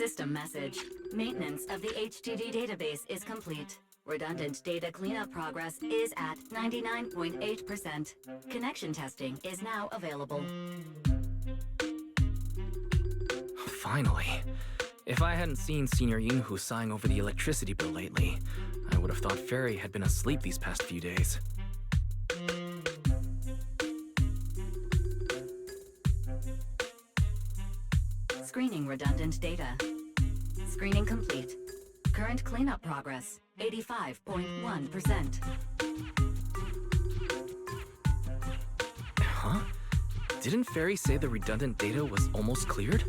System message. Maintenance of the HDD database is complete. Redundant data cleanup progress is at 99.8%. Connection testing is now available. Finally. If I hadn't seen Senior Yinghu sighing over the electricity bill lately, I would have thought Fairy had been asleep these past few days. Screening redundant data. Screening complete. Current cleanup progress, 85.1%. Huh? Didn't Fairy say the redundant data was almost cleared?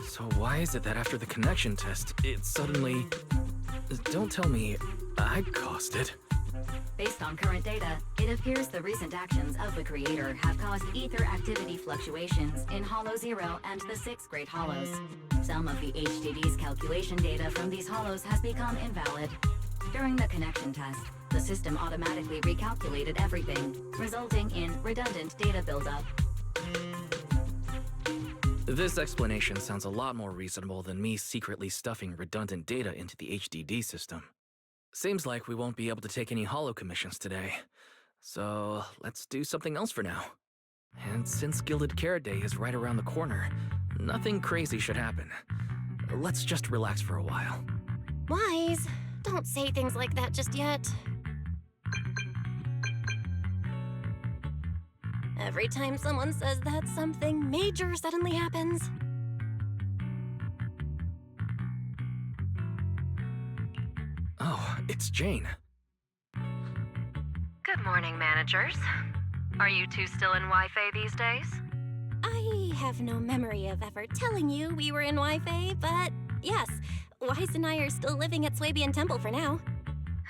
So why is it that after the connection test, it suddenly... Don't tell me I caused it. Based on current data, it appears the recent actions of the creator have caused ether activity fluctuations in Hollow 0 and the 6 Great Hollows. Some of the HDD's calculation data from these hollows has become invalid. During the connection test, the system automatically recalculated everything, resulting in redundant data buildup. This explanation sounds a lot more reasonable than me secretly stuffing redundant data into the HDD system. Seems like we won't be able to take any hollow commissions today. So let's do something else for now. And since Gilded Carrot Day is right around the corner, nothing crazy should happen. Let's just relax for a while. Wise, don't say things like that just yet. Every time someone says that, something major suddenly happens. Oh, it's Jane. Good morning, managers. Are you two still in Wi-Fi these days? I have no memory of ever telling you we were in Wi-Fi, but yes, Wise and I are still living at Swabian Temple for now.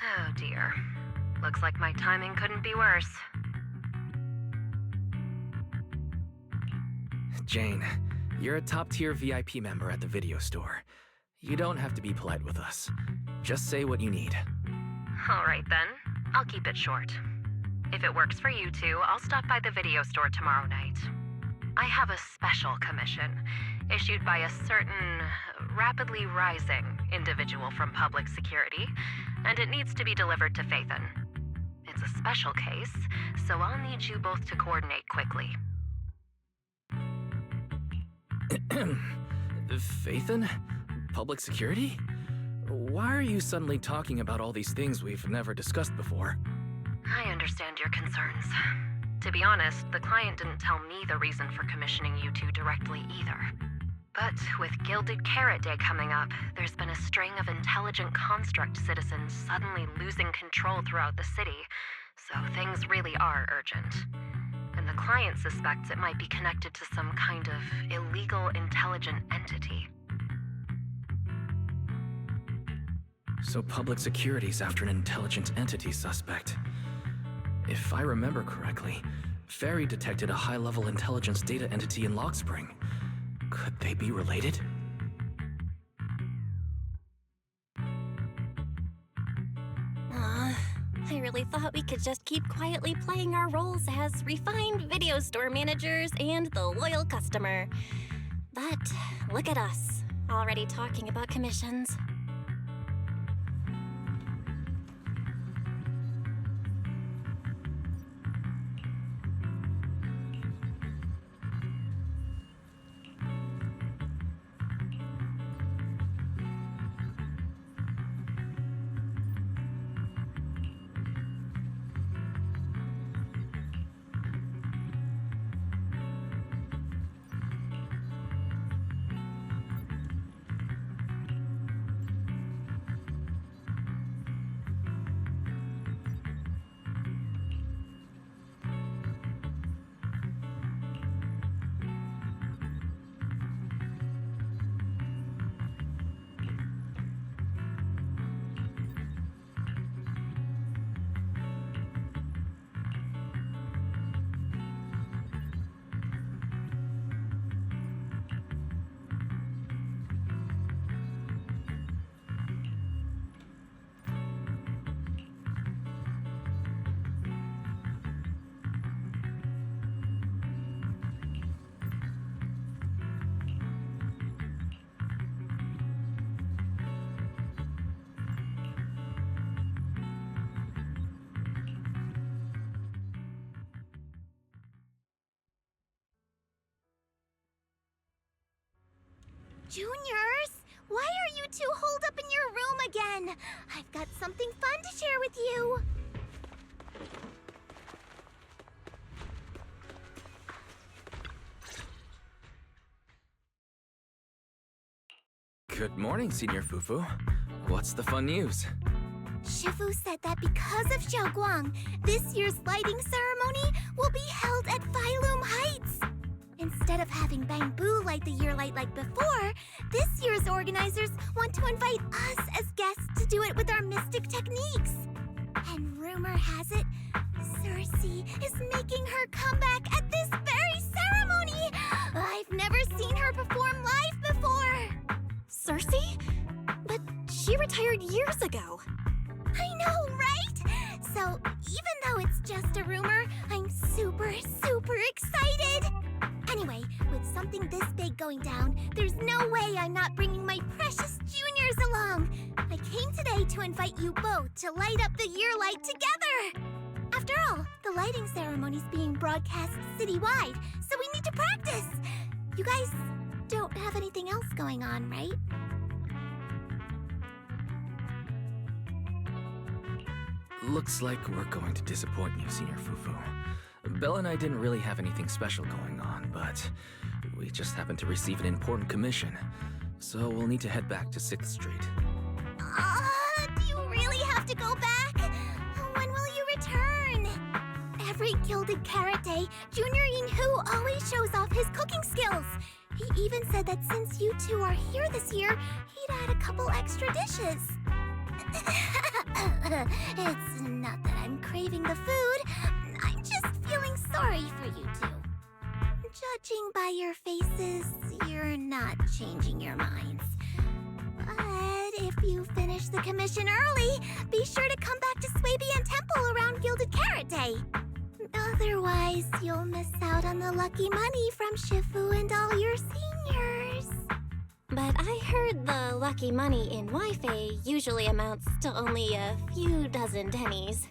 Oh dear. Looks like my timing couldn't be worse. Jane, you're a top-tier VIP member at the video store. You don't have to be polite with us. Just say what you need. All right then, I'll keep it short. If it works for you two, I'll stop by the video store tomorrow night. I have a special commission issued by a certain rapidly rising individual from public security, and it needs to be delivered to Phaethon. It's a special case, so I'll need you both to coordinate quickly. Phaethon? Public security? Why are you suddenly talking about all these things we've never discussed before? I understand your concerns. To be honest, the client didn't tell me the reason for commissioning you two directly either. But with Gilded Carrot Day coming up, there's been a string of intelligent construct citizens suddenly losing control throughout the city, so things really are urgent. And the client suspects it might be connected to some kind of illegal intelligent entity. So public security's after an intelligent entity suspect. If I remember correctly, Fairy detected a high-level intelligence data entity in Log Spring. Could they be related? I really thought we could just keep quietly playing our roles as refined video store managers and the loyal customer. But look at us, already talking about commissions. Juniors, why are you two holed up in your room again? I've got something fun to share with you. Good morning, Senior Fufu. What's the fun news? Shifu said that because of Xiaoguang, this year's lighting ceremony will be held at Phylum Heights. Instead of having Bamboo light the year light like before, this year's organizers want to invite us as guests to do it with our mystic techniques. And rumor has it, Cersei is making her comeback at this very ceremony. I've never seen her perform live before. Cersei? But she retired years ago. I know, right? So, even though it's just a rumor, I'm super excited. Anyway, with something this big going down, there's no way I'm not bringing my precious juniors along. I came today to invite you both to light up the year light together. After all, the lighting ceremony's being broadcast citywide, so we need to practice. You guys don't have anything else going on, right? Looks like we're going to disappoint you, Senior Fufu. Belle and I didn't really have anything special going on, but we just happened to receive an important commission. So we'll need to head back to 6th Street. Do you really have to go back? When will you return? Every Gilded Carrot Day, Junior Yinhu always shows off his cooking skills. He even said that since you two are here this year, he'd add a couple extra dishes. It's not that I'm craving the food. I'm just feeling sorry for you two. Judging by your faces, you're not changing your minds. But if you finish the commission early, be sure to come back to Swabian Temple around Gilded Carrot Day. Otherwise, you'll miss out on the lucky money from Shifu and all your seniors. But I heard the lucky money in Wi-Fi usually amounts to only a few dozen pennies.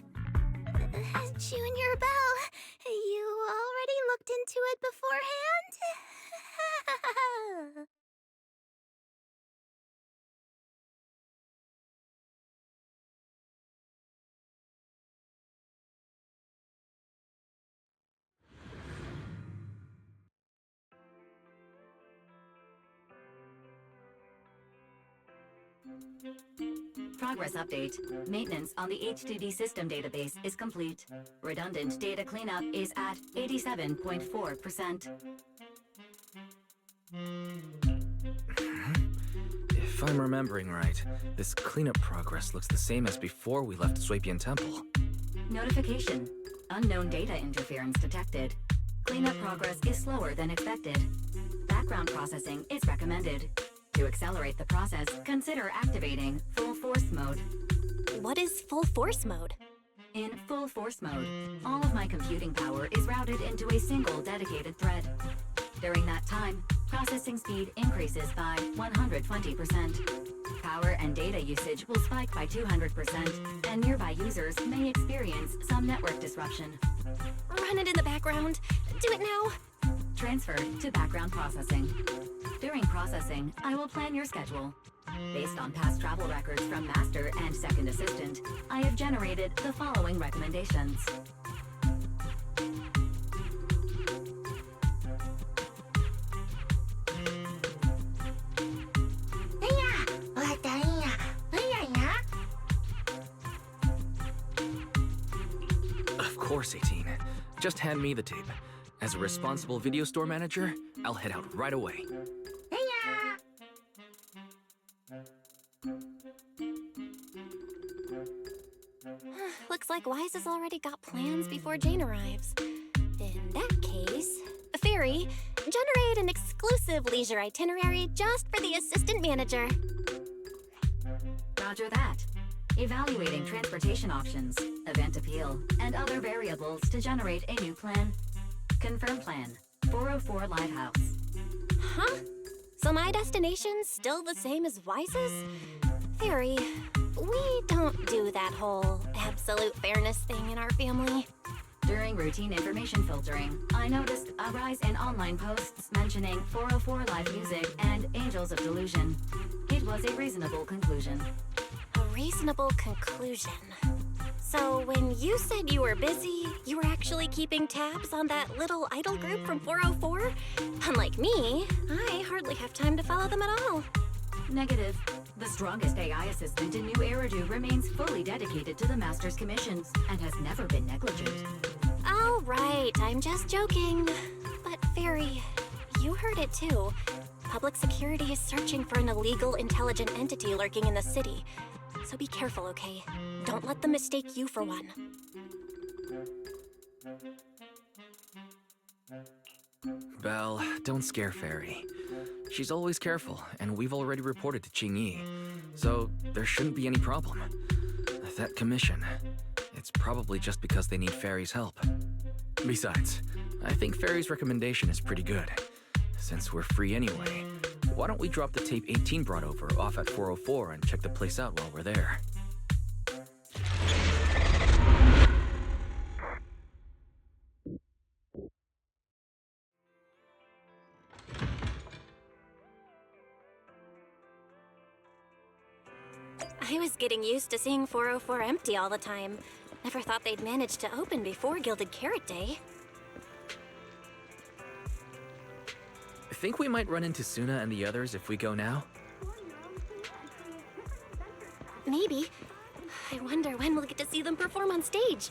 Junior Belle, you already looked into it beforehand? Progress update. Maintenance on the HDD system database is complete. Redundant data cleanup is at 87.4%. If I'm remembering right, this cleanup progress looks the same as before we left Swabian Temple. Notification. Unknown data interference detected. Cleanup progress is slower than expected. Background processing is recommended. To accelerate the process, consider activating full force mode. What is full force mode? In full force mode, all of my computing power is routed into a single dedicated thread. During that time, processing speed increases by 120%. Power and data usage will spike by 200%, and nearby users may experience some network disruption. Run it in the background. Do it now. Transfer to background processing. During processing, I will plan your schedule. Based on past travel records from Master and Second Assistant, I have generated the following recommendations. Of course, 18. Just hand me the tape. As a responsible video store manager, I'll head out right away. Looks like Wise has already got plans before Jane arrives. In that case, Fairy, generate an exclusive leisure itinerary just for the assistant manager. Roger that. Evaluating transportation options, event appeal, and other variables to generate a new plan. Confirm plan. 404 Lighthouse. Huh? So my destination's still the same as Wise's? Fairy, we don't do that whole absolute fairness thing in our family. During routine information filtering, I noticed a rise in online posts mentioning 404 live music and Angels of Delusion. It was a reasonable conclusion. A reasonable conclusion. So when you said you were busy, you were actually keeping tabs on that little idol group from 404? Unlike me, I hardly have time to follow them at all. Negative. The strongest AI assistant in New Eridu remains fully dedicated to the Master's commissions and has never been negligent. Oh, right, I'm just joking. But Fairy, you heard it too. Public security is searching for an illegal intelligent entity lurking in the city. So be careful, okay? Don't let them mistake you for one. Belle, don't scare Fairy. She's always careful, and we've already reported to Qingyi, so there shouldn't be any problem. That commission, it's probably just because they need Fairy's help. Besides, I think Fairy's recommendation is pretty good. Since we're free anyway, why don't we drop the tape 18 brought over off at 404 and check the place out while we're there? I was getting used to seeing 404 empty all the time. Never thought they'd manage to open before Gilded Carrot Day. Think we might run into Suna and the others if we go now? Maybe. I wonder when we'll get to see them perform on stage.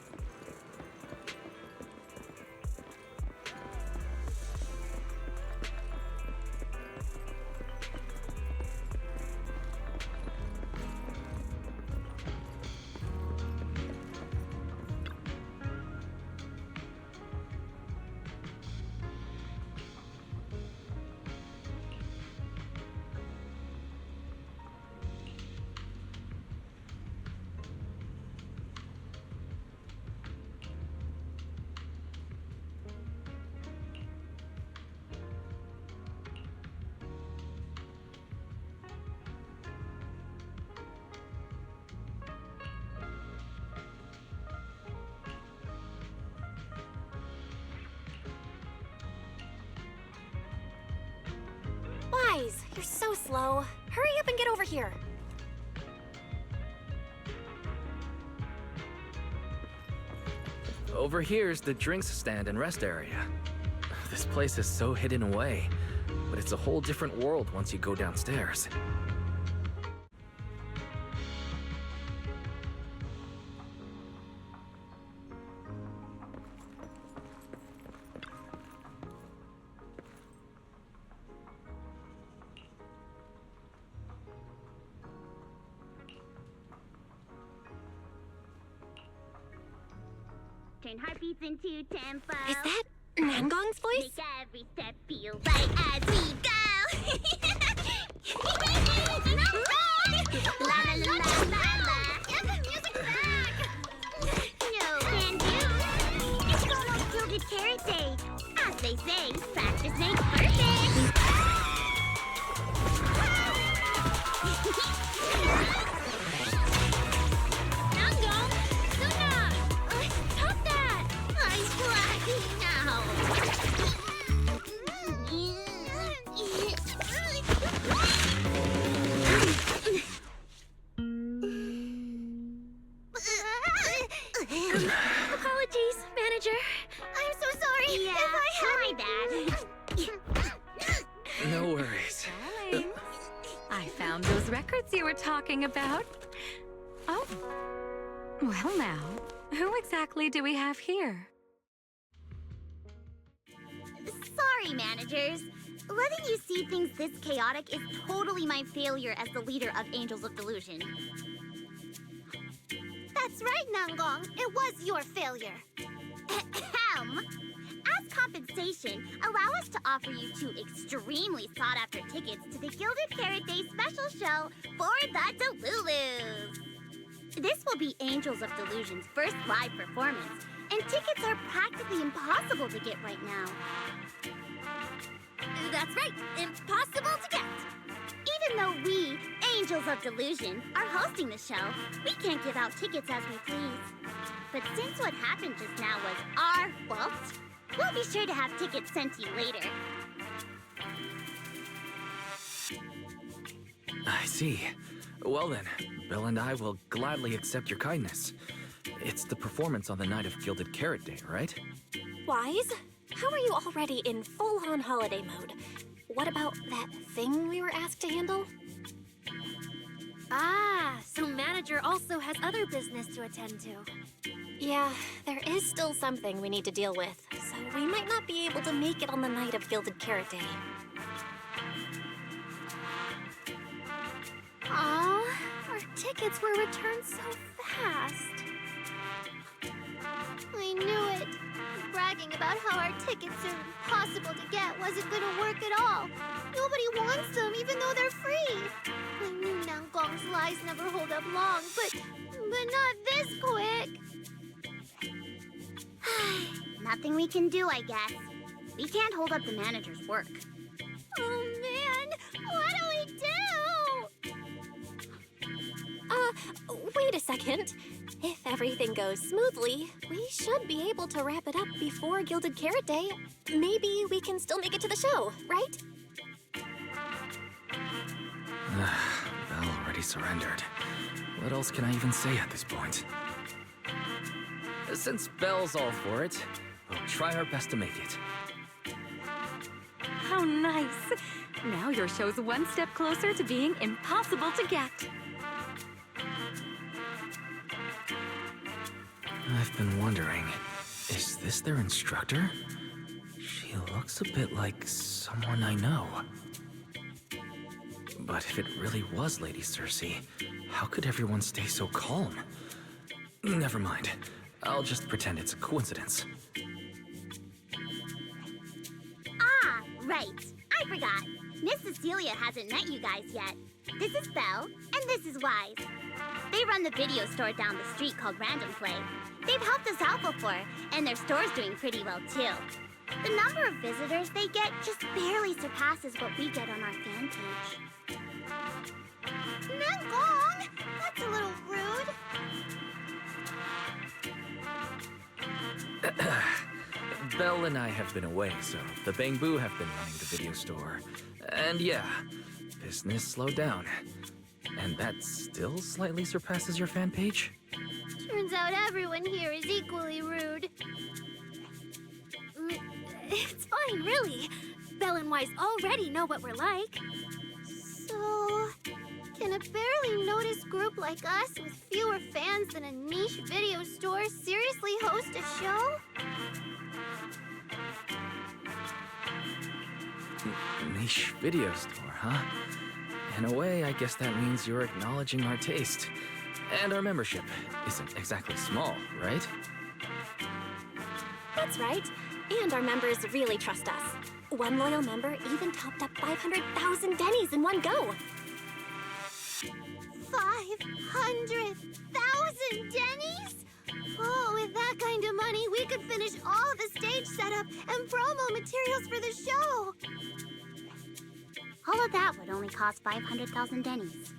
Wise, you're so slow. Hurry up and get over here. Over here's the drinks stand and rest area. This place is so hidden away, but it's a whole different world once you go downstairs. Turn heartbeats into tempo. Is that Nangong's voice? Make every step feel right as we go. La la la la la. Give the music back. No can do. It's almost Gilded Carrot Day. As they say, practice makes perfect. Nangong, Suna, stop that! I'm blacking out. Apologies, manager. I'm so sorry. Yeah, if I my bad. No worries. Darling, I found those records you were talking about. Oh. Well now, who exactly do we have here? Sorry, managers. Letting you see things this chaotic is totally my failure as the leader of Angels of Delusion. That's right, Nangong. It was your failure. Ahem. As compensation, allow us to offer you 2 extremely sought-after tickets to the Gilded Carrot Day special show for the Delulus. This will be Angels of Delusion's first live performance, and tickets are practically impossible to get right now. That's right, impossible to get. Even though we, Angels of Delusion, are hosting the show, we can't give out tickets as we please. but since what happened just now was our fault, we'll be sure to have tickets sent to you later. I see. Well then, Belle and I will gladly accept your kindness. It's the performance on the night of Gilded Carrot Day, right? Wise, how are you already in full-on holiday mode? What about that thing we were asked to handle? Ah, so manager also has other business to attend to. Yeah, there is still something we need to deal with, so we might not be able to make it on the night of Gilded Carrot Day. Aw, our tickets were returned so fast. I knew it. Bragging about how our tickets are impossible to get wasn't gonna work at all. Nobody wants them, even though they're free. I knew Nangong's lies never hold up long, but not this quick. Nothing we can do, I guess. We can't hold up the manager's work. Oh man, what do we do? Wait a second. If everything goes smoothly, we should be able to wrap it up before Gilded Carrot Day. Maybe we can still make it to the show, right? Belle already surrendered. What else can I even say at this point? Since Belle's all for it, we'll try our best to make it. How nice. Now your show's one step closer to being impossible to get. I've been wondering, is this their instructor? She looks a bit like someone I know. But if it really was Lady Cersei, how could everyone stay so calm? Never mind. I'll just pretend it's a coincidence. Ah, right. I forgot. Miss Cecilia hasn't met you guys yet. This is Belle, and this is Wise. They run the video store down the street called Random Play. They've helped us out before, and their store's doing pretty well too. The number of visitors they get just barely surpasses what we get on our fan page. Nangong! That's a little rude. Belle and I have been away, so the Bangbu have been running the video store. And yeah, business slowed down. And that still slightly surpasses your fan page? Turns out everyone here is equally rude. It's fine, really. Belle and Wise already know what we're like. So, can a barely noticed group like us with fewer fans than a niche video store seriously host a show? Niche video store, huh? In a way, I guess that means you're acknowledging our taste. And our membership isn't exactly small, right? That's right. And our members really trust us. One loyal member even topped up 500,000 Denny's in one go. 500,000 Denny's? Oh, with that kind of money, we could finish all the stage setup and promo materials for the show. All of that would only cost 500,000 Denny's.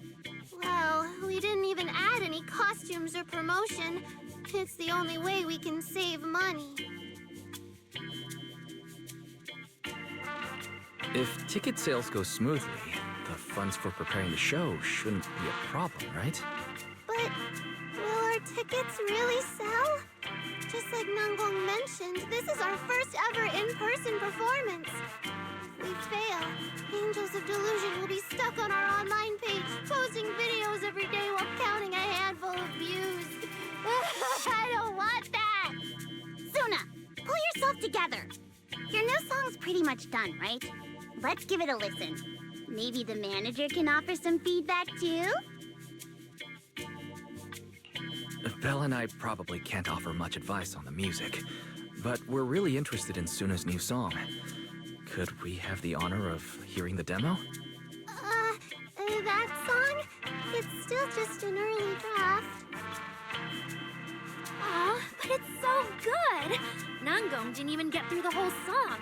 Well, we didn't even add any costumes or promotion. It's the only way we can save money. If ticket sales go smoothly, the funds for preparing the show shouldn't be a problem, right? But will our tickets really sell? Just like Nangong mentioned, this is our first ever in-person performance. If we fail, Angels of Delusion will be stuck on our online page, posting videos every day while counting a handful of views. I don't want that! Suna, pull yourself together. Your new song's pretty much done, right? Let's give it a listen. Maybe the manager can offer some feedback too? Belle and I probably can't offer much advice on the music, but we're really interested in Suna's new song. Could we have the honor of hearing the demo? That song? It's still just an early draft. Aw, but it's so good! Nangong didn't even get through the whole song.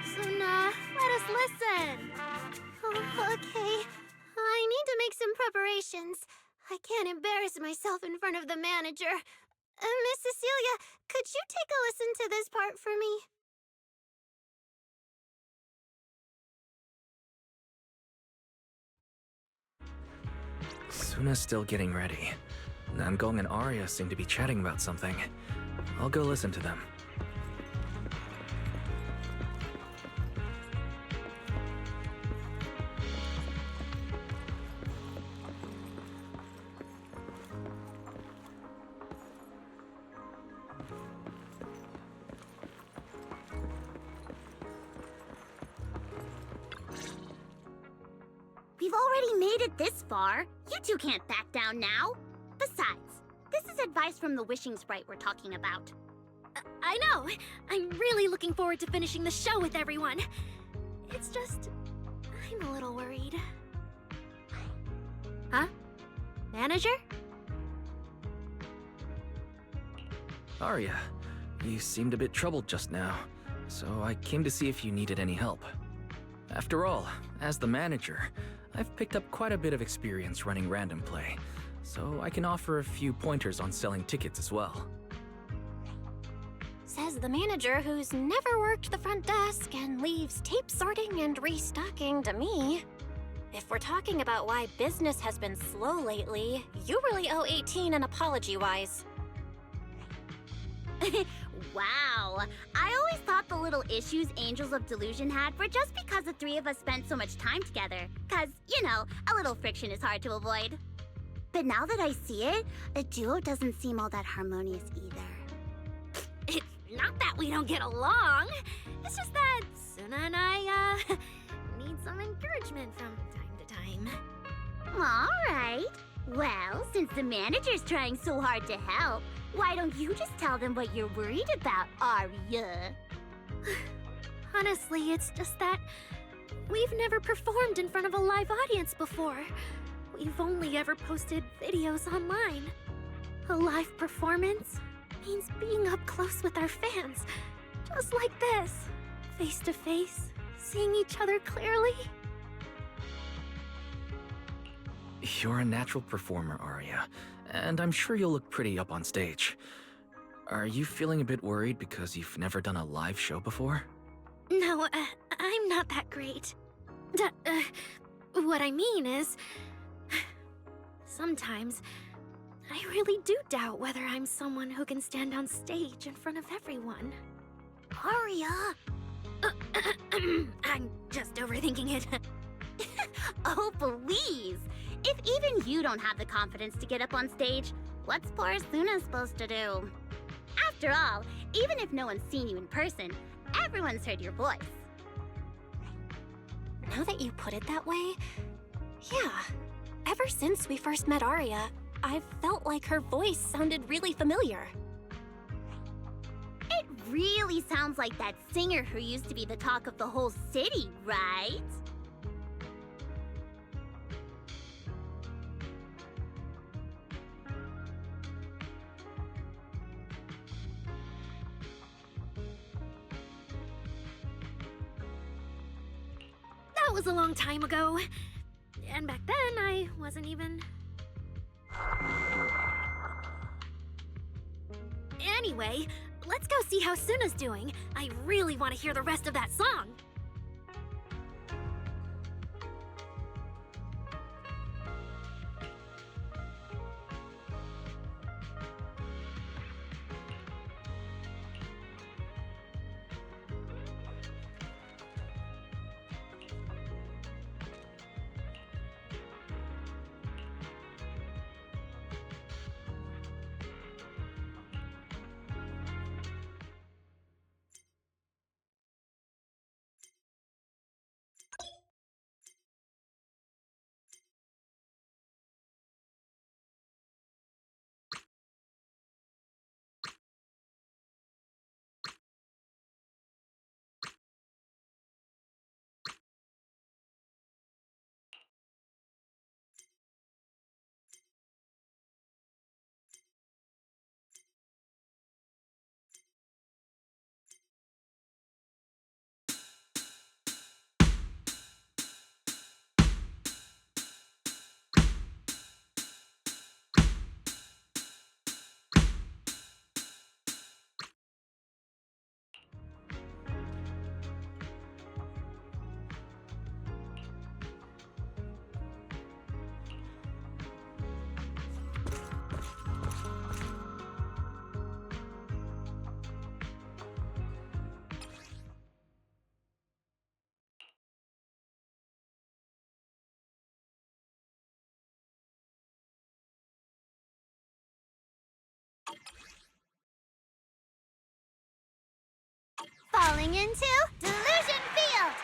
Suna, let us listen. Oh, okay. I need to make some preparations. I can't embarrass myself in front of the manager. Miss Cecilia take a listen to this part for me? Suna's still getting ready. Namgong and Arya seem to be chatting about something. I'll go listen to them. We've already made it this far. You two can't back down now. Besides, this is advice from the wishing sprite we're talking about. I know. I'm really looking forward to finishing the show with everyone. It's just, I'm a little worried. Huh? Manager? Arya, you seemed a bit troubled just now, so I came to see if you needed any help. After all, as the manager, I've picked up quite a bit of experience running random play, so I can offer a few pointers on selling tickets as well. Says the manager who's never worked the front desk and leaves tape sorting and restocking to me. If we're talking about why business has been slow lately, you really owe 18 an apology-wise. Wow. I always thought the little issues Angels of Delusion had were just because the three of us spent so much time together. Cause, you know, a little friction is hard to avoid. But now that I see it, the duo doesn't seem all that harmonious either. It's not that we don't get along. It's just that Suna and I, need some encouragement from time to time. Alright. Well, since the manager's trying so hard to help, why don't you just tell them what you're worried about, Arya? Honestly, it's just that we've never performed in front of a live audience before. We've only ever posted videos online. A live performance means being up close with our fans, just like this, face to face, seeing each other clearly. You're a natural performer, Arya, and I'm sure you'll look pretty up on stage. Are you feeling a bit worried because you've never done a live show before? No, I'm not that great. What I mean is, sometimes I really do doubt whether I'm someone who can stand on stage in front of everyone. Arya! I'm just overthinking it. Oh, please! If even you don't have the confidence to get up on stage, what's poor Suna supposed to do? After all, even if no one's seen you in person, everyone's heard your voice. Now that you put it that way, yeah. Ever since we first met Arya, I've felt like her voice sounded really familiar. It really sounds like that singer who used to be the talk of the whole city, right? That was a long time ago. And back then, I wasn't even... Anyway, let's go see how Suna's doing. I really want to hear the rest of that song. falling into Delusion Field!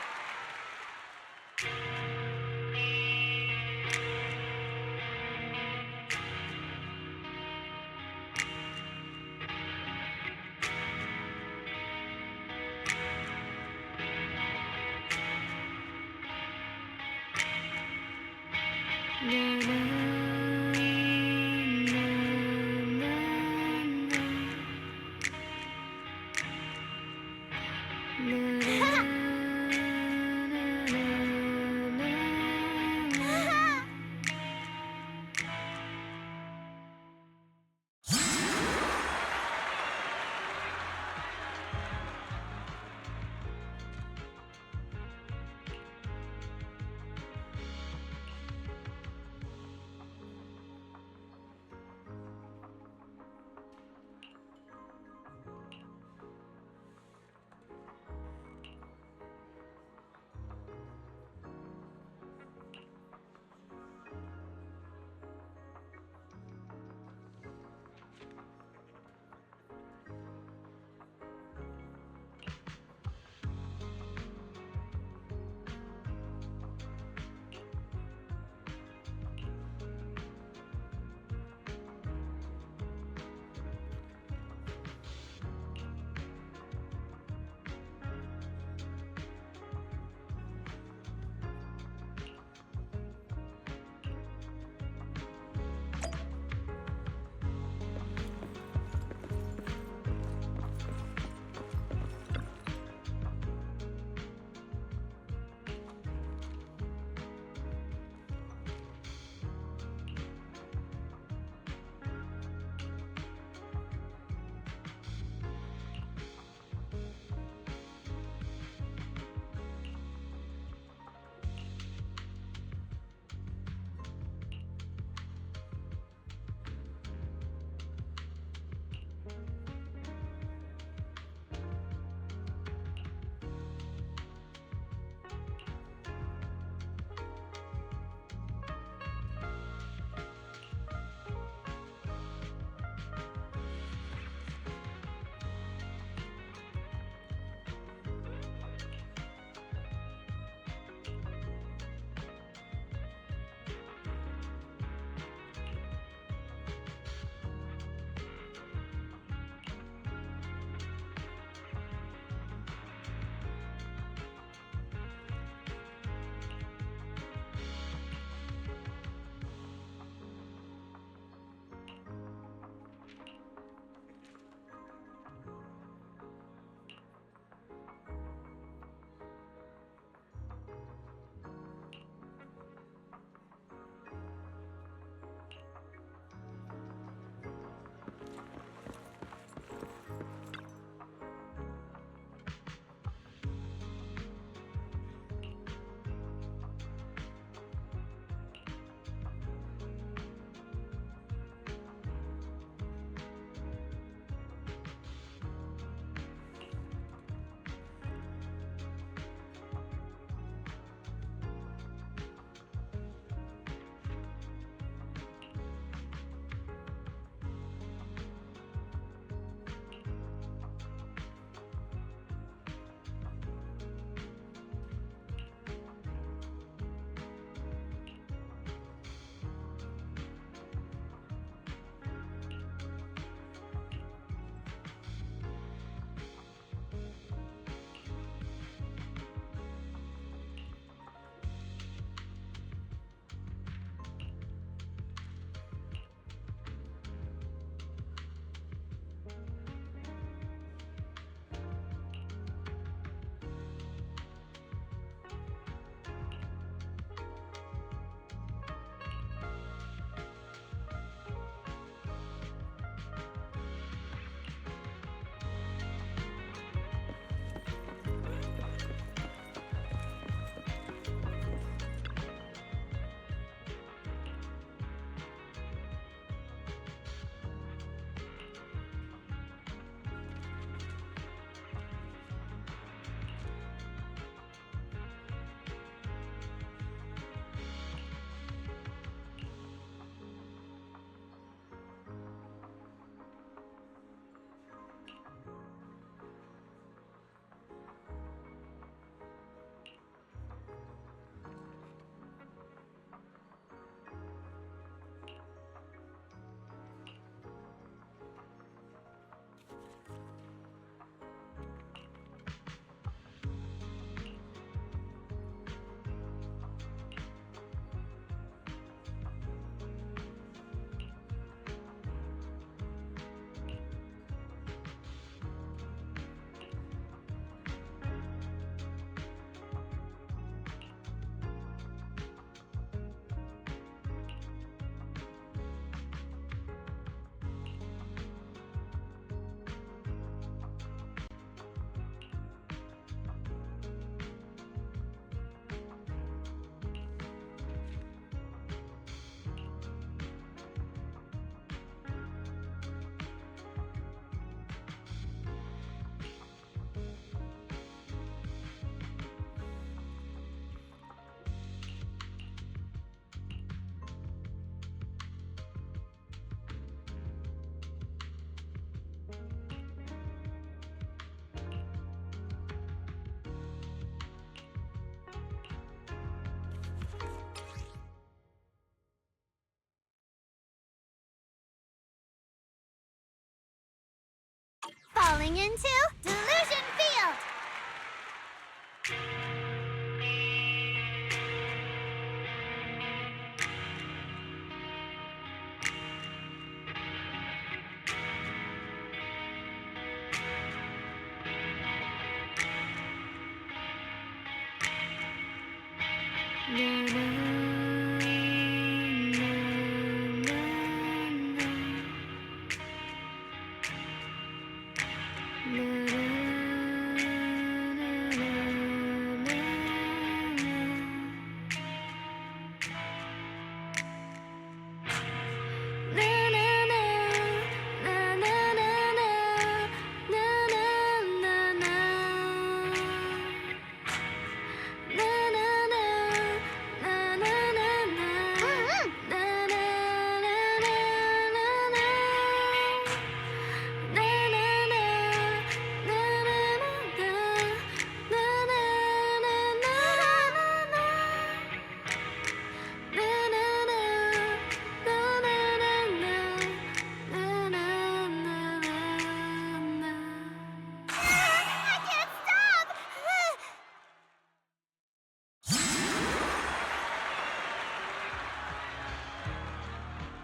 falling into Delusion Field!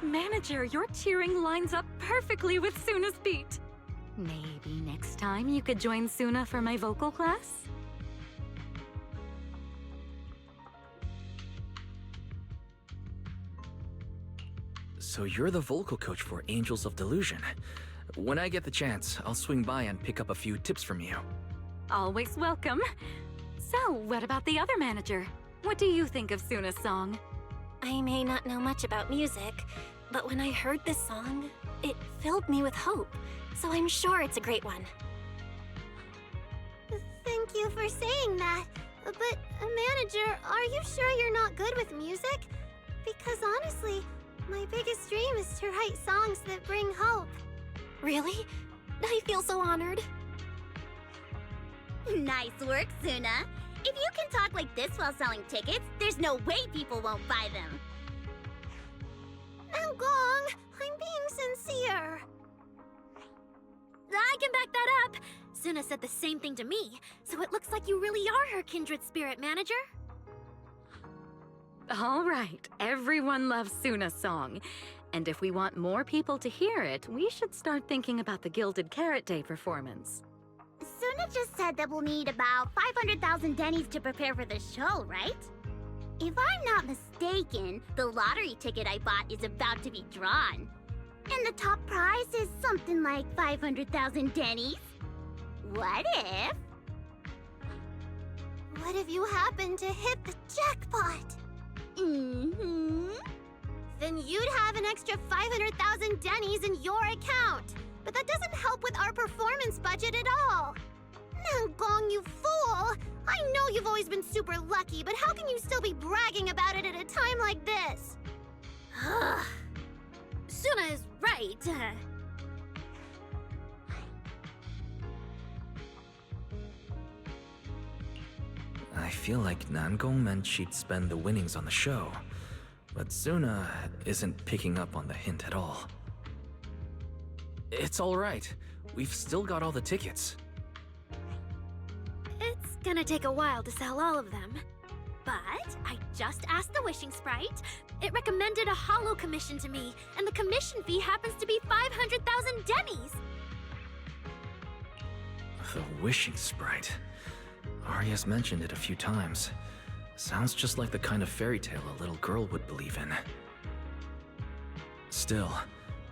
Manager, your cheering lines up perfectly with Suna's beat. Maybe next time you could join Suna for my vocal class? So you're the vocal coach for Angels of Delusion. When I get the chance, I'll swing by and pick up a few tips from you. Always welcome. So, what about the other manager? What do you think of Suna's song? I may not know much about music, but when I heard this song, it filled me with hope. So I'm sure it's a great one. Thank you for saying that. But, manager, are you sure you're not good with music? Because honestly, my biggest dream is to write songs that bring hope. Really? I feel so honored. Nice work, Suna. If you can talk like this while selling tickets, there's no way people won't buy them. Now, Gong, I'm being sincere. I can back that up. Suna said the same thing to me, so it looks like you really are her kindred spirit, manager. All right, everyone loves Suna's song. And if we want more people to hear it, we should start thinking about the Gilded Carrot Day performance. Suna just said that we'll need about 500,000 dennies to prepare for the show, right? If I'm not mistaken, the lottery ticket I bought is about to be drawn. And the top prize is something like 500,000 dennies. What if... What if you happen to hit the jackpot? Then you'd have an extra 500,000 dennies in your account. But that doesn't help with our performance budget at all. Now, Gong, you fool! I know you've always been super lucky, but how can you still be bragging about it at a time like this? Suna is right. I feel like Nangong meant she'd spend the winnings on the show, but Suna isn't picking up on the hint at all. It's all right. We've still got all the tickets. It's gonna take a while to sell all of them. But I just asked the Wishing Sprite. It recommended a holo commission to me, and the commission fee happens to be 500,000 dennies. The Wishing Sprite. Arya's mentioned it a few times. Sounds just like the kind of fairy tale a little girl would believe in. Still,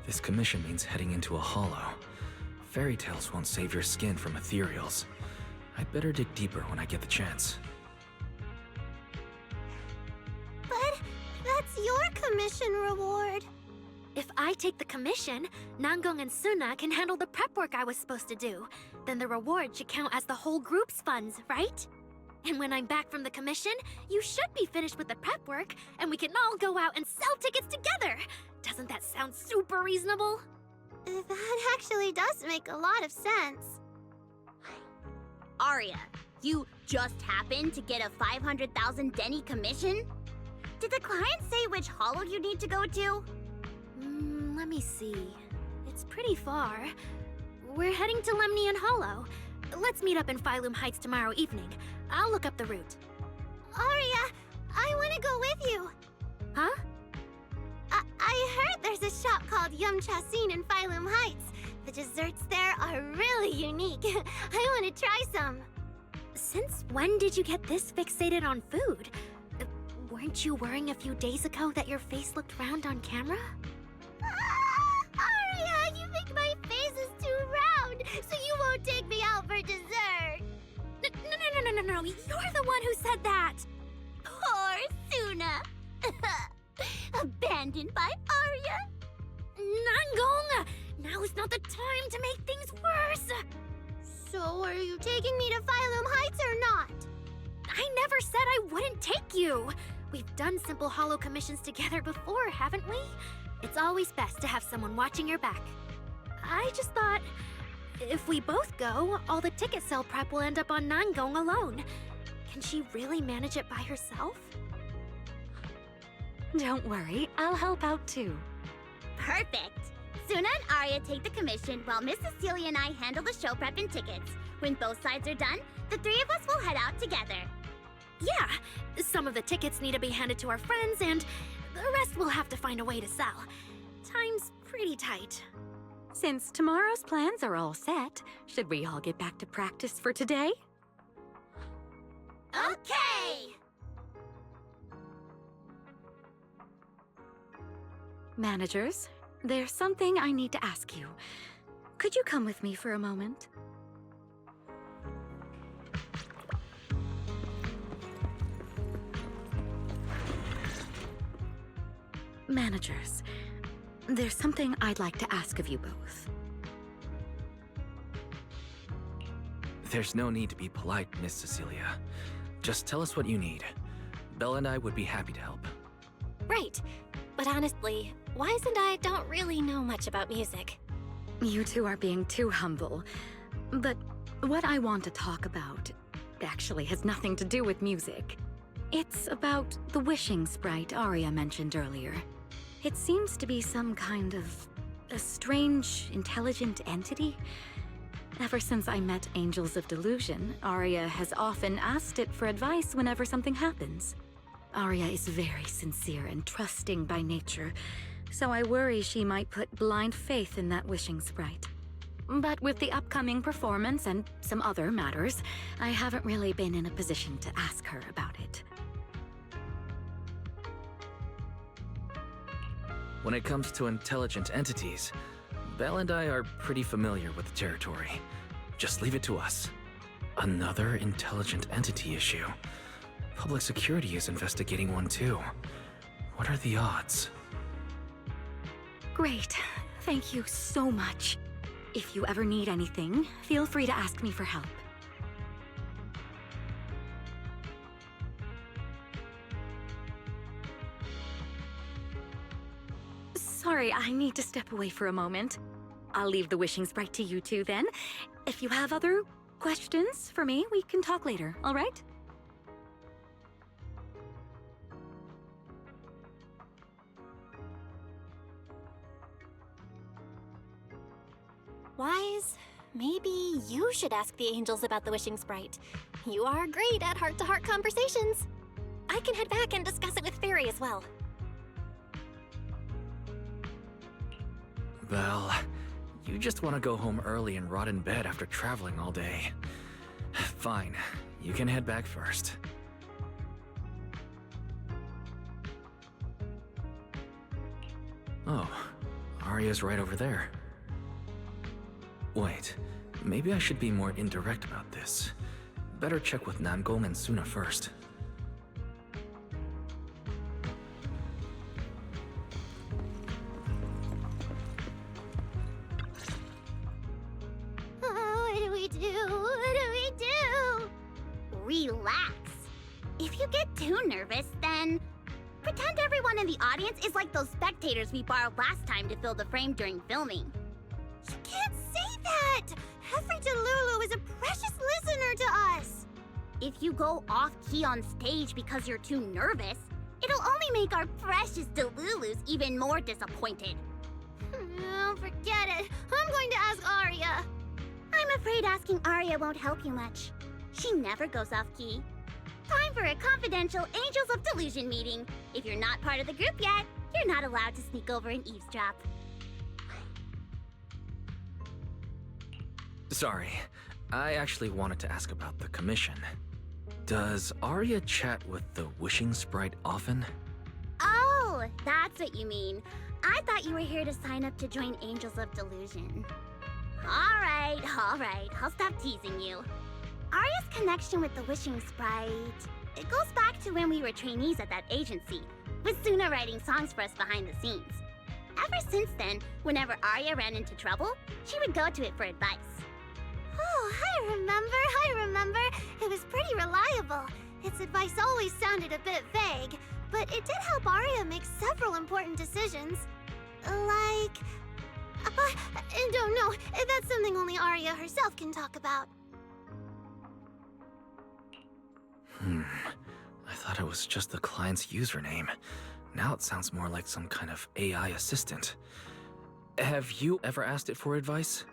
this commission means heading into a holo. Fairy tales won't save your skin from ethereals. I'd better dig deeper when I get the chance. But that's your commission reward. If I take the commission, Nangong and Suna can handle the prep work I was supposed to do. Then the reward should count as the whole group's funds, right? And when I'm back from the commission, you should be finished with the prep work, and we can all go out and sell tickets together. Doesn't that sound super reasonable? That actually does make a lot of sense. Arya, you just happened to get a 500,000 denny commission? Did the client say which holo you need to go to? Let me see. It's pretty far. We're heading to Lemnian Hollow. Let's meet up in Phylum Heights tomorrow evening. I'll look up the route. Aria, I want to go with you. Huh? I heard there's a shop called Yum Chasin in Phylum Heights. The desserts there are really unique. I want to try some. Since when did you get this fixated on food? Weren't you worrying a few days ago that your face looked round on camera? Aria, you think my face is too round, so you won't take me out for dessert. No, you're the one who said that! Poor Suna. Abandoned by Aria. Nangong! Now is not the time to make things worse! So are you taking me to Phylum Heights or not? I never said I wouldn't take you! We've done simple hollow commissions together before, haven't we? It's always best to have someone watching your back. I just thought, if we both go, all the ticket sale prep will end up on Nangong alone. Can she really manage it by herself? Don't worry, I'll help out too. Perfect. Suna and Aria take the commission while Miss Cecilia and I handle the show prep and tickets. When both sides are done, the three of us will head out together. Yeah, some of the tickets need to be handed to our friends, and the rest we'll have to find a way to sell. Time's pretty tight. Since tomorrow's plans are all set, should we all get back to practice for today? Okay! Managers, there's something I need to ask you. Could you come with me for a moment? Managers, there's something I'd like to ask of you both. There's no need to be polite, Miss Cecilia. Just tell us what you need. Belle and I would be happy to help. Right. But honestly, Wise and I don't really know much about music. You two are being too humble. But what I want to talk about actually has nothing to do with music. It's about the wishing sprite Aria mentioned earlier. It seems to be some kind of a strange, intelligent entity. Ever since I met Angels of Delusion, Aria has often asked it for advice whenever something happens. Aria is very sincere and trusting by nature, so I worry she might put blind faith in that wishing sprite. But with the upcoming performance and some other matters, I haven't really been in a position to ask her about it. When it comes to intelligent entities, Belle and I are pretty familiar with the territory. Just leave it to us. Another intelligent entity issue. Public security is investigating one too. What are the odds? Great. Thank you so much. If you ever need anything, feel free to ask me for help. Sorry, I need to step away for a moment. I'll leave the wishing sprite to you two then. If you have other questions for me, we can talk later, all right? Wise, maybe you should ask the angels about the wishing sprite. You are great at heart-to-heart conversations. I can head back and discuss it with Fairy as well. Belle, you just want to go home early and rot in bed after traveling all day. Fine, you can head back first. Oh, Aria's right over there. Wait, maybe I should be more indirect about this. Better check with Nangong and Suna first. What do we do? What do we do? Relax. If you get too nervous, then pretend everyone in the audience is like those spectators we borrowed last time to fill the frame during filming. You can't say that! Every Delulu is a precious listener to us! If you go off-key on stage because you're too nervous, it'll only make our precious Delulus even more disappointed. Oh, forget it. I'm going to ask Aria. asking Arya won't help you much. She never goes off key. Time for a confidential Angels of Delusion meeting. If you're not part of the group yet, you're not allowed to sneak over and eavesdrop. Sorry, I actually wanted to ask about the commission. Does Arya chat with the Wishing Sprite often? Oh, that's what you mean. I thought you were here to sign up to join Angels of Delusion. All right, I'll stop teasing you. Arya's connection with the Wishing Sprite, it goes back to when we were trainees at that agency, with Suna writing songs for us behind the scenes. Ever since then, whenever Arya ran into trouble, she would go to it for advice. Oh, I remember. It was pretty reliable. Its advice always sounded a bit vague, but it did help Arya make several important decisions. Like... no, that's something only Arya herself can talk about. I thought it was just the client's username. Now it sounds more like some kind of AI assistant. Have you ever asked it for advice?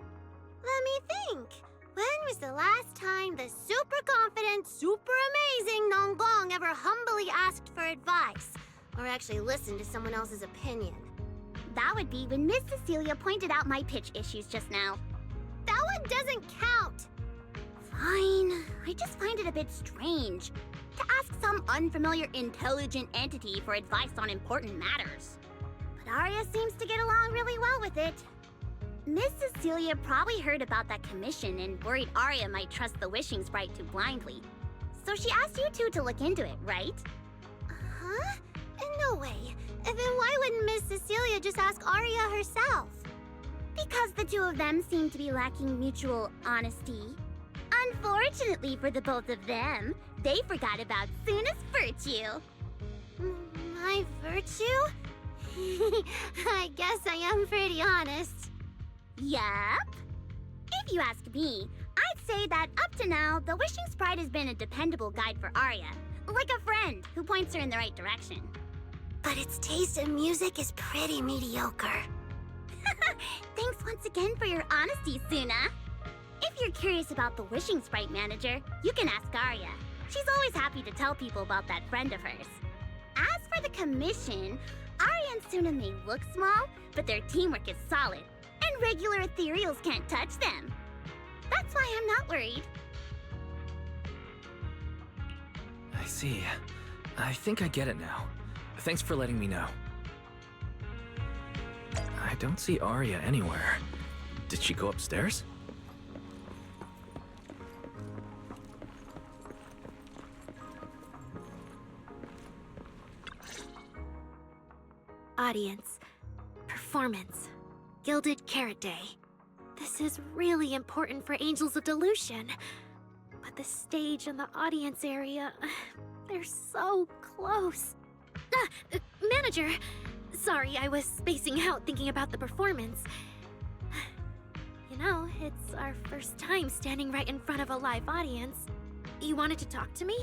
Let me think. When was the last time the super confident, super amazing Nonggong ever humbly asked for advice? Or actually listened to someone else's opinion? That would be when Miss Cecilia pointed out my pitch issues just now. That one doesn't count! Fine, I just find it a bit strange to ask some unfamiliar intelligent entity for advice on important matters. But Arya seems to get along really well with it. Miss Cecilia probably heard about that commission and worried Arya might trust the Wishing Sprite too blindly. So she asked you two to look into it, right? Huh? No way. Then why wouldn't Miss Cecilia just ask Arya herself? Because the two of them seem to be lacking mutual honesty. Unfortunately for the both of them, they forgot about Suna's virtue. My virtue? I guess I am pretty honest. Yup. If you ask me, I'd say that up to now, the Wishing Sprite has been a dependable guide for Arya. Like a friend who points her in the right direction. But its taste in music is pretty mediocre. Thanks once again for your honesty, Suna. If you're curious about the Wishing Sprite manager, you can ask Arya. She's always happy to tell people about that friend of hers. As for the commission, Arya and Suna may look small, but their teamwork is solid, and regular ethereals can't touch them. That's why I'm not worried. I see. I think I get it now. Thanks for letting me know. I don't see Arya anywhere. Did she go upstairs? Audience. Performance. Gilded Carrot Day. This is really important for Angels of Delusion. But the stage and the audience area, they're so close. Manager! Sorry, I was spacing out thinking about the performance. You know, it's our first time standing right in front of a live audience. You wanted to talk to me?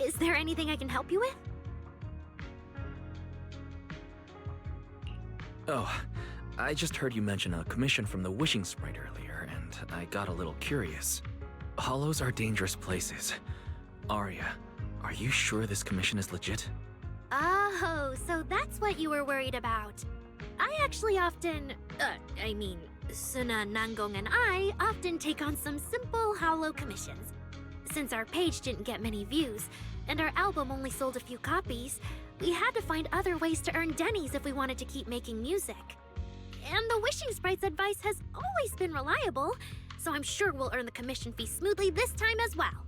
Is there anything I can help you with? Oh, I just heard you mention a commission from the Wishing Sprite earlier, and I got a little curious. Hollows are dangerous places. Arya, are you sure this commission is legit? Oh, so that's what you were worried about. I actually often, Suna, Nangong, and I often take on some simple hollow commissions. Since our page didn't get many views, and our album only sold a few copies, we had to find other ways to earn dennies if we wanted to keep making music. And the Wishing Sprite's advice has always been reliable, so I'm sure we'll earn the commission fee smoothly this time as well.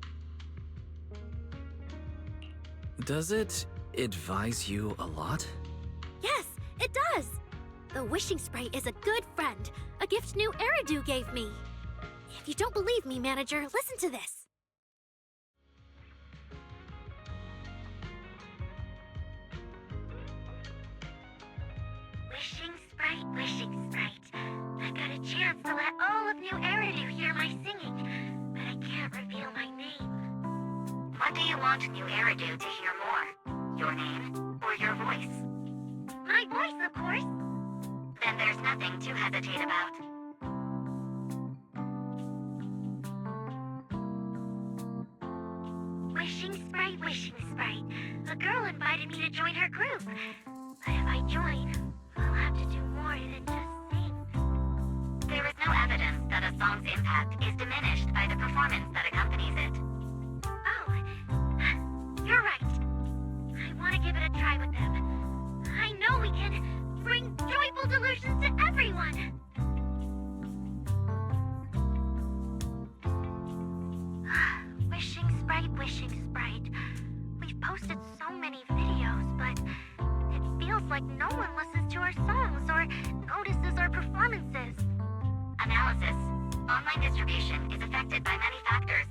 Does it advise you a lot? Yes, it does! The Wishing Sprite is a good friend, a gift new Eridu gave me. If you don't believe me, manager, listen to this. Wishing Sprite. I got a chance to let all of New Eridu hear my singing, but I can't reveal my name. What do you want New Eridu to hear more? Your name or your voice? My voice, of course. Then there's nothing to hesitate about. Wishing Sprite. A girl invited me to join her group. But if I join, I'll have to do more than just sing. There is no evidence that a song's impact is diminished by the performance that accompanies it. Oh, you're right. I want to give it a try with them. I know we can bring joyful delusions to everyone. Wishing Sprite. We've posted so many videos, but it feels like no one listens to our songs or notices our performances. Analysis. Online distribution is affected by many factors.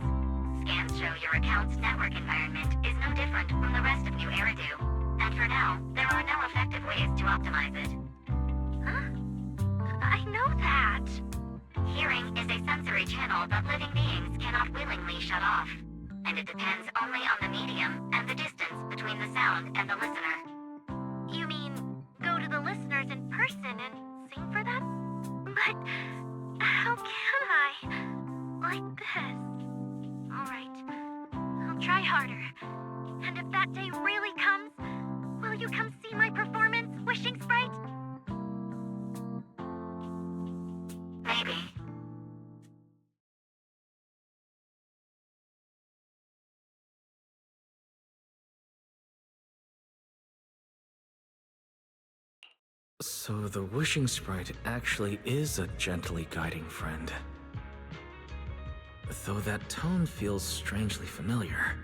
Scans show your account's network environment is no different from the rest of New Eridu. And for now, there are no effective ways to optimize it. Huh? I know that. Hearing is a sensory channel that living beings cannot willingly shut off. And it depends only on the medium and the distance between the sound and the listener. You mean go to the listeners in person and sing for them? But how can I? Like this. Alright, I'll try harder. And if that day really comes, will you come see my performance, Wishing Sprite? Maybe. So the Wishing Sprite actually is a gently guiding friend. Though that tone feels strangely familiar.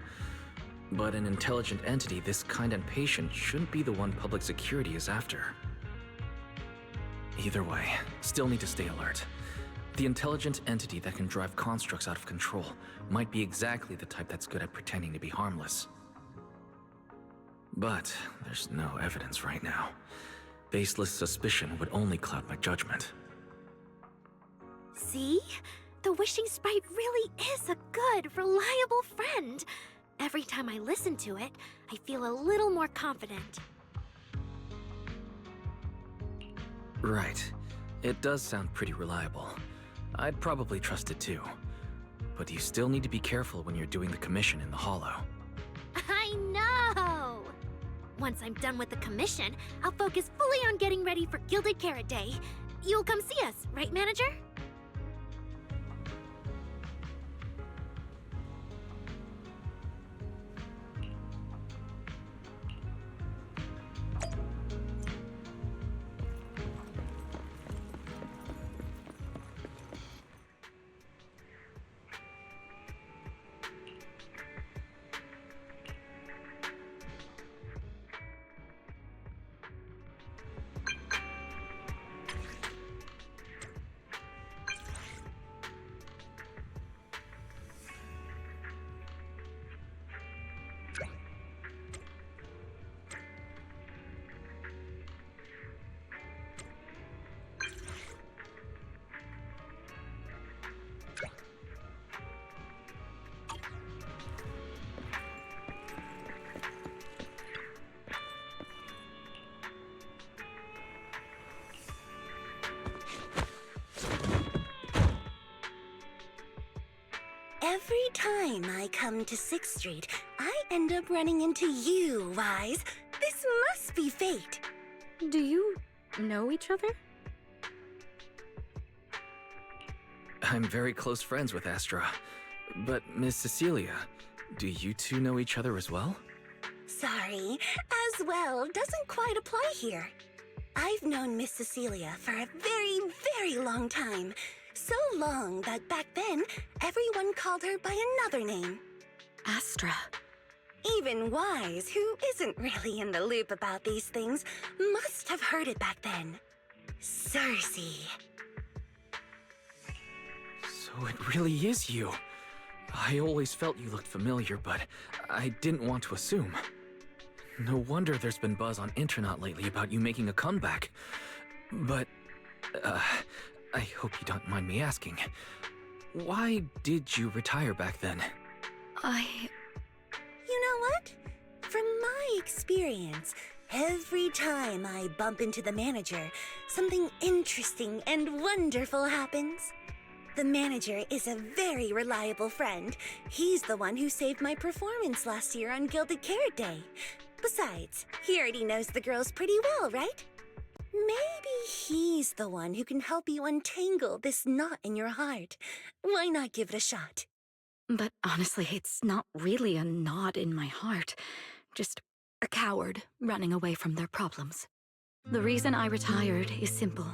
But an intelligent entity this kind and patient shouldn't be the one public security is after. Either way, still need to stay alert. The intelligent entity that can drive constructs out of control might be exactly the type that's good at pretending to be harmless. But there's no evidence right now. Baseless suspicion would only cloud my judgment. See? The Wishing Sprite really is a good, reliable friend. Every time I listen to it, I feel a little more confident. Right. It does sound pretty reliable. I'd probably trust it too. But you still need to be careful when you're doing the commission in the Hollow. I know! Once I'm done with the commission, I'll focus fully on getting ready for Gilded Carrot Day. You'll come see us, right, Manager? Every time I come to 6th Street, I end up running into you, Wise. This must be fate. Do you know each other? I'm very close friends with Astra. But Miss Cecilia, do you two know each other as well? Sorry, as well doesn't quite apply here. I've known Miss Cecilia for a very, very long time. So long that back then, everyone called her by another name. Astra. Even Wise, who isn't really in the loop about these things, must have heard it back then. Cersei. So it really is you. I always felt you looked familiar, but I didn't want to assume. No wonder there's been buzz on Internet lately about you making a comeback. But, I hope you don't mind me asking. Why did you retire back then? You know what? From my experience, every time I bump into the manager, something interesting and wonderful happens. The manager is a very reliable friend. He's the one who saved my performance last year on Gilded Carrot Day. Besides, he already knows the girls pretty well, right? Maybe he's the one who can help you untangle this knot in your heart. Why not give it a shot? But honestly, it's not really a knot in my heart. Just a coward running away from their problems. The reason I retired is simple.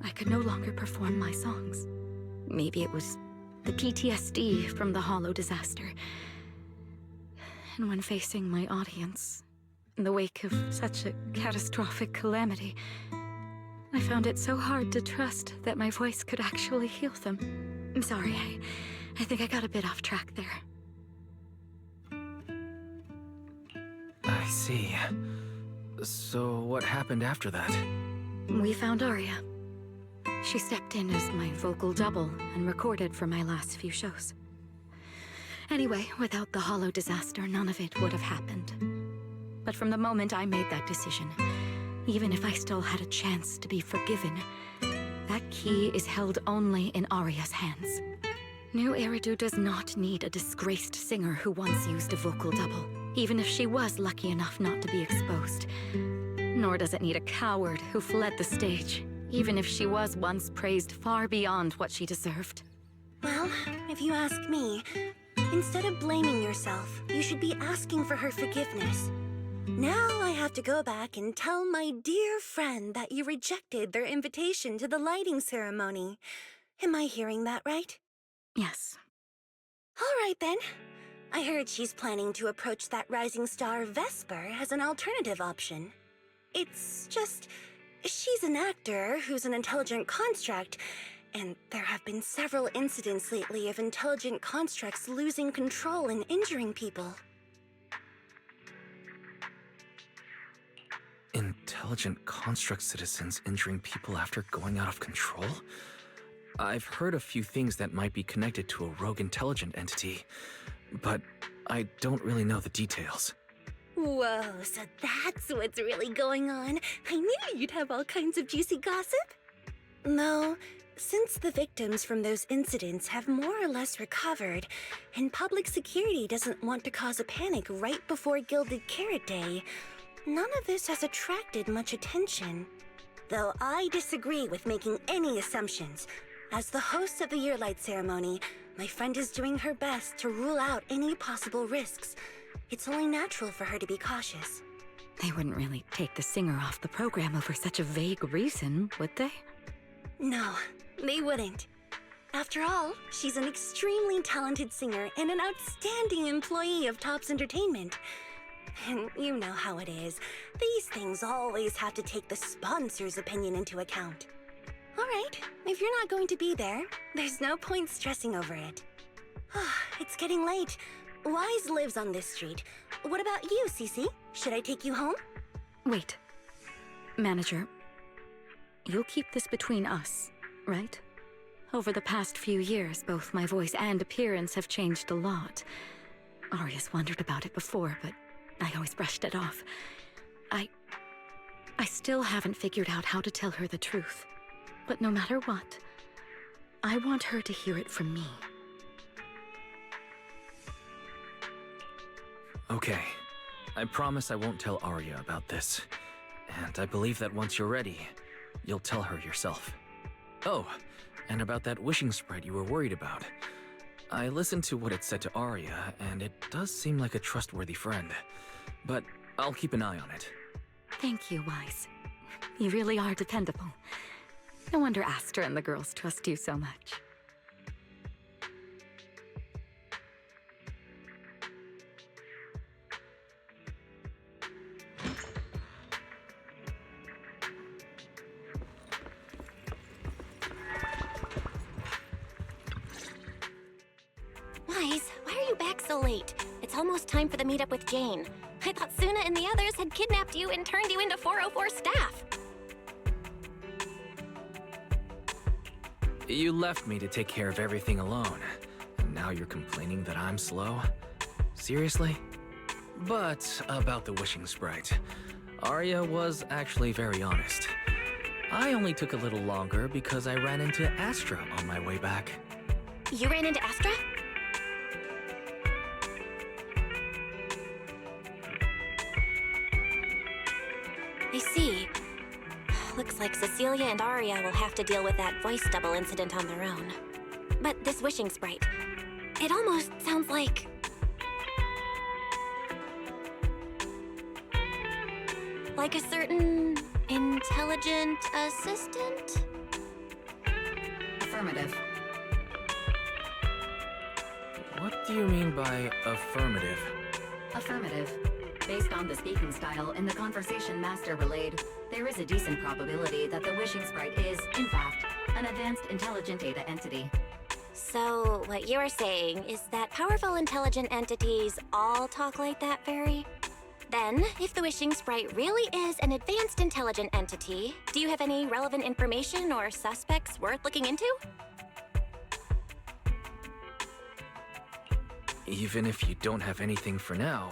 I could no longer perform my songs. Maybe it was the PTSD from the Hollow disaster. And when facing my audience, in the wake of such a catastrophic calamity, I found it so hard to trust that my voice could actually heal them. I'm sorry, I think I got a bit off track there. I see. So what happened after that? We found Aria. She stepped in as my vocal double and recorded for my last few shows. Anyway, without the Hollow disaster, none of it would have happened. But from the moment I made that decision, even if I still had a chance to be forgiven, that key is held only in Aria's hands. New Eridu does not need a disgraced singer who once used a vocal double, even if she was lucky enough not to be exposed. Nor does it need a coward who fled the stage, even if she was once praised far beyond what she deserved. Well, if you ask me, instead of blaming yourself, you should be asking for her forgiveness. Now I have to go back and tell my dear friend that you rejected their invitation to the lighting ceremony. Am I hearing that right? Yes. All right then. I heard she's planning to approach that rising star Vesper as an alternative option. It's just, she's an actor who's an intelligent construct, and there have been several incidents lately of intelligent constructs losing control and injuring people. Intelligent construct citizens injuring people after going out of control? I've heard a few things that might be connected to a rogue intelligent entity, but I don't really know the details. Whoa, so that's what's really going on. I knew you'd have all kinds of juicy gossip. No, since the victims from those incidents have more or less recovered, and public security doesn't want to cause a panic right before Gilded Carrot Day, none of this has attracted much attention. Though I disagree with making any assumptions. As the host of the Yearlight ceremony, my friend is doing her best to rule out any possible risks. It's only natural for her to be cautious. They wouldn't really take the singer off the program over such a vague reason, would they? No, they wouldn't. After all, she's an extremely talented singer and an outstanding employee of Topps Entertainment. And you know how it is. These things always have to take the sponsor's opinion into account. All right, if you're not going to be there, there's no point stressing over it. It's getting late. Wise lives on this street. What about you, Cece? Should I take you home? Wait. Manager, you'll keep this between us, right? Over the past few years, both my voice and appearance have changed a lot. Aria's wondered about it before, but I always brushed it off. I still haven't figured out how to tell her the truth. But no matter what, I want her to hear it from me. Okay. I promise I won't tell Aria about this. And I believe that once you're ready, you'll tell her yourself. Oh, and about that wishing sprite you were worried about. I listened to what it said to Aria, and it does seem like a trustworthy friend. But I'll keep an eye on it. Thank you, Wise. You really are dependable. No wonder Astra and the girls trust you so much. Wise, why are you back so late? It's almost time for the meetup with Jane. I thought Suna and the others had kidnapped you and turned you into 404 staff. You left me to take care of everything alone, and now you're complaining that I'm slow? Seriously? But about the wishing sprite, Aria was actually very honest. I only took a little longer because I ran into Astra on my way back. You ran into Astra? I see. Looks like Cecilia and Aria will have to deal with that voice double incident on their own. But this wishing sprite, it almost sounds like... like a certain intelligent assistant? Affirmative. What do you mean by affirmative? Affirmative. Based on the speaking style in the conversation Master relayed, there is a decent probability that the wishing sprite is, in fact, an advanced intelligent data entity. So, what you're saying is that powerful intelligent entities all talk like that, Fairy? Then, if the wishing sprite really is an advanced intelligent entity, do you have any relevant information or suspects worth looking into? Even if you don't have anything for now,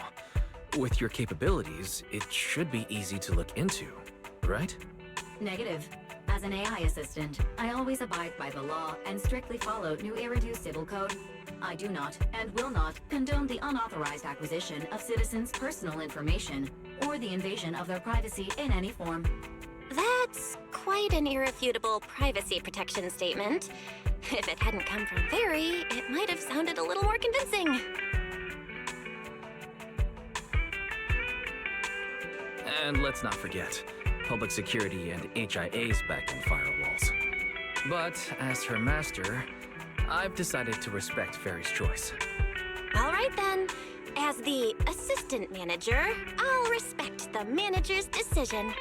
with your capabilities, it should be easy to look into, right? Negative. As an AI assistant, I always abide by the law and strictly follow New Eridu Civil Code. I do not, and will not, condone the unauthorized acquisition of citizens' personal information or the invasion of their privacy in any form. That's quite an irrefutable privacy protection statement. If it hadn't come from Fairy, it might have sounded a little more convincing. And let's not forget, public security and HIA's back-end firewalls. But as her master, I've decided to respect Fairy's choice. All right then. As the assistant manager, I'll respect the manager's decision.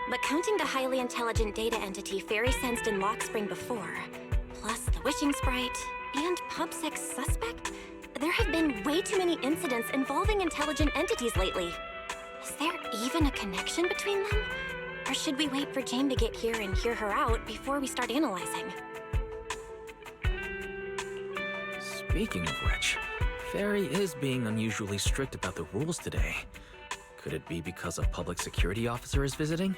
But counting the highly intelligent data entity Fairy sensed in Lockspring before, plus the wishing sprite, and PubSec's suspect, there have been way too many incidents involving intelligent entities lately. Is there even a connection between them? Or should we wait for Jane to get here and hear her out before we start analyzing? Speaking of which, Fairy is being unusually strict about the rules today. Could it be because a public security officer is visiting?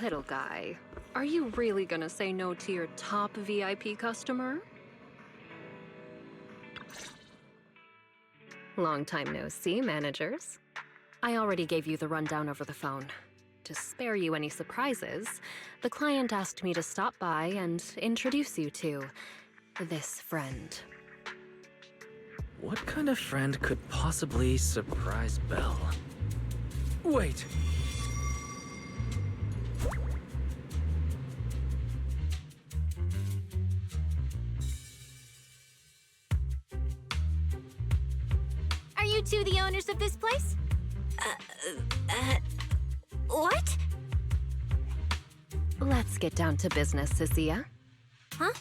Little guy, are you really gonna say no to your top VIP customer? Long time no see, managers. I already gave you the rundown over the phone. To spare you any surprises, the client asked me to stop by and introduce you to this friend. What kind of friend could possibly surprise Belle? Wait! Are you two the owners of this place? What? Let's get down to business, Cecilia. Huh?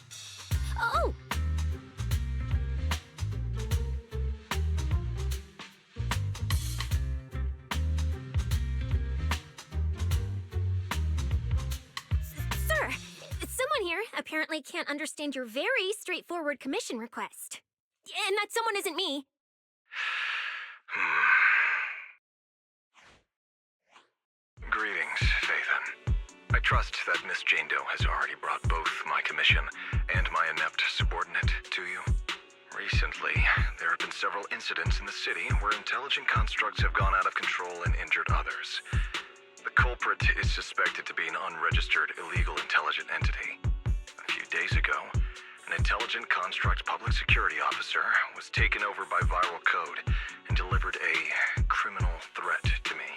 Oh! Sir, someone here apparently can't understand your very straightforward commission request. And that someone isn't me. Greetings, Phaethon. I trust that Miss Jane Doe has already brought both my commission and my inept subordinate to you. Recently, there have been several incidents in the city where intelligent constructs have gone out of control and injured others. The culprit is suspected to be an unregistered illegal intelligent entity. A few days ago, an intelligent construct public security officer was taken over by Viral Code and delivered a criminal threat to me,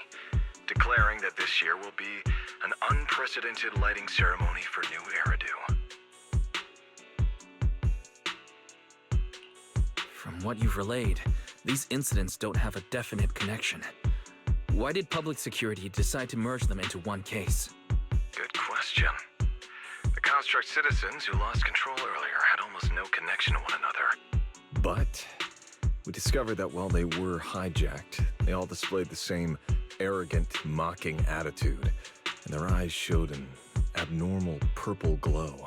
declaring that this year will be an unprecedented lighting ceremony for New Eridu. From what you've relayed, these incidents don't have a definite connection. Why did public security decide to merge them into one case? Good question. The construct citizens who lost control earlier had almost no connection to one another. But we discovered that while they were hijacked, they all displayed the same arrogant, mocking attitude, and their eyes showed an abnormal purple glow.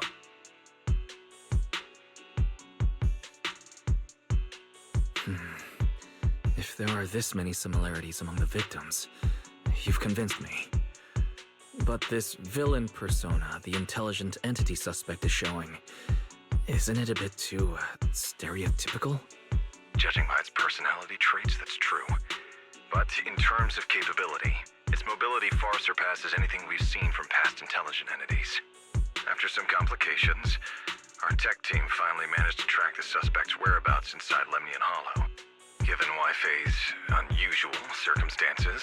if there are this many similarities among the victims, you've convinced me. But this villain persona the intelligent entity suspect is showing, isn't it a bit too stereotypical? Judging by its personality traits, that's true. But in terms of capability, its mobility far surpasses anything we've seen from past intelligent entities. After some complications, our tech team finally managed to track the suspect's whereabouts inside Lemnian Hollow. Given Wi-Fi's unusual circumstances,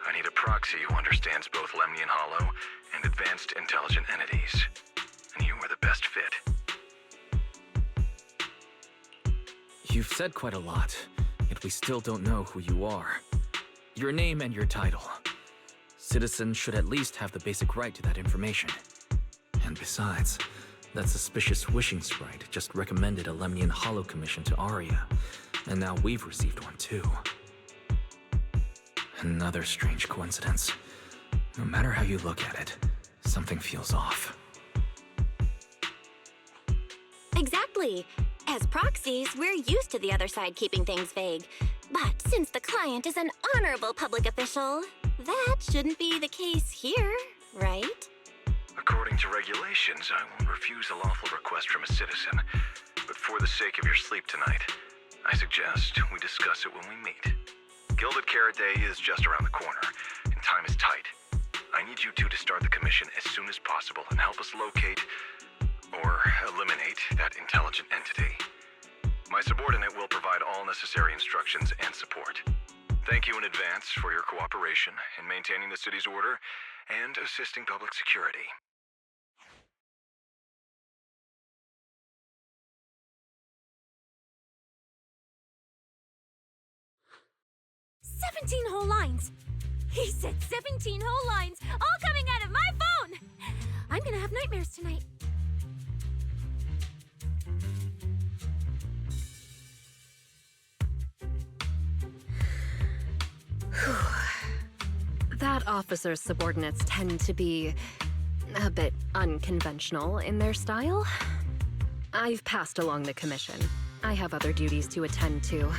I need a proxy who understands both Lemnian Hollow and advanced intelligent entities. And you are the best fit. You've said quite a lot, yet we still don't know who you are. Your name and your title. Citizens should at least have the basic right to that information. And besides, that suspicious wishing sprite just recommended a Lemnian Hollow commission to Arya, and now we've received one too. Another strange coincidence. No matter how you look at it, something feels off. Exactly. As proxies, we're used to the other side keeping things vague. But since the client is an honorable public official, that shouldn't be the case here, right? According to regulations, I won't refuse a lawful request from a citizen. But for the sake of your sleep tonight, I suggest we discuss it when we meet. Gilded Carrot Day is just around the corner, and time is tight. I need you two to start the commission as soon as possible and help us locate or eliminate that intelligent entity. My subordinate will provide all necessary instructions and support. Thank you in advance for your cooperation in maintaining the city's order and assisting public security. "17 whole lines! He said 17 whole lines, all coming out of my phone! I'm gonna have nightmares tonight." That officer's subordinates tend to be a bit unconventional in their style. I've passed along the commission. I have other duties to attend to.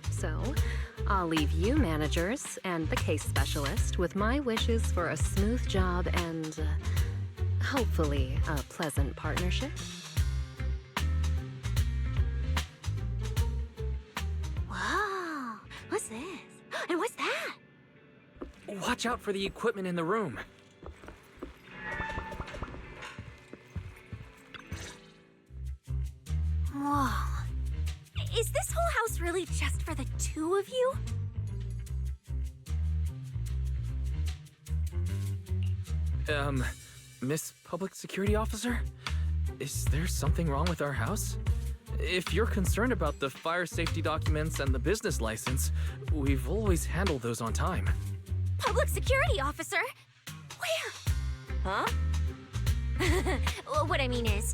So, I'll leave you managers and the case specialist with my wishes for a smooth job and, hopefully, a pleasant partnership. Whoa! What's this? And what's that? Watch out for the equipment in the room. Whoa. Is this whole house really just for the two of you? Miss Public Security Officer? Is there something wrong with our house? If you're concerned about the fire safety documents and the business license, we've always handled those on time. Public security officer? Where? Huh? What I mean is,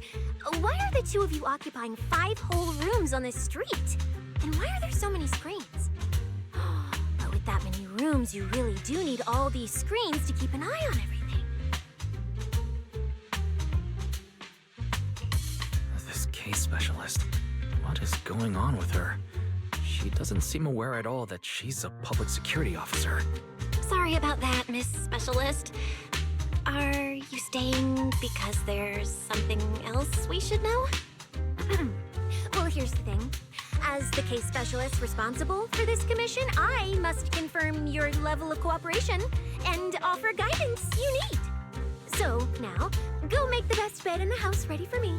why are the two of you occupying 5 whole rooms on this street? And why are there so many screens? But with that many rooms, you really do need all these screens to keep an eye on everything. This case specialist. What is going on with her? She doesn't seem aware at all that she's a public security officer. Sorry about that, Miss Specialist. Are you staying because there's something else we should know? Well, here's the thing. As the case specialist responsible for this commission, I must confirm your level of cooperation and offer guidance you need. So, now, go make the best bed in the house ready for me.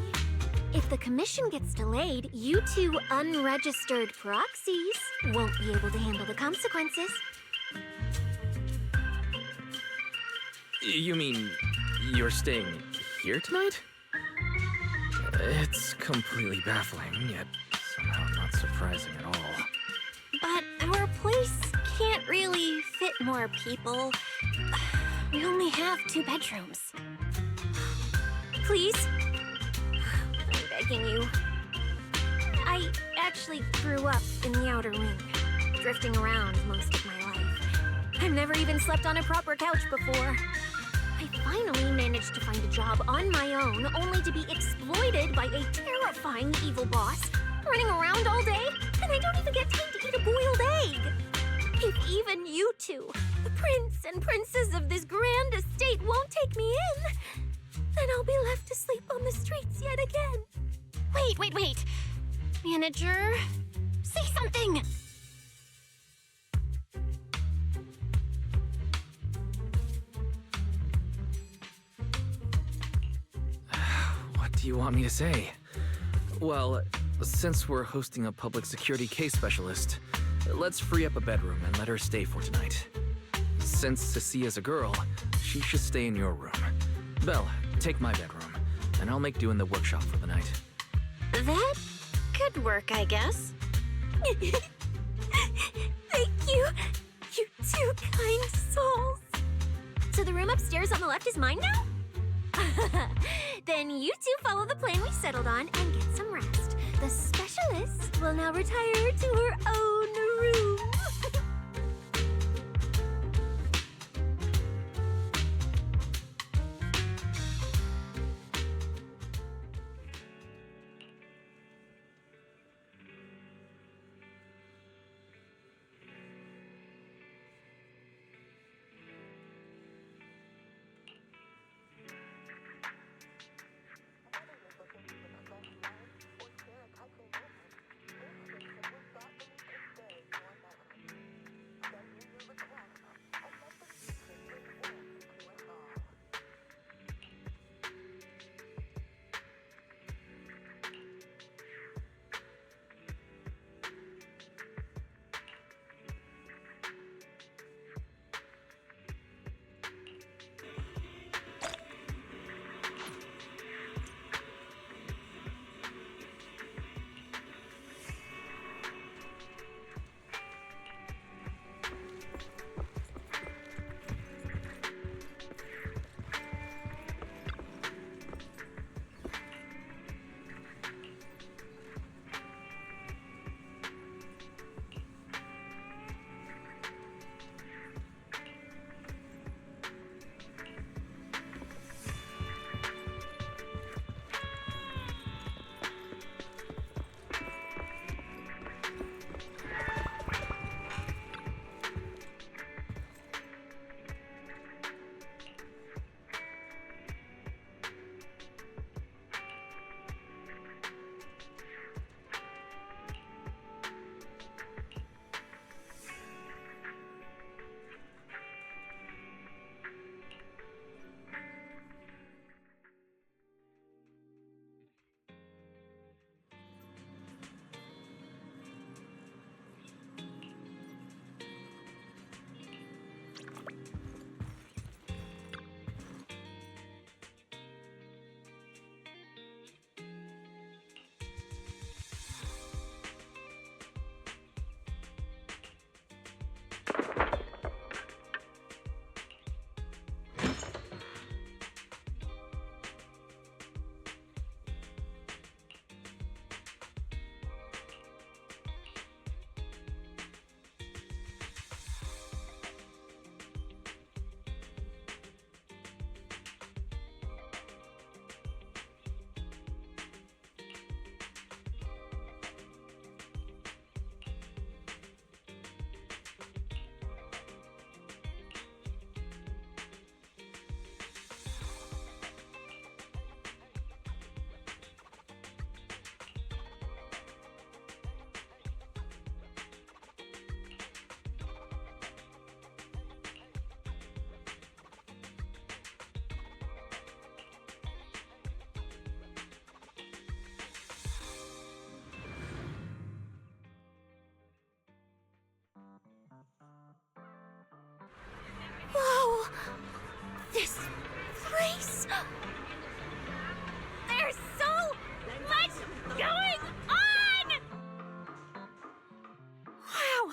If the commission gets delayed, you two unregistered proxies won't be able to handle the consequences. You mean you're staying here tonight? It's completely baffling, yet somehow not surprising at all. But our place can't really fit more people. We only have 2 bedrooms. Please? I'm begging you. I actually grew up in the outer ring, drifting around most of my life. I've never even slept on a proper couch before. I finally managed to find a job on my own, only to be exploited by a terrifying evil boss running around all day, and I don't even get time to eat a boiled egg. If even you two, the prince and princess of this grand estate, won't take me in, then I'll be left to sleep on the streets yet again. Wait. Manager, say something! What do you want me to say? Well, since we're hosting a public security case specialist, let's free up a bedroom and let her stay for tonight. Since Cecia's a girl, she should stay in your room. Belle, take my bedroom, and I'll make do in the workshop for the night. That could work, I guess. Thank you, you two kind souls. So the room upstairs on the left is mine now? Then you two follow the plan we settled on and get some rest. The specialist will now retire to her own room. Whoa! This place! There's so much going on! Wow!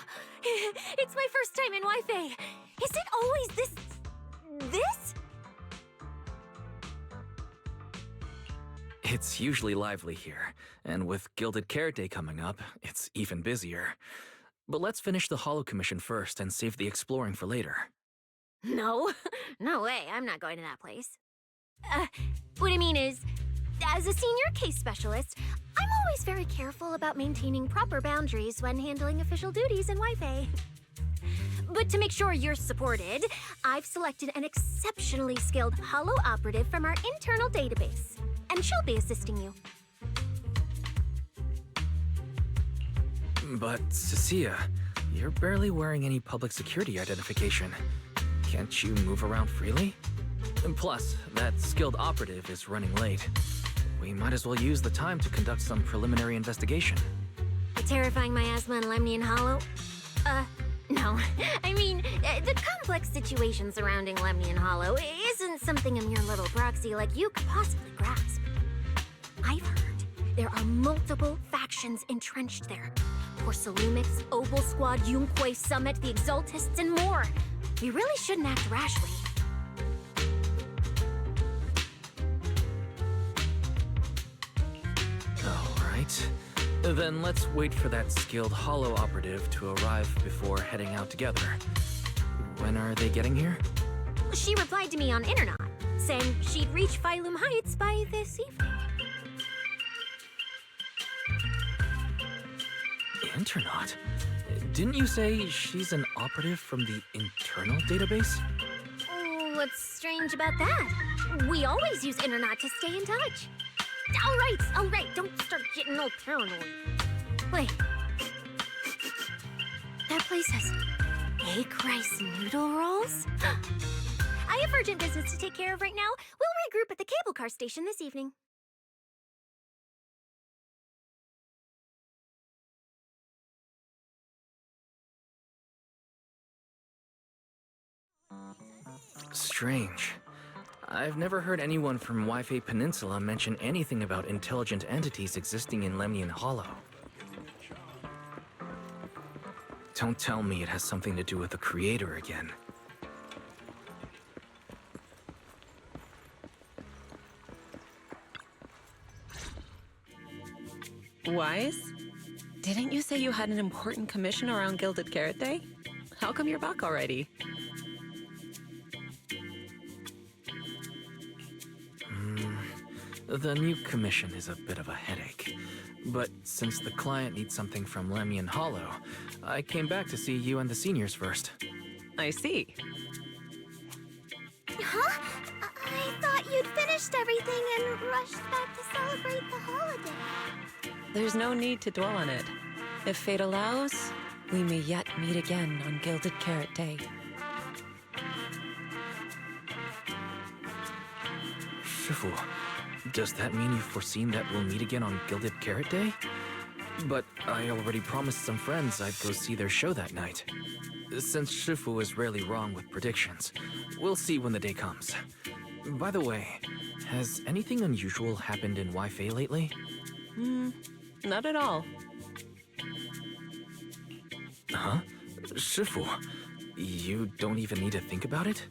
It's my first time in Wi-Fi. Is it always this? It's usually lively here, and with Gilded Carrot Day coming up, it's even busier. But let's finish the Holo Commission first and save the exploring for later. No way, I'm not going to that place. What I mean is, As a senior case specialist, I'm always very careful about maintaining proper boundaries when handling official duties in Wi-Fi. But to make sure you're supported, I've selected an exceptionally skilled holo operative from our internal database, and she'll be assisting you. But, Cecilia, you're barely wearing any public security identification. Can't you move around freely? And plus, that skilled operative is running late. We might as well use the time to conduct some preliminary investigation. Terrifying miasma and Lemnian Hollow? No. I mean, the complex situation surrounding Lemnian Hollow isn't something a mere little proxy like you could possibly grasp. I've heard there are multiple factions entrenched there. Porcelumix, Opal Squad, Yunque Summit, the Exaltists, and more. We really shouldn't act rashly. Alright. Then let's wait for that skilled holo operative to arrive before heading out together. When are they getting here? She replied to me on Internet, saying she'd reach Phylum Heights by this evening. Internet? Didn't you say she's an operative from the internal database? What's strange about that? We always use Internet to stay in touch. All right, don't start getting all paranoid. Wait. That place has egg rice noodle rolls? I have urgent business to take care of right now. We'll regroup at the cable car station this evening. Strange. I've never heard anyone from Wi-Fi Peninsula mention anything about intelligent entities existing in Lemnian Hollow. Don't tell me it has something to do with the Creator again. Wise? Didn't you say you had an important commission around Gilded Carrot Day? How come you're back already? The new commission is a bit of a headache. But since the client needs something from Lemnian Hollow, I came back to see you and the seniors first. I see. Huh? I thought you'd finished everything and rushed back to celebrate the holiday. There's no need to dwell on it. If fate allows, we may yet meet again on Gilded Carrot Day. Shifu, does that mean you've foreseen that we'll meet again on Gilded Carrot Day? But I already promised some friends I'd go see their show that night. Since Shifu is rarely wrong with predictions, we'll see when the day comes. By the way, has anything unusual happened in Wi-Fi lately? Not at all. Huh? Shifu, you don't even need to think about it?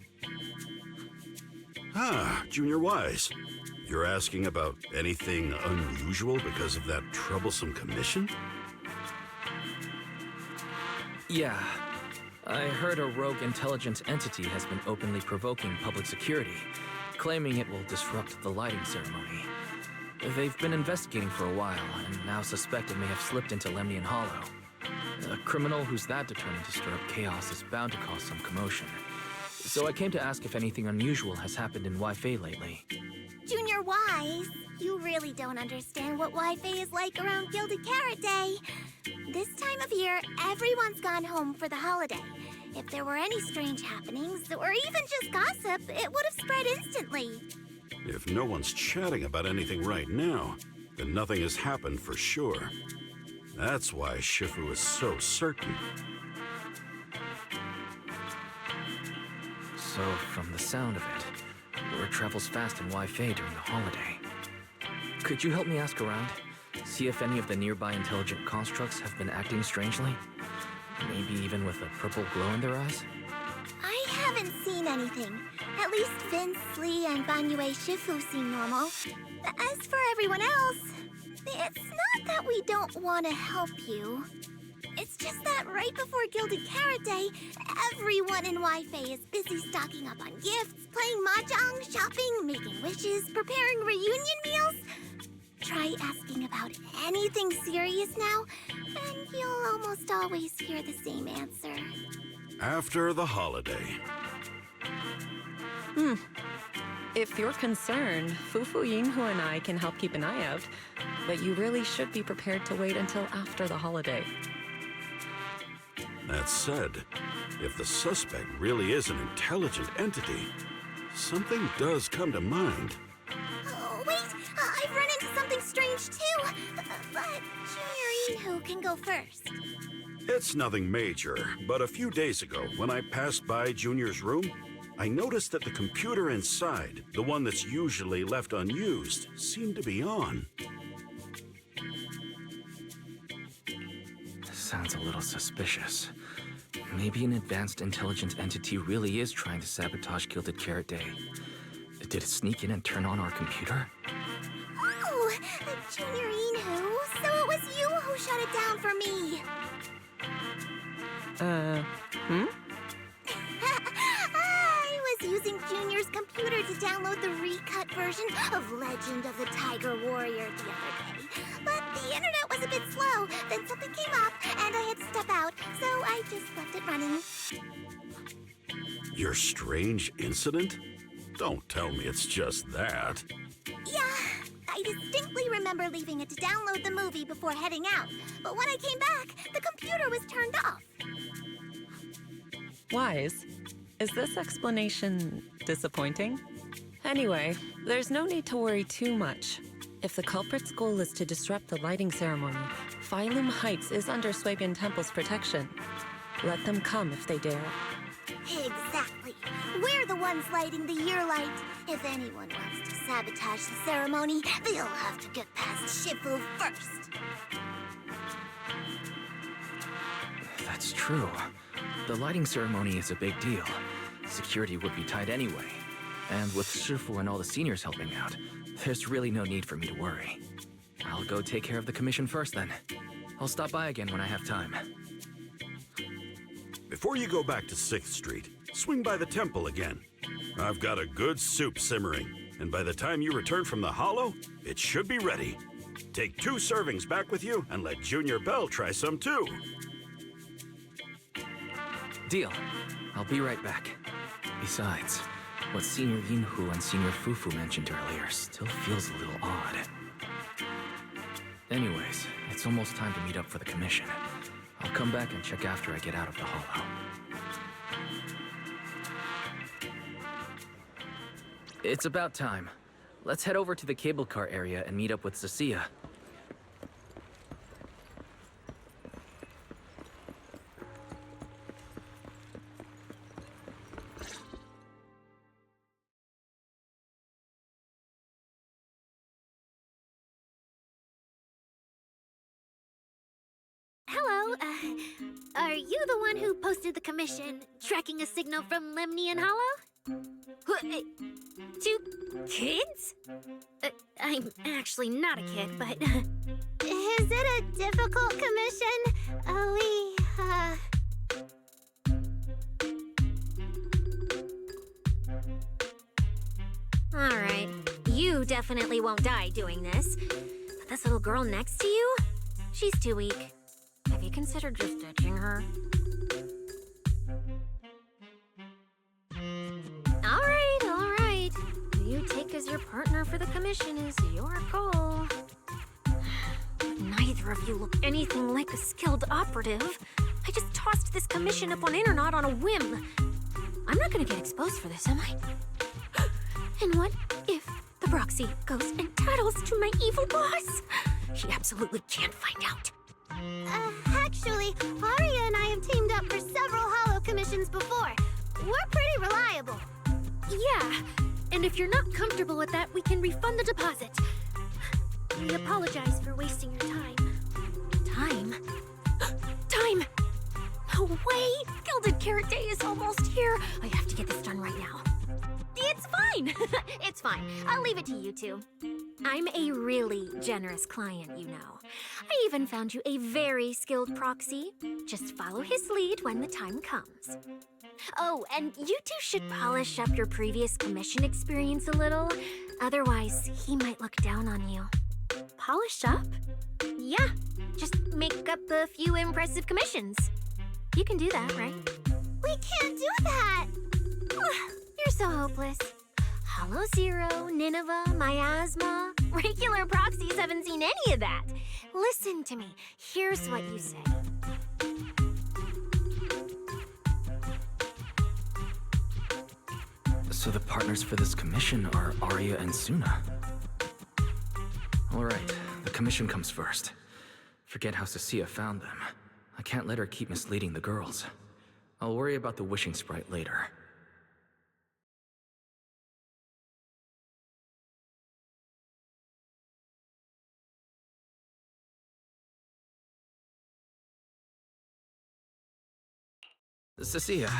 Ah, Junior Wise. You're asking about anything unusual because of that troublesome commission? Yeah. I heard a rogue intelligent entity has been openly provoking public security, claiming it will disrupt the lighting ceremony. They've been investigating for a while, and now suspect it may have slipped into Lemnian Hollow. A criminal who's that determined to stir up chaos is bound to cause some commotion. So I came to ask if anything unusual has happened in Wi-Fi lately. Junior Wise, you really don't understand what Wi-Fi is like around Gilded Carrot Day. This time of year, everyone's gone home for the holiday. If there were any strange happenings, or even just gossip, it would have spread instantly. If no one's chatting about anything right now, then nothing has happened for sure. That's why Shifu is so certain. So, from the sound of it, word travels fast in Wi-Fi during the holiday. Could you help me ask around? See if any of the nearby intelligent constructs have been acting strangely? Maybe even with a purple glow in their eyes? I haven't seen anything. At least Vince, Lee, and Banyue Shifu seem normal. As for everyone else, it's not that we don't want to help you. It's just that right before Gilded Carrot Day, everyone in Wi-Fi is busy stocking up on gifts, playing mahjong, shopping, making wishes, preparing reunion meals. try asking about anything serious now, and you'll almost always hear the same answer. After the holiday. If you're concerned, Fufu Yinghu and I can help keep an eye out, but you really should be prepared to wait until after the holiday. That said, if the suspect really is an intelligent entity, something does come to mind. Oh, wait! I've run into something strange too! But Junior Yinhu can go first. It's nothing major, but a few days ago, when I passed by Junior's room, I noticed that the computer inside, the one that's usually left unused, seemed to be on. Sounds a little suspicious. Maybe an advanced intelligent entity really is trying to sabotage Gilded Carrot Day. Did it sneak in and turn on our computer? Oh, Junior Yinhu, so it was you who shut it down for me. I was using Junior's computer to download the recut version of Legend of the Tiger Warrior the other day. But the internet was a bit slow, then something came up, and I had to step out, so I just left it running. Your strange incident? Don't tell me it's just that. Yeah, I distinctly remember leaving it to download the movie before heading out. But when I came back, the computer was turned off. Wise, is this explanation disappointing? Anyway, there's no need to worry too much. If the culprit's goal is to disrupt the lighting ceremony, Phylum Heights is under Swabian Temple's protection. Let them come if they dare. Exactly. We're the ones lighting the year light. If anyone wants to sabotage the ceremony, they'll have to get past Shifu first. That's true. The lighting ceremony is a big deal. Security would be tight anyway. And with Shifu and all the seniors helping out, there's really no need for me to worry. I'll go take care of the commission first then. I'll stop by again when I have time. Before you go back to 6th Street, swing by the temple again. I've got a good soup simmering, and by the time you return from the hollow, it should be ready. Take 2 servings back with you and let Junior Bell try some too. Deal. I'll be right back. Besides, what Senior Yinhu and Senior Fufu mentioned earlier still feels a little odd. Anyways, it's almost time to meet up for the commission. I'll come back and check after I get out of the hollow. It's about time. Let's head over to the cable car area and meet up with Cecilia. Hello, are you the one who posted the commission, tracking a signal from Lemnian Hollow? 2 kids? I'm actually not a kid, but... Is it a difficult commission? Alright, you definitely won't die doing this. But this little girl next to you? She's too weak. Have you considered just ditching her? Alright. Who you take as your partner for the commission is your call. Neither of you look anything like a skilled operative. I just tossed this commission up on Internet on a whim. I'm not gonna get exposed for this, am I? And what if the proxy goes and tattles to my evil boss? He absolutely can't find out. Actually, Arya and I have teamed up for several hollow commissions before. We're pretty reliable. Yeah, and if you're not comfortable with that, we can refund the deposit. We apologize for wasting your time. Time? Time! No way! Gilded Carrot Day is almost here. I have to get this done right now. It's fine! It's fine. I'll leave it to you two. I'm a really generous client, you know. I even found you a very skilled proxy. Just follow his lead when the time comes. Oh, and you two should polish up your previous commission experience a little. Otherwise, he might look down on you. polish up? Yeah, just make up a few impressive commissions. You can do that, right? We can't do that! You're so hopeless. Hollow Zero, Nineveh, Miasma. Regular proxies haven't seen any of that. Listen to me. Here's what you say. So the partners for this commission are Arya and Suna. Alright, the commission comes first. Forget how Cecilia found them. I can't let her keep misleading the girls. I'll worry about the wishing sprite later. Cecilia,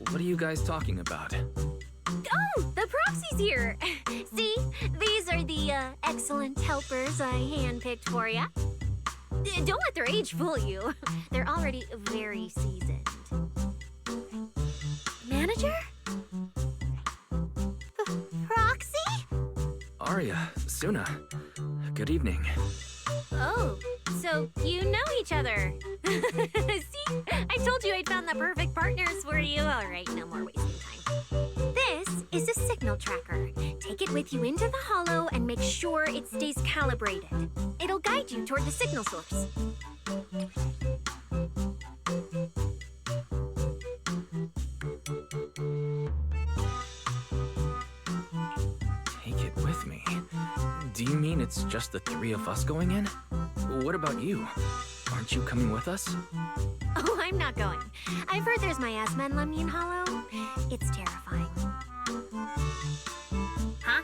what are you guys talking about? Oh, the proxy's here! See, these are the excellent helpers I handpicked for ya. Don't let their age fool you. They're already very seasoned. Manager? Proxy? Arya, Suna, good evening. Oh, so you know each other. See, I told you I'd found the perfect partners for you. All right, no more wasting time. This is a signal tracker. Take it with you into the hollow and make sure it stays calibrated. It'll guide you toward the signal source. Take it with me? Do you mean it's just the three of us going in? What about you? Aren't you coming with us? Oh, I'm not going. I've heard there's miasma in Lemnian Hollow. It's terrifying. Huh?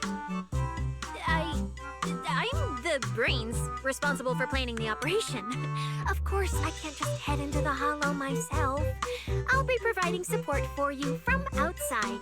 I'm the brains responsible for planning the operation. Of course, I can't just head into the Hollow myself. I'll be providing support for you from outside.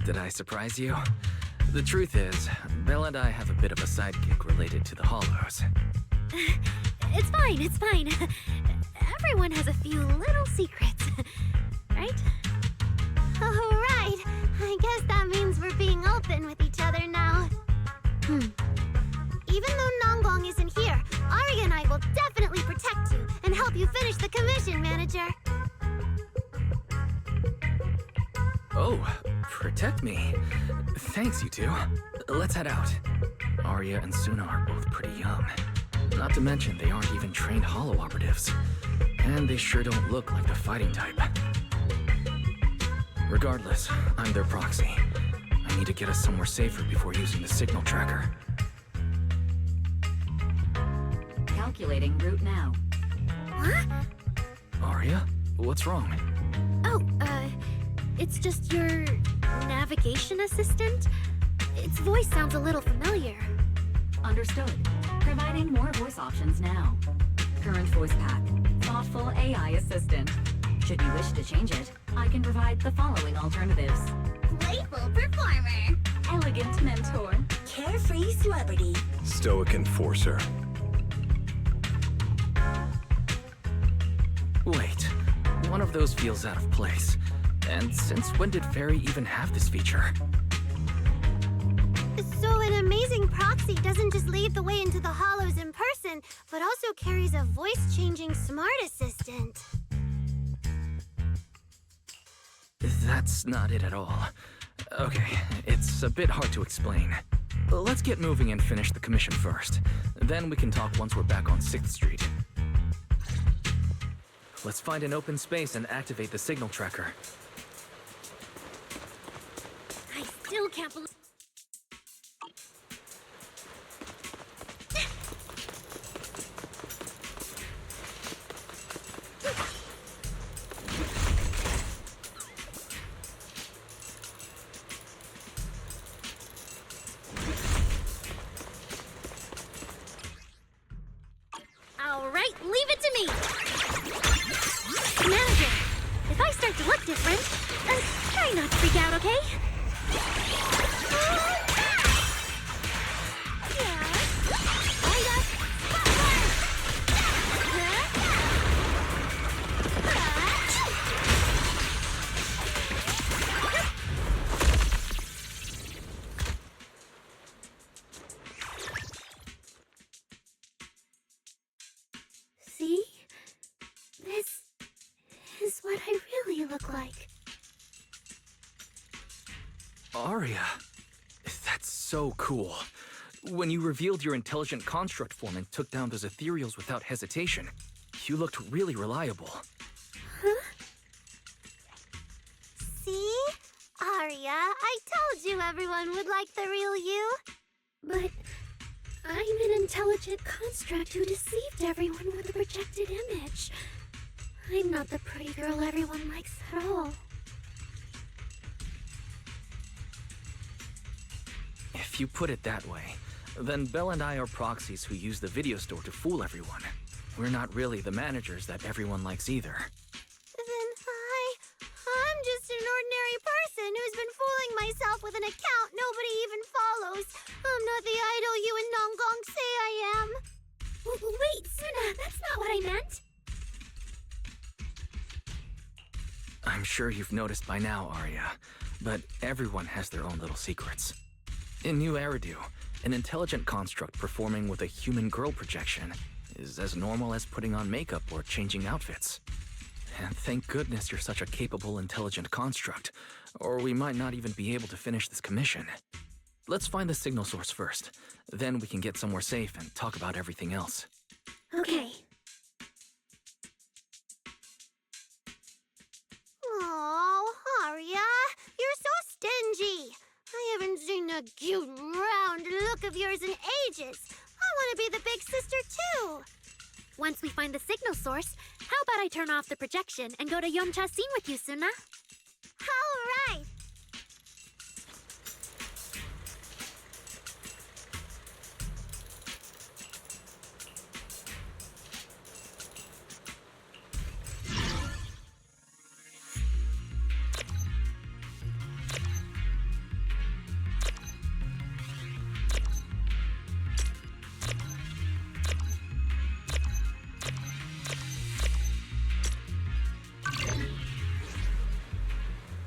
Did I surprise you? The truth is, Belle and I have a bit of a sidekick related to the Hollows. It's fine, it's fine. Everyone has a few little secrets, right? Oh, right. I guess that means we're being open with each other now. Even though Nonggong isn't here, Arya and I will definitely protect you and help you finish the commission, Manager. Oh, protect me. Thanks, you two. Let's head out. Arya and Suna are both pretty young. Not to mention, they aren't even trained Hollow operatives. And they sure don't look like the fighting type. Regardless, I'm their proxy. I need to get us somewhere safer before using the signal tracker. Calculating route now. What? Arya? What's wrong? Oh, it's just your navigation assistant? Its voice sounds a little familiar. Understood. Providing more voice options now. Current voice pack. Thoughtful AI assistant. Should you wish to change it, I can provide the following alternatives. Playful performer. Elegant mentor. Carefree celebrity. Stoic enforcer. Wait, one of those feels out of place. And since when did Fairy even have this feature? So an amazing proxy doesn't just lead the way into the hollows in person, but also carries a voice-changing smart assistant. That's not it at all. Okay, it's a bit hard to explain. Let's get moving and finish the commission first. Then we can talk once we're back on 6th Street. Let's find an open space and activate the signal tracker. I still can't believe. All right, leave it to me. Manager, if I start to look different, try not to freak out, okay? See? This is what I really look like. Aria, that's so cool. When you revealed your intelligent construct form and took down those ethereals without hesitation, you looked really reliable. Huh? See? Aria, I told you everyone would like the real you. But I'm an intelligent construct who deceived everyone with a projected image. I'm not the pretty girl everyone likes at all. If you put it that way, then Belle and I are proxies who use the video store to fool everyone. We're not really the managers that everyone likes either. Then I'm just an ordinary person who's been fooling myself with an account nobody even follows. I'm not the idol you and Nongong say I am. Wait, Suna, that's not what I meant. I'm sure you've noticed by now, Aria, but everyone has their own little secrets. In New Eridu, an intelligent construct performing with a human girl projection is as normal as putting on makeup or changing outfits. And thank goodness you're such a capable, intelligent construct, or we might not even be able to finish this commission. Let's find the signal source first. Then we can get somewhere safe and talk about everything else. Okay. Oh, Aria, you're so stingy. I haven't seen a cute, round look of yours in ages. I want to be the big sister, too. Once we find the signal source, how about I turn off the projection and go to Yomcha scene with you, Suna? All right.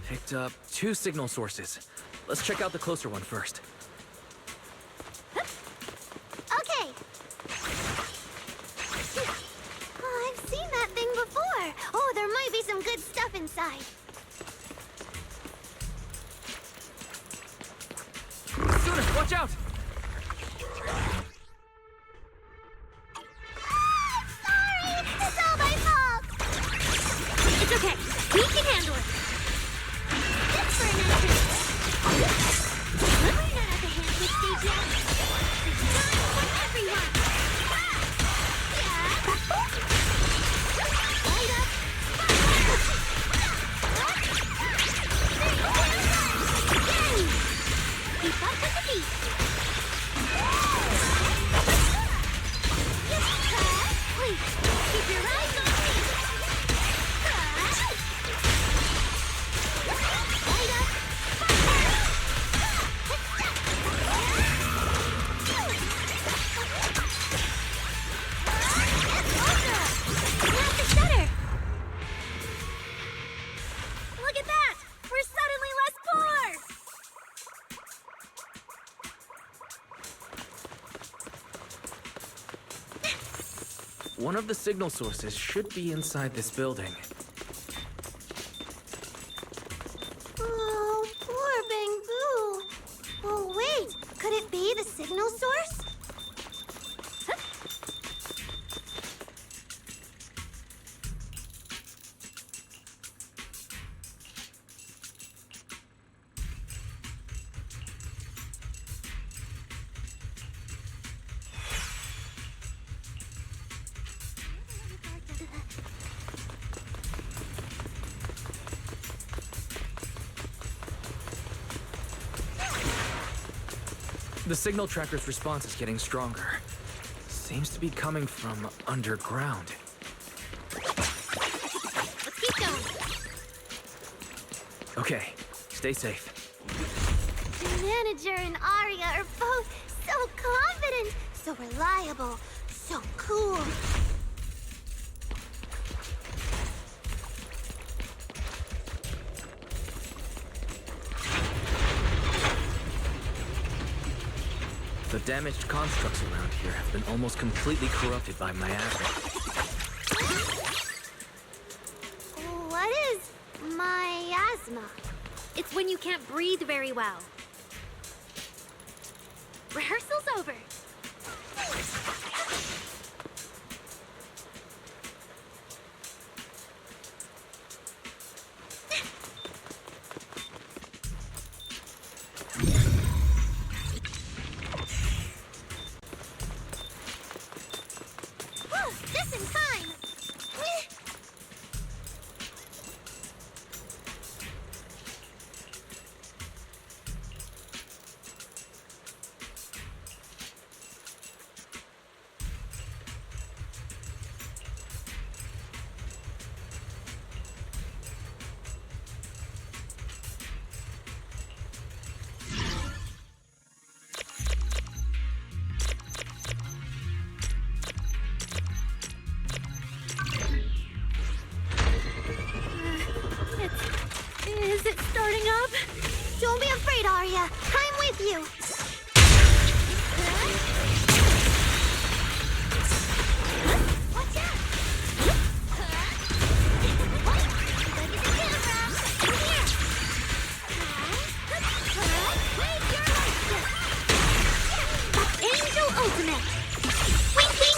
Picked up 2 signal sources. Let's check out the closer one first. Okay. Oh, I've seen that thing before. Oh, there might be some good stuff inside. Suna, watch out! Sorry! It's all my fault! It's okay. We can handle it. Just for an accident. We're not at the handshake stage yet. It's time for everyone. Yeah. Light up. Keep up with the beat. Wait, keep your eyes on me. One of the signal sources should be inside this building. Oh, poor Bang Boo. Oh, wait. Could it be the signal source? The signal tracker's response is getting stronger. Seems to be coming from underground. Let's keep going. Okay, stay safe. The manager and Arya are both so confident, so reliable, so cool. The damaged constructs around here have been almost completely corrupted by miasma. What is miasma? It's when you can't breathe very well. Rehearsal's over. Just in time! Is it starting up? Don't be afraid, Arya. I'm with you. Watch out! Look at the camera. Here. Wave your lightstick. Angel Ultimate. Wink, wink.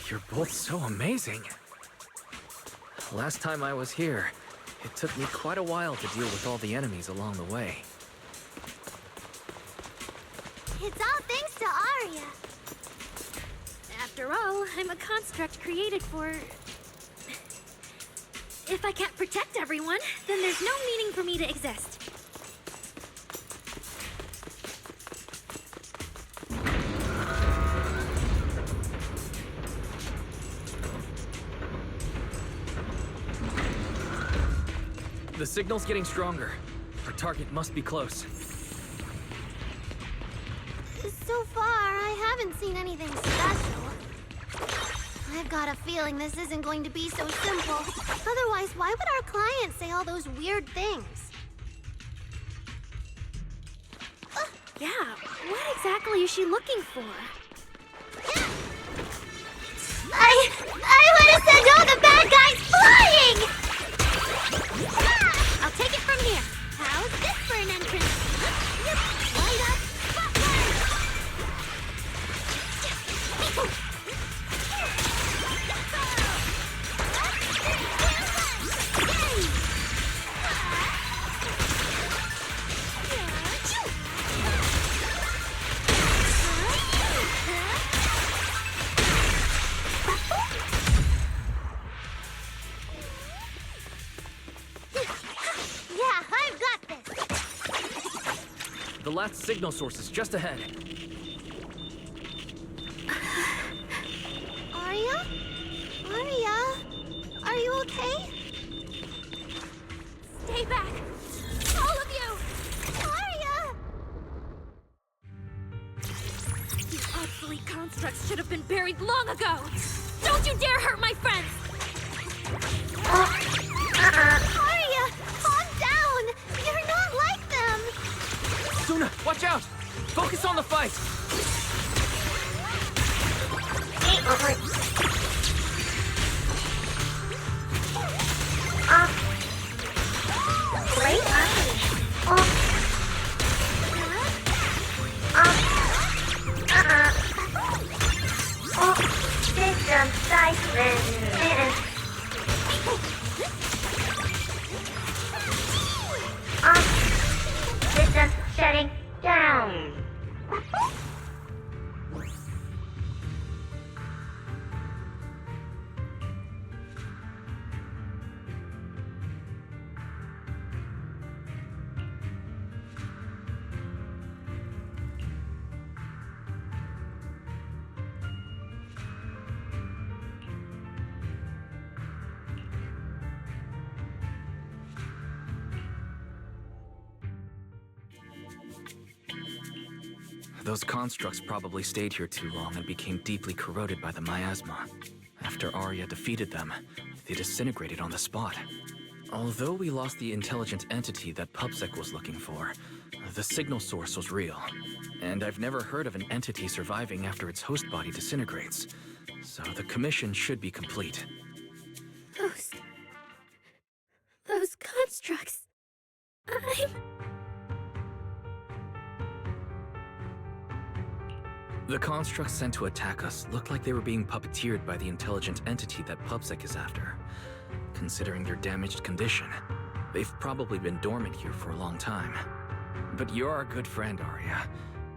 You're both so amazing. Last time I was here, it took me quite a while to deal with all the enemies along the way. It's all thanks to Arya. After all, I'm a construct created for... If I can't protect everyone, then there's no meaning for me to exist. The signal's getting stronger. Our target must be close. So far, I haven't seen anything special. I've got a feeling this isn't going to be so simple. Otherwise, why would our client say all those weird things? Yeah, what exactly is she looking for? I want to send all the bad guys flying! I'll take it from here. How's this for an entrance? Light up, yeah, I've got this. The last signal source is just ahead. Arya? Arya? Are you okay? Stay back! All of you! Arya! You obsolete constructs should have been buried long ago! Don't you dare hurt my friends! Arya! Watch out! Focus on the fight! System siphon. System shutting down. Those constructs probably stayed here too long and became deeply corroded by the miasma. After Arya defeated them, they disintegrated on the spot. Although we lost the intelligent entity that PubSec was looking for, the signal source was real. And I've never heard of an entity surviving after its host body disintegrates. So the commission should be complete. Those constructs. The constructs sent to attack us looked like they were being puppeteered by the intelligent entity that PubSec is after. Considering their damaged condition, they've probably been dormant here for a long time. But you're our good friend, Arya.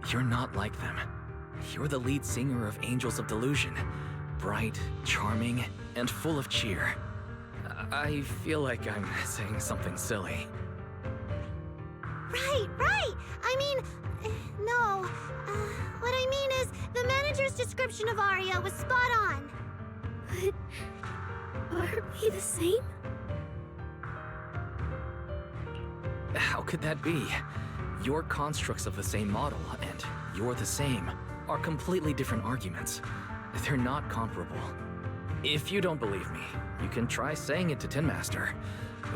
You're not like them. You're the lead singer of Angels of Delusion. Bright, charming, and full of cheer. I feel like I'm saying something silly. Right! I mean, no. What I mean is, the manager's description of Arya was spot on. But are we the same? How could that be? Your constructs of the same model and you're the same are completely different arguments. They're not comparable. If you don't believe me, you can try saying it to Tin Master.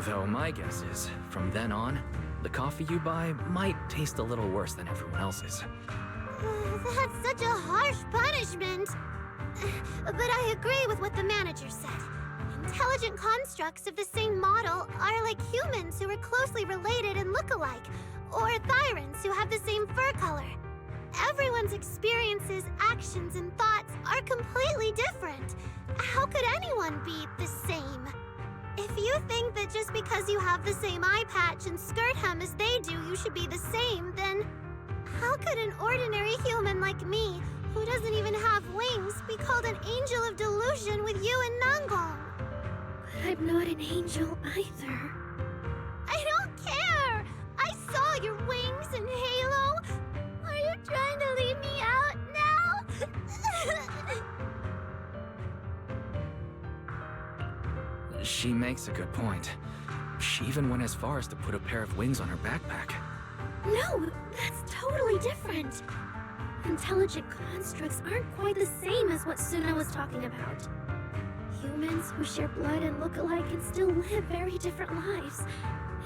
Though my guess is, from then on, the coffee you buy might taste a little worse than everyone else's. That's such a harsh punishment. But I agree with what the manager said. Intelligent constructs of the same model are like humans who are closely related and look alike, or Thyrans who have the same fur color. Everyone's experiences, actions, and thoughts are completely different. How could anyone be the same? If you think that just because you have the same eye patch and skirt hem as they do, you should be the same, then how could an ordinary human like me, who doesn't even have wings, be called an angel of delusion with you and Nangong? But I'm not an angel either. I don't care! I saw your wings and halo! Are you trying to leave me out now? She makes a good point. She even went as far as to put a pair of wings on her backpack. No, that's totally different. Intelligent constructs aren't quite the same as what Suna was talking about. Humans who share blood and look alike can still live very different lives.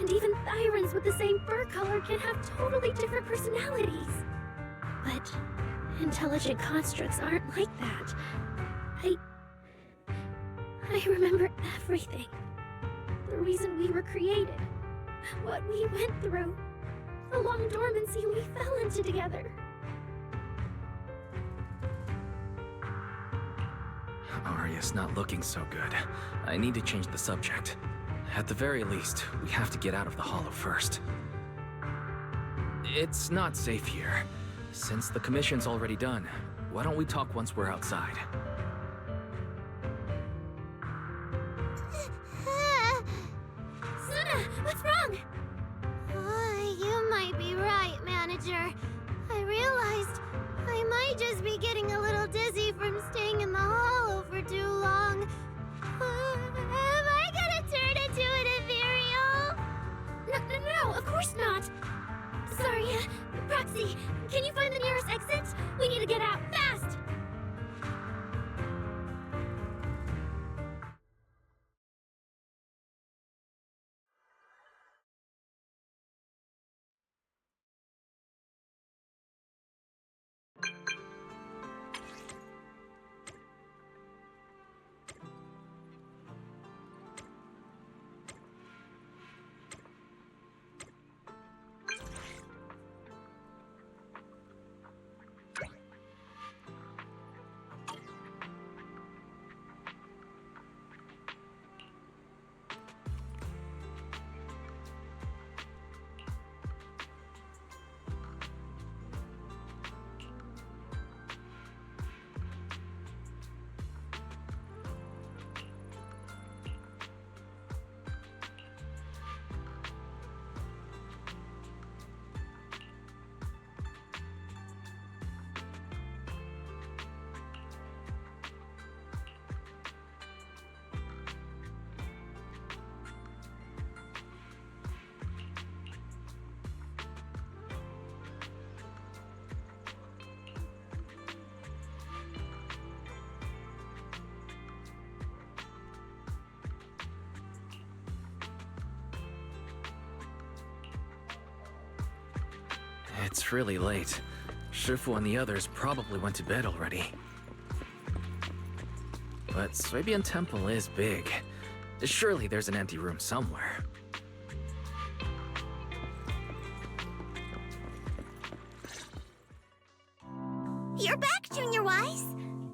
And even Thyrans with the same fur color can have totally different personalities. But intelligent constructs aren't like that. I remember everything. The reason we were created. What we went through. The long dormancy we fell into together. Arya's not looking so good. I need to change the subject. At the very least, we have to get out of the Hollow first. It's not safe here. Since the commission's already done, why don't we talk once we're outside? Suna, what's wrong? You might be right, manager. I realized I might just be getting a little dizzy from staying in the Hollow for too long. Am I gonna turn into an ethereal? No, of course not. Sorry, Proxy, can you find the nearest exit? We need to get out, fast! It's really late. Shifu and the others probably went to bed already. But Suibian Temple is big. Surely there's an empty room somewhere. You're back, Junior Wise.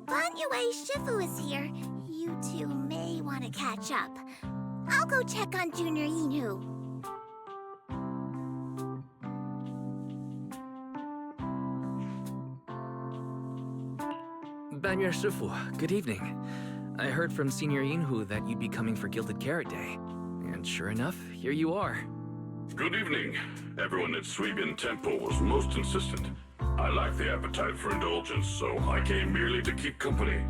Banyue Shifu is here. You two may want to catch up. I'll go check on Junior Inu. Banyue Shifu, good evening. I heard from Senior Yinhu that you'd be coming for Gilded Carrot Day. And sure enough, here you are. Good evening. Everyone at Suibian Temple was most insistent. I lack the appetite for indulgence, so I came merely to keep company.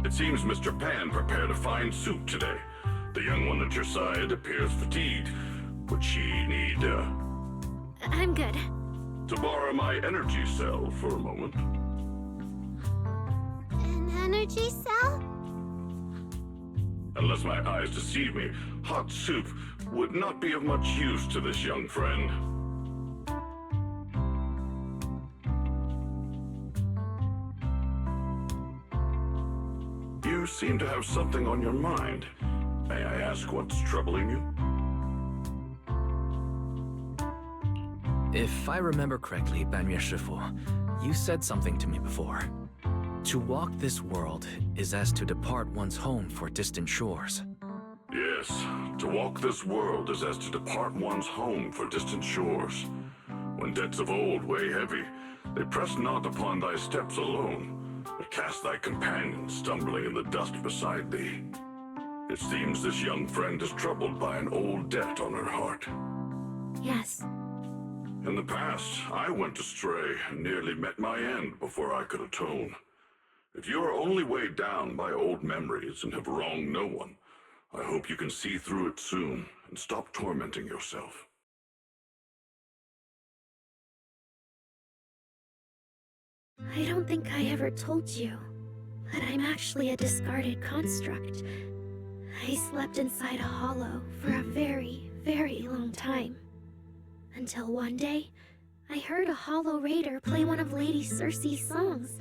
It seems Mr. Pan prepared a fine soup today. The young one at your side appears fatigued. Would she need, I'm good. to borrow my energy cell for a moment? An energy cell? Unless my eyes deceive me, hot soup would not be of much use to this young friend. You seem to have something on your mind. May I ask what's troubling you? If I remember correctly, Banyue Shifu, you said something to me before. To walk this world is as to depart one's home for distant shores. Yes, to walk this world is as to depart one's home for distant shores. When debts of old weigh heavy, they press not upon thy steps alone, but cast thy companion stumbling in the dust beside thee. It seems this young friend is troubled by an old debt on her heart. Yes. In the past, I went astray and nearly met my end before I could atone. If you are only weighed down by old memories and have wronged no one, I hope you can see through it soon and stop tormenting yourself. I don't think I ever told you, but I'm actually a discarded construct. I slept inside a hollow for a very, very long time. Until one day, I heard a hollow raider play one of Lady Circe's songs.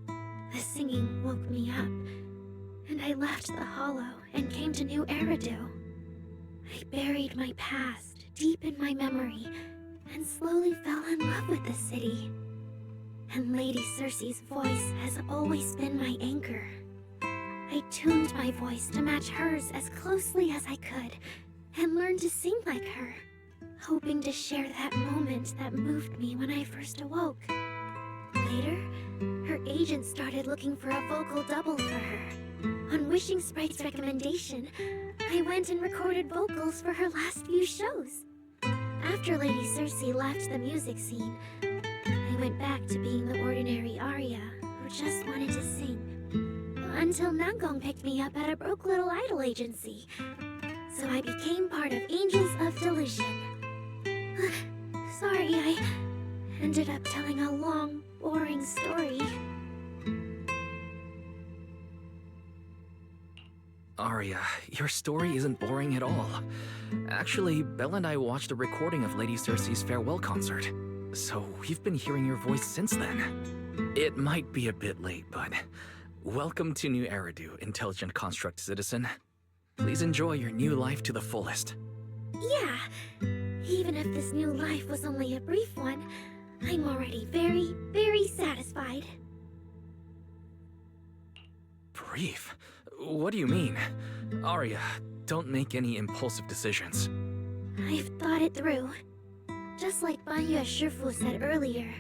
The singing woke me up, and I left the hollow and came to New Eridu. I buried my past deep in my memory and slowly fell in love with the city. And Lady Circe's voice has always been my anchor. I tuned my voice to match hers as closely as I could and learned to sing like her, hoping to share that moment that moved me when I first awoke. Later, her agent started looking for a vocal double for her. On Wishing Sprite's recommendation, I went and recorded vocals for her last few shows. After Lady Circe left the music scene, I went back to being the ordinary Arya who just wanted to sing. Until Nangong picked me up at a broke little idol agency. So I became part of Angels of Delusion. Sorry, I ended up telling a long, boring story. Arya, your story isn't boring at all. Actually, Belle and I watched a recording of Lady Circe's farewell concert. So we've been hearing your voice since then. It might be a bit late, but welcome to New Eridu, Intelligent Construct Citizen. Please enjoy your new life to the fullest. Yeah, even if this new life was only a brief one, I'm already very, very satisfied. Brief? What do you mean? Arya, don't make any impulsive decisions. I've thought it through. Just like Banyue Shifu said earlier,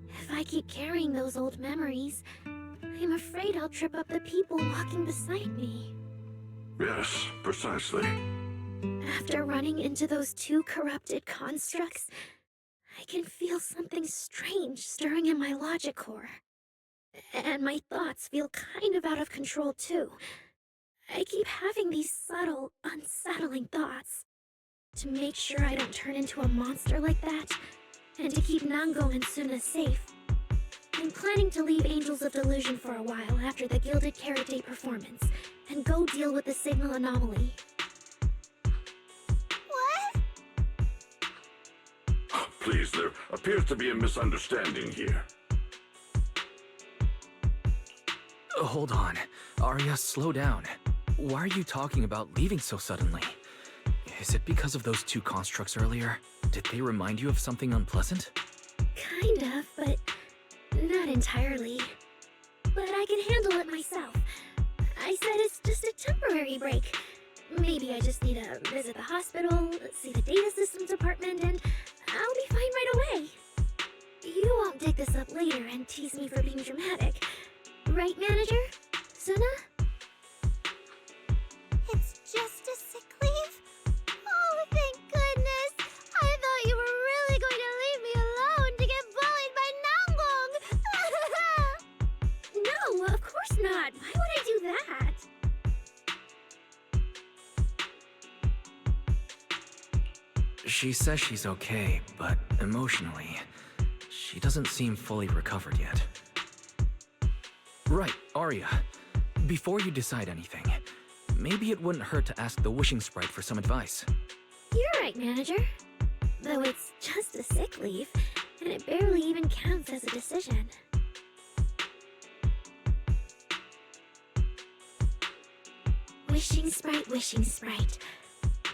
if I keep carrying those old memories, I'm afraid I'll trip up the people walking beside me. Yes, precisely. After running into those two corrupted constructs, I can feel something strange stirring in my logic core. And my thoughts feel kind of out of control too. I keep having these subtle, unsettling thoughts. To make sure I don't turn into a monster like that, and to keep Nango and Suna safe, I'm planning to leave Angels of Delusion for a while after the Gilded Carrot Day performance, and go deal with the signal anomaly. What? Please, there appears to be a misunderstanding here. Hold on. Arya, slow down. Why are you talking about leaving so suddenly? Is it because of those 2 constructs earlier? Did they remind you of something unpleasant? Kind of, but not entirely. But I can handle it myself. I said it's just a temporary break. Maybe I just need to visit the hospital, see the data systems department, and I'll be fine right away. You won't dig this up later and tease me for being dramatic. Right, Manager? Suna? It's just a sick leave? Oh, thank goodness! I thought you were really going to leave me alone to get bullied by Nangbong! No, of course not. Why would I do that? She says she's okay, but emotionally, she doesn't seem fully recovered yet. Right, Arya. Before you decide anything, maybe it wouldn't hurt to ask the Wishing Sprite for some advice. You're right, Manager. Though it's just a sick leave, and it barely even counts as a decision. Wishing Sprite, Wishing Sprite.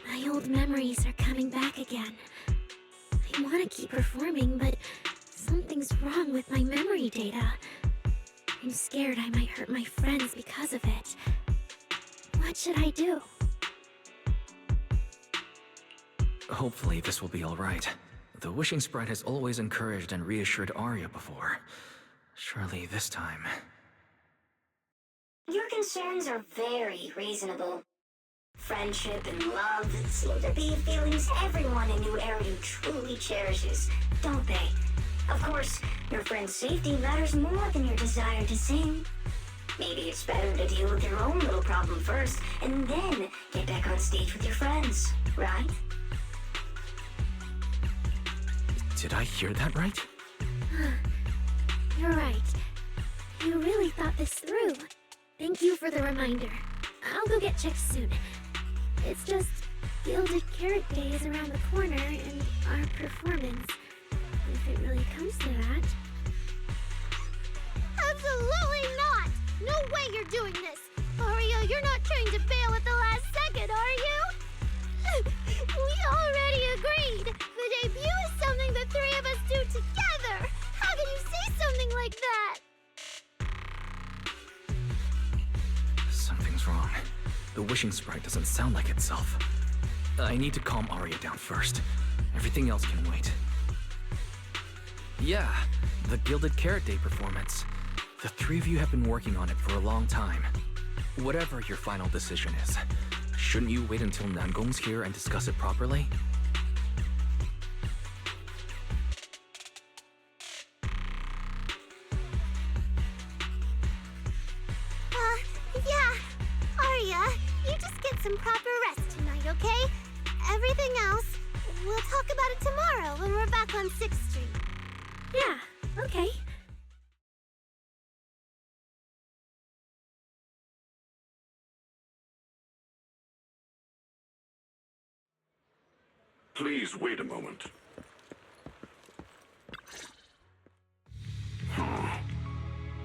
My old memories are coming back again. I want to keep performing, but something's wrong with my memory data. I'm scared I might hurt my friends because of it. What should I do? Hopefully this will be alright. The Wishing Sprite has always encouraged and reassured Arya before. Surely this time... Your concerns are very reasonable. Friendship and love seem to be feelings everyone in New Eridu truly cherishes, don't they? Of course, your friend's safety matters more than your desire to sing. Maybe it's better to deal with your own little problem first, and then get back on stage with your friends, right? Did I hear that right? You're right. You really thought this through. Thank you for the reminder. I'll go get checked soon. It's just Gilded Carrot Day is around the corner, and our performance, if it really comes to that. Absolutely not! No way you're doing this! Arya, you're not trying to bail at the last second, are you? We already agreed! The debut is something the 3 of us do together! How can you say something like that? Something's wrong. The Wishing Sprite doesn't sound like itself. I need to calm Arya down first. Everything else can wait. Yeah, the Gilded Carrot Day performance. The 3 of you have been working on it for a long time. Whatever your final decision is, shouldn't you wait until Nangong's here and discuss it properly? Yeah. Arya, you just get some proper rest tonight, okay? Everything else, we'll talk about it tomorrow when we're back on 6th Street. Yeah, okay. Please wait a moment.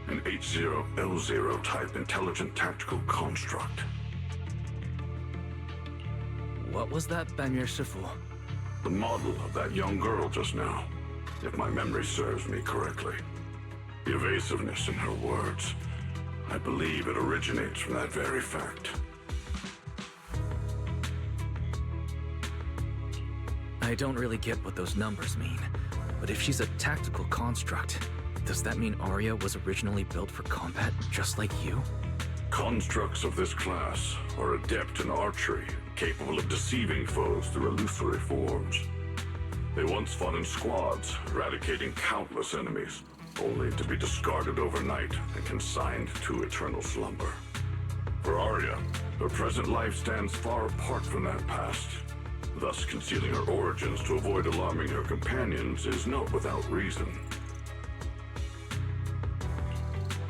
An H0L0 type intelligent tactical construct. What was that, Banyer Shifu? The model of that young girl just now, if my memory serves me correctly. The evasiveness in her words. I believe it originates from that very fact. I don't really get what those numbers mean, but if she's a tactical construct, does that mean Arya was originally built for combat just like you? Constructs of this class are adept in archery, capable of deceiving foes through illusory forms. They once fought in squads, eradicating countless enemies, only to be discarded overnight and consigned to eternal slumber. For Arya, her present life stands far apart from that past. Thus, concealing her origins to avoid alarming her companions is not without reason.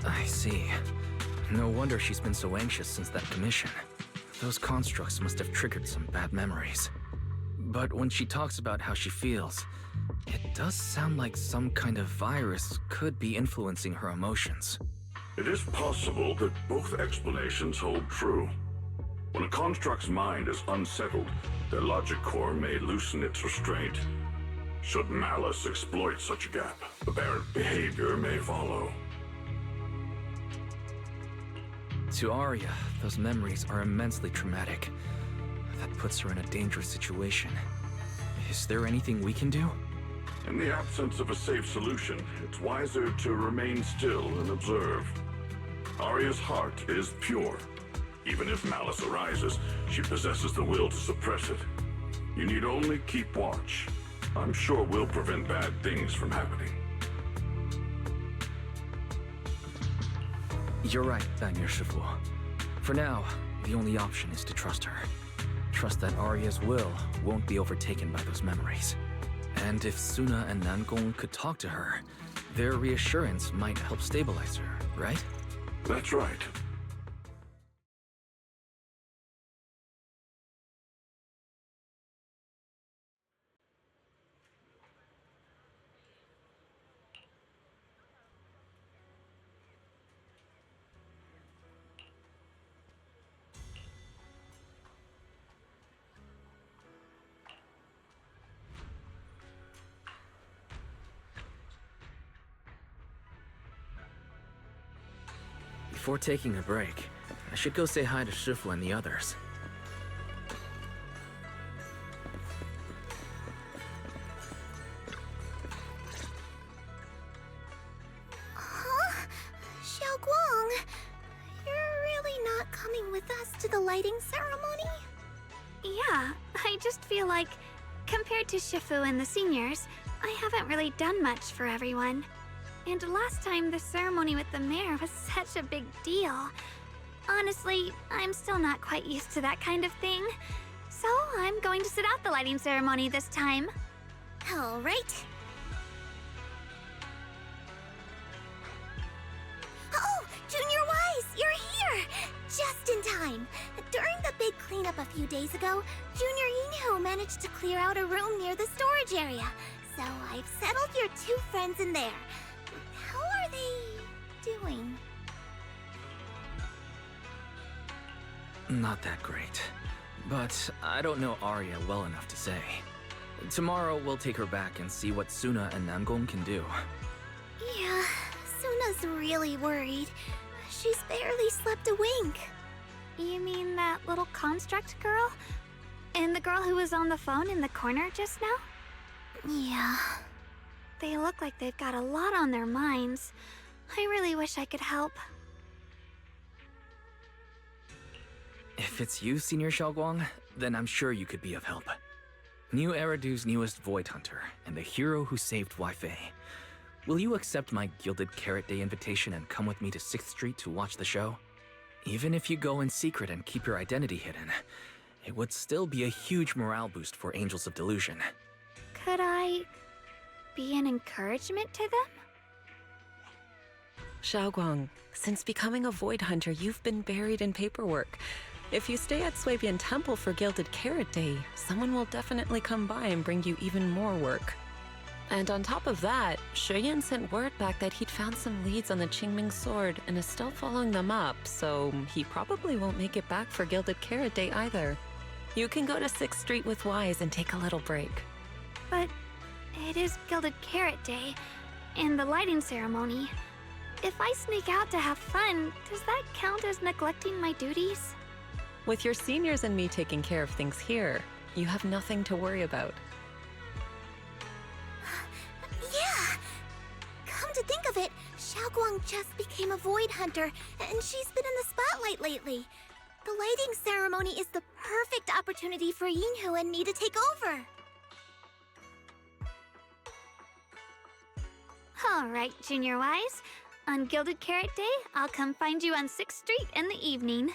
I see. No wonder she's been so anxious since that commission. Those constructs must have triggered some bad memories. But when she talks about how she feels, It does sound like some kind of virus could be influencing her emotions. It is possible that both explanations hold true. When a construct's mind is unsettled, their logic core may loosen its restraint. Should malice exploit such a gap, aberrant behavior may follow. To Arya, those memories are immensely traumatic. That puts her in a dangerous situation. Is there anything we can do? In the absence of a safe solution, it's wiser to remain still and observe. Arya's heart is pure. Even if malice arises, she possesses the will to suppress it. You need only keep watch. I'm sure we'll prevent bad things from happening. You're right, Daniel Shifu. For now, the only option is to trust her. Trust that Arya's will won't be overtaken by those memories. And if Suna and Nangong could talk to her, their reassurance might help stabilize her, right? That's right. Before taking a break, I should go say hi to Shifu and the others. Huh? Xiaoguang, you're really not coming with us to the lighting ceremony? Yeah, I just feel like, compared to Shifu and the seniors, I haven't really done much for everyone. And last time, the ceremony with the mayor was such a big deal. Honestly, I'm still not quite used to that kind of thing. So I'm going to sit out the lighting ceremony this time. All right. Oh, Junior Wise, you're here! Just in time. During the big cleanup a few days ago, Junior Yinhu managed to clear out a room near the storage area. So I've settled your two friends in there. How are they doing? Not that great. But I don't know Arya well enough to say. Tomorrow we'll take her back and see what Suna and Nangong can do. Yeah, Suna's really worried. She's barely slept a wink. You mean that little construct girl? And the girl who was on the phone in the corner just now? Yeah. They look like they've got a lot on their minds. I really wish I could help. If it's you, Senior Xiaoguang, then I'm sure you could be of help. New Eridu's newest Void Hunter, and the hero who saved Wei-Fei. Will you accept my Gilded Carrot Day invitation and come with me to 6th Street to watch the show? Even if you go in secret and keep your identity hidden, it would still be a huge morale boost for Angels of Delusion. Could I be an encouragement to them? Xiaoguang, since becoming a Void Hunter, you've been buried in paperwork. If you stay at Swabian Temple for Gilded Carrot Day, someone will definitely come by and bring you even more work. And on top of that, Shuyan sent word back that he'd found some leads on the Qingming sword and is still following them up, so he probably won't make it back for Gilded Carrot Day either. You can go to 6th Street with Wise and take a little break. But it is Gilded Carrot Day, and the lighting ceremony. If I sneak out to have fun, does that count as neglecting my duties? With your seniors and me taking care of things here, you have nothing to worry about. Yeah! Come to think of it, Xiaoguang just became a Void Hunter, and she's been in the spotlight lately. The lighting ceremony is the perfect opportunity for Yinhu and me to take over. All right, Junior Wise. On Gilded Carrot Day, I'll come find you on 6th Street in the evening.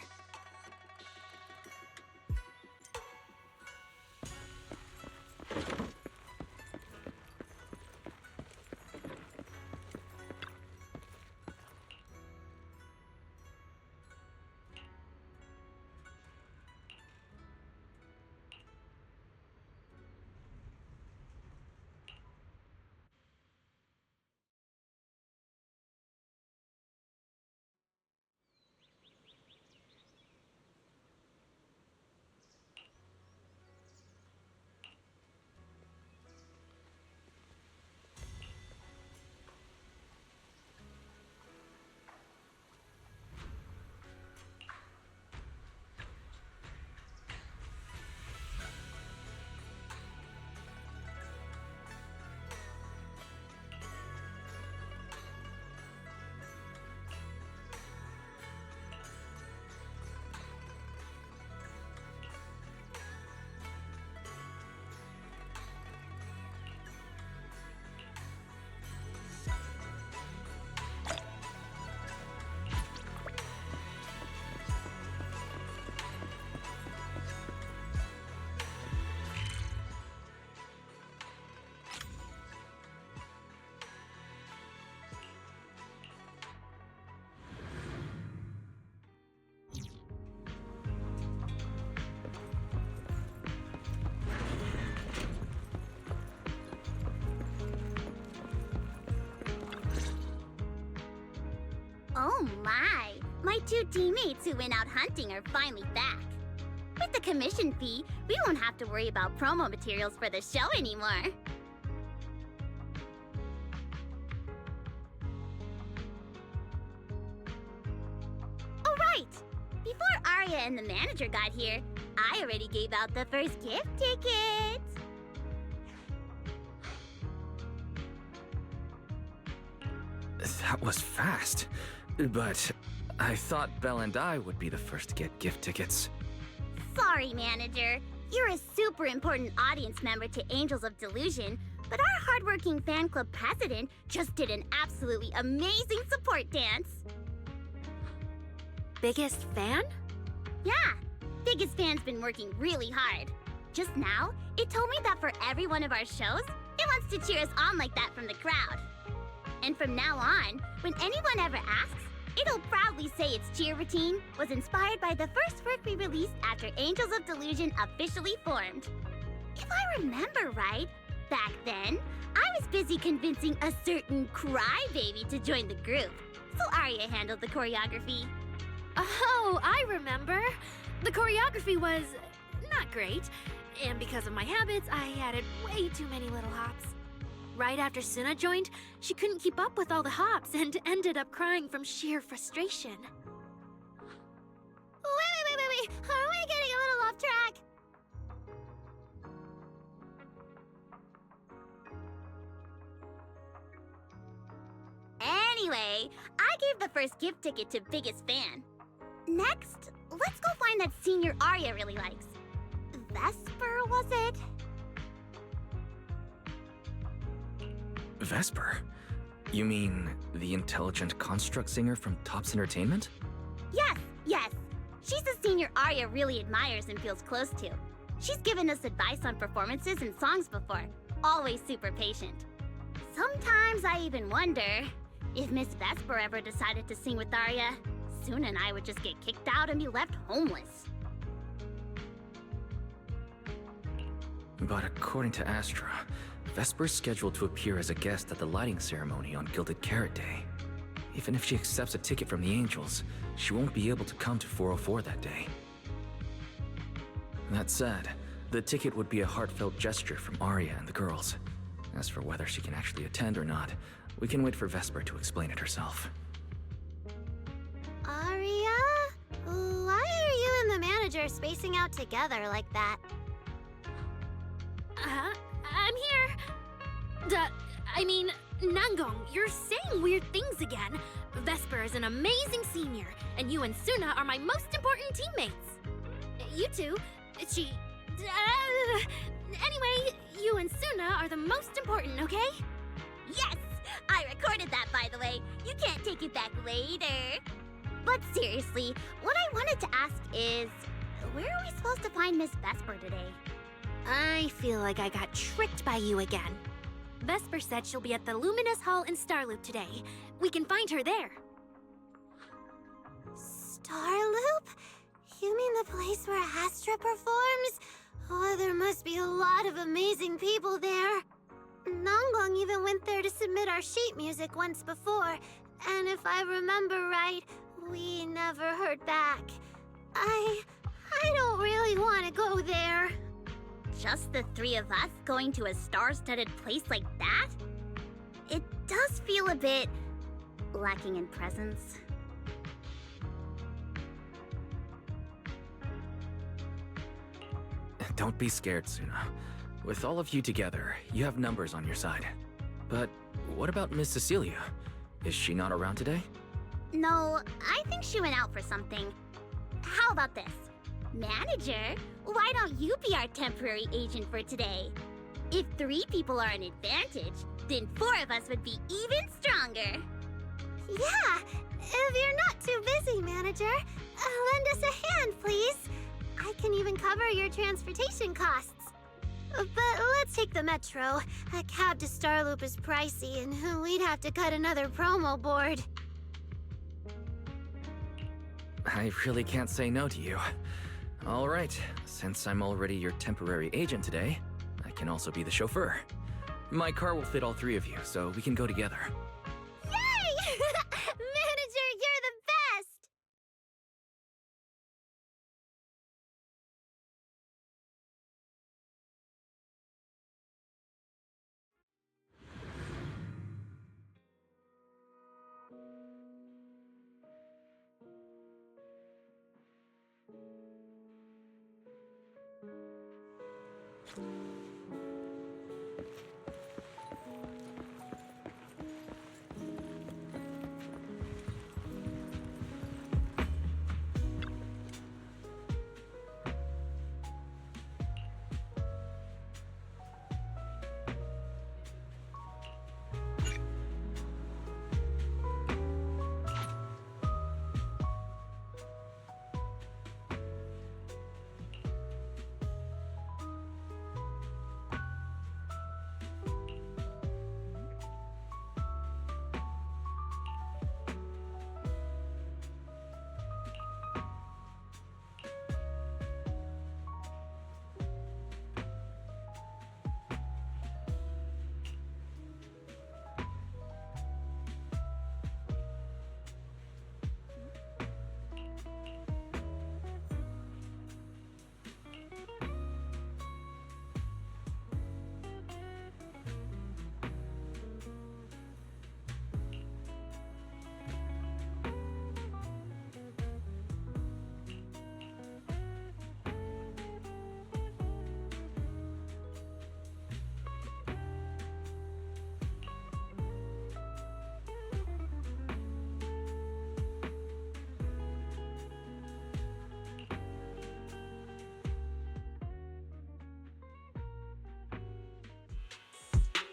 Oh my! My two teammates who went out hunting are finally back. With the commission fee, we won't have to worry about promo materials for the show anymore. Oh right! Before Arya and the manager got here, I already gave out the first gift tickets. That was fast. But I thought Belle and I would be the first to get gift tickets. Sorry, manager. You're a super important audience member to Angels of Delusion, but our hardworking fan club president just did an absolutely amazing support dance. Biggest fan? Yeah, biggest fan's been working really hard. Just now, it told me that for every one of our shows, it wants to cheer us on like that from the crowd. And from now on, when anyone ever asks, it'll proudly say its cheer routine was inspired by the first work we released after Angels of Delusion officially formed. If I remember right, back then, I was busy convincing a certain crybaby to join the group, so Arya handled the choreography. Oh, I remember. The choreography was not great, and because of my habits, I added way too many little hops. Right after Suna joined, she couldn't keep up with all the hops and ended up crying from sheer frustration. Wait. Are we getting a little off track? Anyway, I gave the first gift ticket to Biggest Fan. Next, let's go find that senior Arya really likes. Vesper, was it? Vesper? You mean the intelligent construct singer from Topps Entertainment? Yes. She's a senior Arya really admires and feels close to. She's given us advice on performances and songs before. Always super patient. Sometimes I even wonder if Miss Vesper ever decided to sing with Arya, Suna and I would just get kicked out and be left homeless. But according to Astra, Vesper's scheduled to appear as a guest at the lighting ceremony on Gilded Carrot Day. Even if she accepts a ticket from the Angels, she won't be able to come to 404 that day. That said, the ticket would be a heartfelt gesture from Arya and the girls. As for whether she can actually attend or not, we can wait for Vesper to explain it herself. Arya? Why are you and the manager spacing out together like that? I'm here. Nangong, you're saying weird things again. Vesper is an amazing senior, and you and Suna are my most important teammates. You two, anyway, you and Suna are the most important, okay? Yes! I recorded that, by the way. You can't take it back later. But seriously, what I wanted to ask is, where are we supposed to find Miss Vesper today? I feel like I got tricked by you again. Vesper said she'll be at the Luminous Hall in Starloop today. We can find her there. Starloop? You mean the place where Astra performs? Oh, there must be a lot of amazing people there. Nangong even went there to submit our sheet music once before, and if I remember right, we never heard back. I don't really want to go there. Just the three of us going to a star-studded place like that? It does feel a bit lacking in presence. Don't be scared, Suna. With all of you together, you have numbers on your side. But what about Miss Cecilia? Is she not around today? No, I think she went out for something. How about this? Manager, why don't you be our temporary agent for today? If 3 people are an advantage, then 4 of us would be even stronger. Yeah, if you're not too busy, Manager, lend us a hand, please. I can even cover your transportation costs. But let's take the metro. A cab to Starloop is pricey, and we'd have to cut another promo board. I really can't say no to you. All right, since I'm already your temporary agent today, I can also be the chauffeur. My car will fit all 3 of you, so we can go together. Yay! Manager, you're the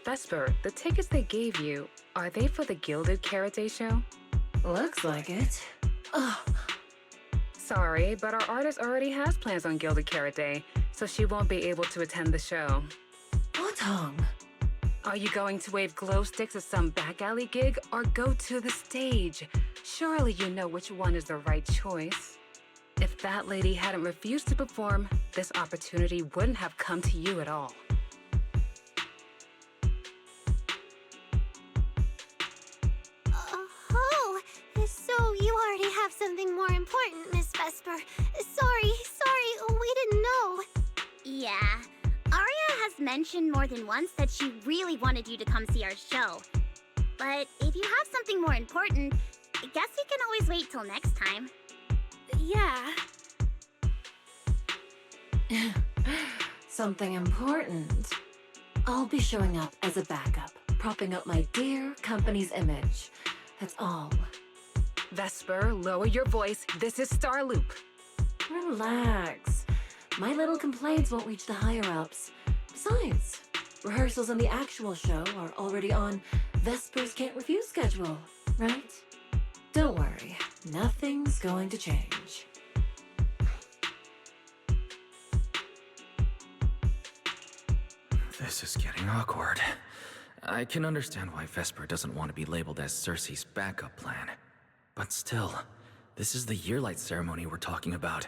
Vesper, the tickets they gave you, are they for the Gilded Karate show? Looks like it. Ugh. Sorry, but our artist already has plans on Gilded Karate, so she won't be able to attend the show. Otong. Are you going to wave glow sticks at some back alley gig or go to the stage? Surely you know which one is the right choice. If that lady hadn't refused to perform, this opportunity wouldn't have come to you at all. Oh, so you already have something more important, Miss Vesper. Sorry, we didn't know. Yeah. Aria has mentioned more than once that she really wanted you to come see our show. But if you have something more important, I guess you can always wait till next time. Yeah. Something important. I'll be showing up as a backup, propping up my dear company's image. That's all. Vesper, lower your voice. This is Starloop. Relax. My little complaints won't reach the higher-ups. Besides, rehearsals and the actual show are already on Vesper's Can't Refuse schedule, right? Don't worry, nothing's going to change. This is getting awkward. I can understand why Vesper doesn't want to be labeled as Cersei's backup plan. But still, this is the Yearlight ceremony we're talking about.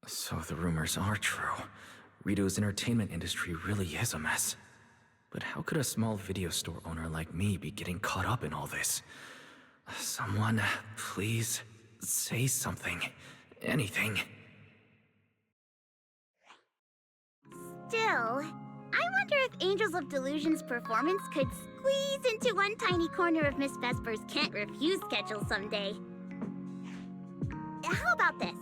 So the rumors are true. Rito's entertainment industry really is a mess. But how could a small video store owner like me be getting caught up in all this? Someone, please, say something. Anything. Still, I wonder if Angels of Delusion's performance could squeeze into one tiny corner of Miss Vesper's Can't Refuse schedule someday. How about this?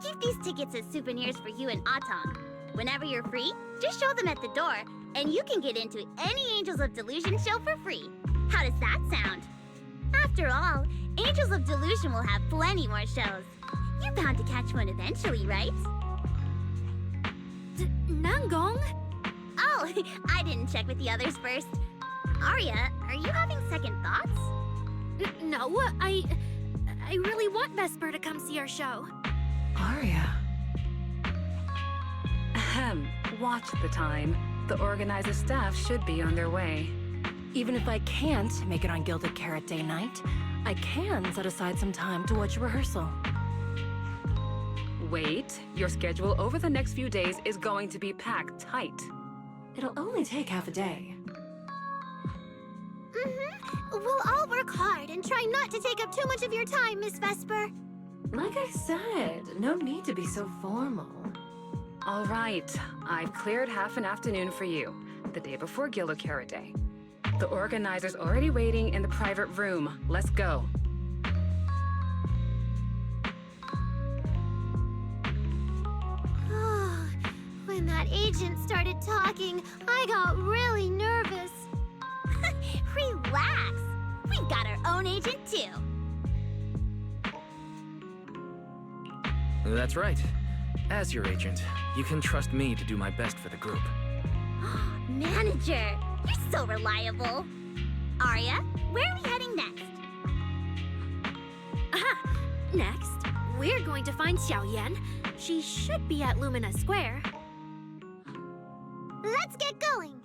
Keep these tickets as souvenirs for you and Otong. Whenever you're free, just show them at the door, and you can get into any Angels of Delusion show for free. How does that sound? After all, Angels of Delusion will have plenty more shows. You're bound to catch one eventually, right? Nanggong? Oh, I didn't check with the others first. Arya, are you having second thoughts? No, I really want Vesper to come see our show. Arya. Ahem. Watch the time. The organizer staff should be on their way. Even if I can't make it on Gilded Karate night, I can set aside some time to watch rehearsal. Wait, your schedule over the next few days is going to be packed tight. It'll only take half a day. We'll all work hard and try not to take up too much of your time, Miss Vesper. Like I said, no need to be so formal. All right, I've cleared half an afternoon for you, the day before Gilded Karate. The organizer's already waiting in the private room. Let's go. When that agent started talking, I got really nervous. Relax. We've got our own agent, too. That's right. As your agent, you can trust me to do my best for the group. Manager, you're so reliable. Arya, where are we heading next? Next, we're going to find Xiaoyan. She should be at Lumina Square. Let's get going.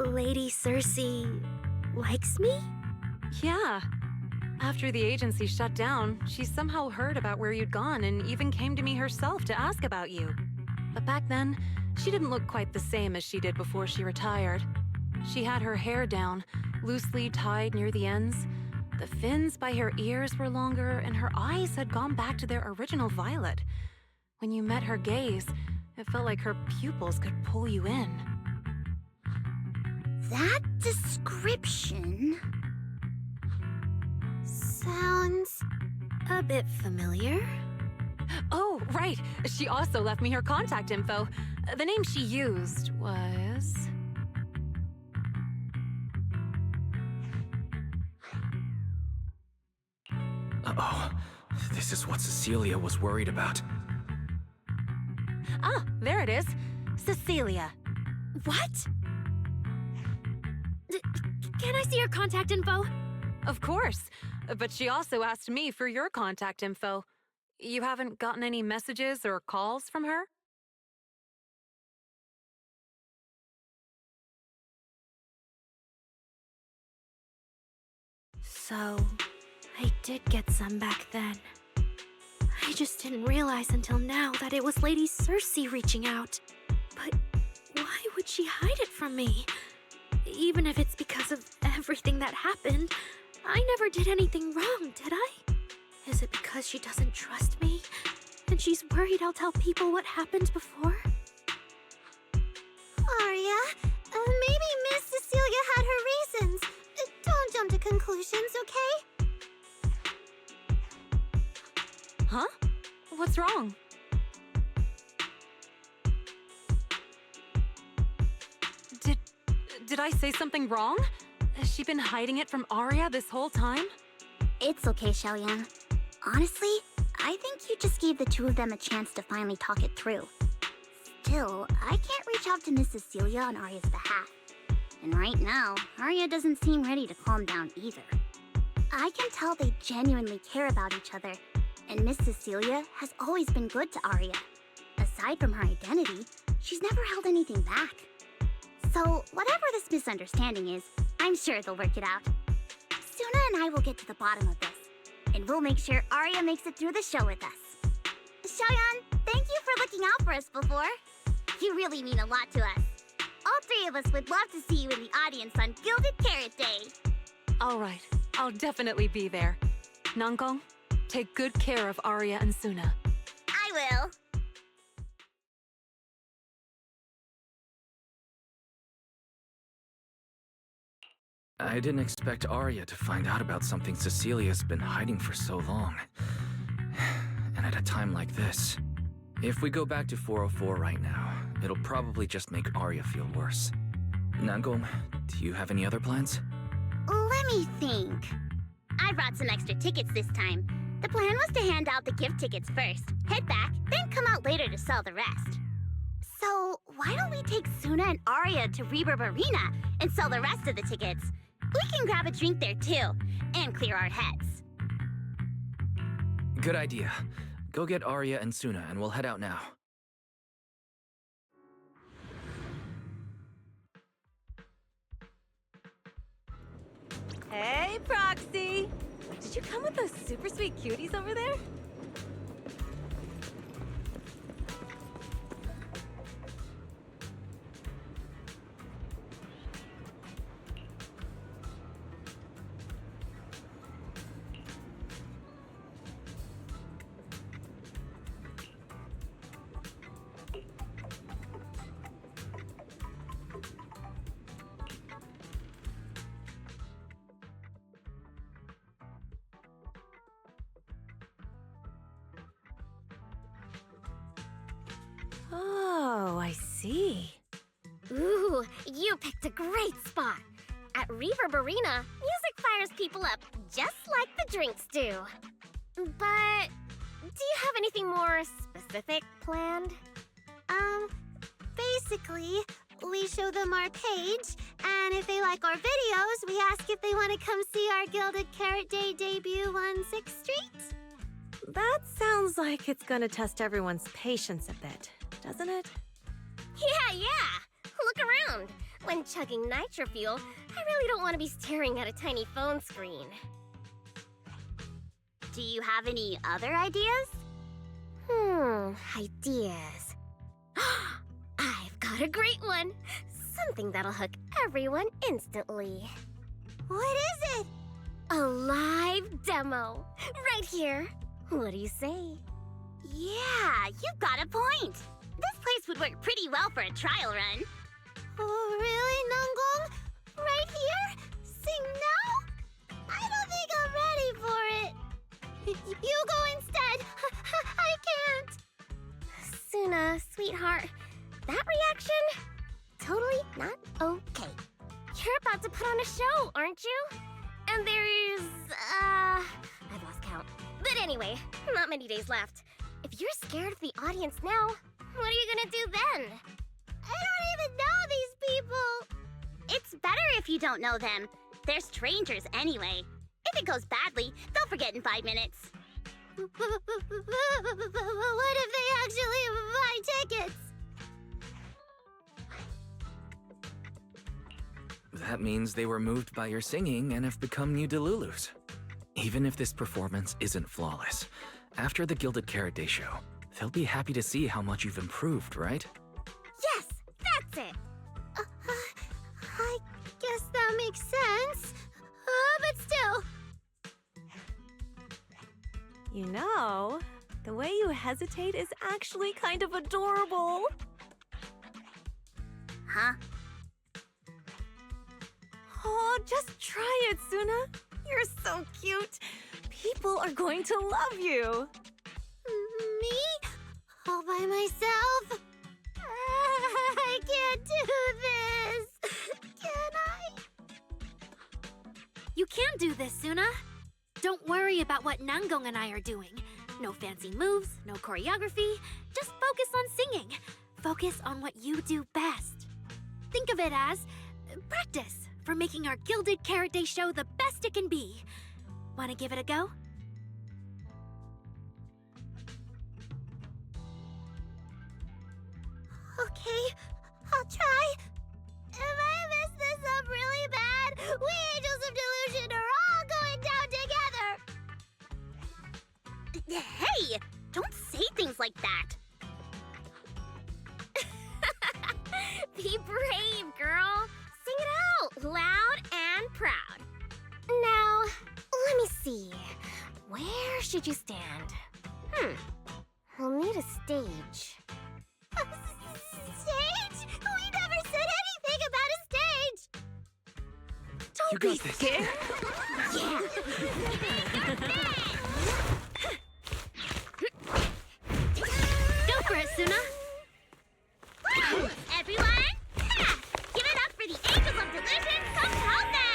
Lady Cersei likes me? Yeah. After the agency shut down, she somehow heard about where you'd gone and even came to me herself to ask about you. But back then, she didn't look quite the same as she did before she retired. She had her hair down, loosely tied near the ends. The fins by her ears were longer, and her eyes had gone back to their original violet. When you met her gaze, it felt like her pupils could pull you in. That description sounds a bit familiar. Oh, right. She also left me her contact info. The name she used was... Uh-oh. This is what Cecilia was worried about. Ah, there it is. Cecilia. What? Can I see your contact info? Of course. But she also asked me for your contact info. You haven't gotten any messages or calls from her? So, I did get some back then. I just didn't realize until now that it was Lady Cersei reaching out. But why would she hide it from me? Even if it's because of everything that happened, I never did anything wrong, did I? Is it because she doesn't trust me? And she's worried I'll tell people what happened before? Arya, maybe Miss Cecilia had her reasons. Don't jump to conclusions, okay? Huh? What's wrong? Did I say something wrong? Has she been hiding it from Arya this whole time? It's okay, Xiaoyan. Honestly, I think you just gave the two of them a chance to finally talk it through. Still, I can't reach out to Miss Cecilia on Arya's behalf. And right now, Arya doesn't seem ready to calm down either. I can tell they genuinely care about each other, and Miss Cecilia has always been good to Arya. Aside from her identity, she's never held anything back. So, whatever this misunderstanding is, I'm sure they'll work it out. Suna and I will get to the bottom of this, and we'll make sure Arya makes it through the show with us. Xiaoyan, thank you for looking out for us before. You really mean a lot to us. All three of us would love to see you in the audience on Gilded Carrot Day. All right, I'll definitely be there. Nankong, take good care of Arya and Suna. I will. I didn't expect Arya to find out about something Cecilia's been hiding for so long. And at a time like this. If we go back to 404 right now, it'll probably just make Arya feel worse. Nangong, do you have any other plans? Let me think. I brought some extra tickets this time. The plan was to hand out the gift tickets first, head back, then come out later to sell the rest. So, why don't we take Suna and Arya to Reverb Arena and sell the rest of the tickets? We can grab a drink there too, and clear our heads. Good idea. Go get Arya and Suna and we'll head out now. Hey, Proxy! Did you come with those super sweet cuties over there? Oh, I see. Ooh, you picked a great spot. At Reverb Arena, music fires people up just like the drinks do. But do you have anything more specific planned? Basically, we show them our page, and if they like our videos, we ask if they want to come see our Gilded Carrot Day debut on 6th Street. That sounds like it's gonna test everyone's patience a bit, doesn't it? Yeah. Look around. When chugging nitro fuel, I really don't want to be staring at a tiny phone screen. Do you have any other ideas? Ideas. I've got a great one. Something that'll hook everyone instantly. What is it? A live demo. Right here. What do you say? Yeah, you've got a point. This place would work pretty well for a trial run. Oh, really, Nanggong? Right here? Sing now? I don't think I'm ready for it. You go instead. I can't. Suna, sweetheart, that reaction? Totally not okay. You're about to put on a show, aren't you? And there's, I've lost count. But anyway, not many days left. If you're scared of the audience now, what are you gonna do then? I don't even know these people. It's better if you don't know them. They're strangers anyway. If it goes badly, they'll forget in 5 minutes. What if they actually buy tickets? That means they were moved by your singing and have become new Delulus. Even if this performance isn't flawless, after the Gilded Carrot Day show, they'll be happy to see how much you've improved, right? Yes, that's it. I guess that makes sense. But still. You know, the way you hesitate is actually kind of adorable. Huh? Oh, just try it, Suna. You're so cute. People are going to love you. Me? All by myself? I can't do this. Can I? You can do this, Suna. Don't worry about what Nanggong and I are doing. No fancy moves, no choreography. Just focus on singing. Focus on what you do best. Think of it as practice for making our Gilded Carrot Day show the best it can be. Want to give it a go? Okay, I'll try. If I mess this up really bad, we Angels of Delusion are all going down together. Hey, don't say things like that. Be brave, girl. Sing it out, loud and proud. Now, let me see. Where should you stand? We'll need a stage. A stage? We never said anything about a stage. You Don't be got this. scared. Yeah. Go for it, Suna. Everyone, give it up for the Angels of Delusion composer!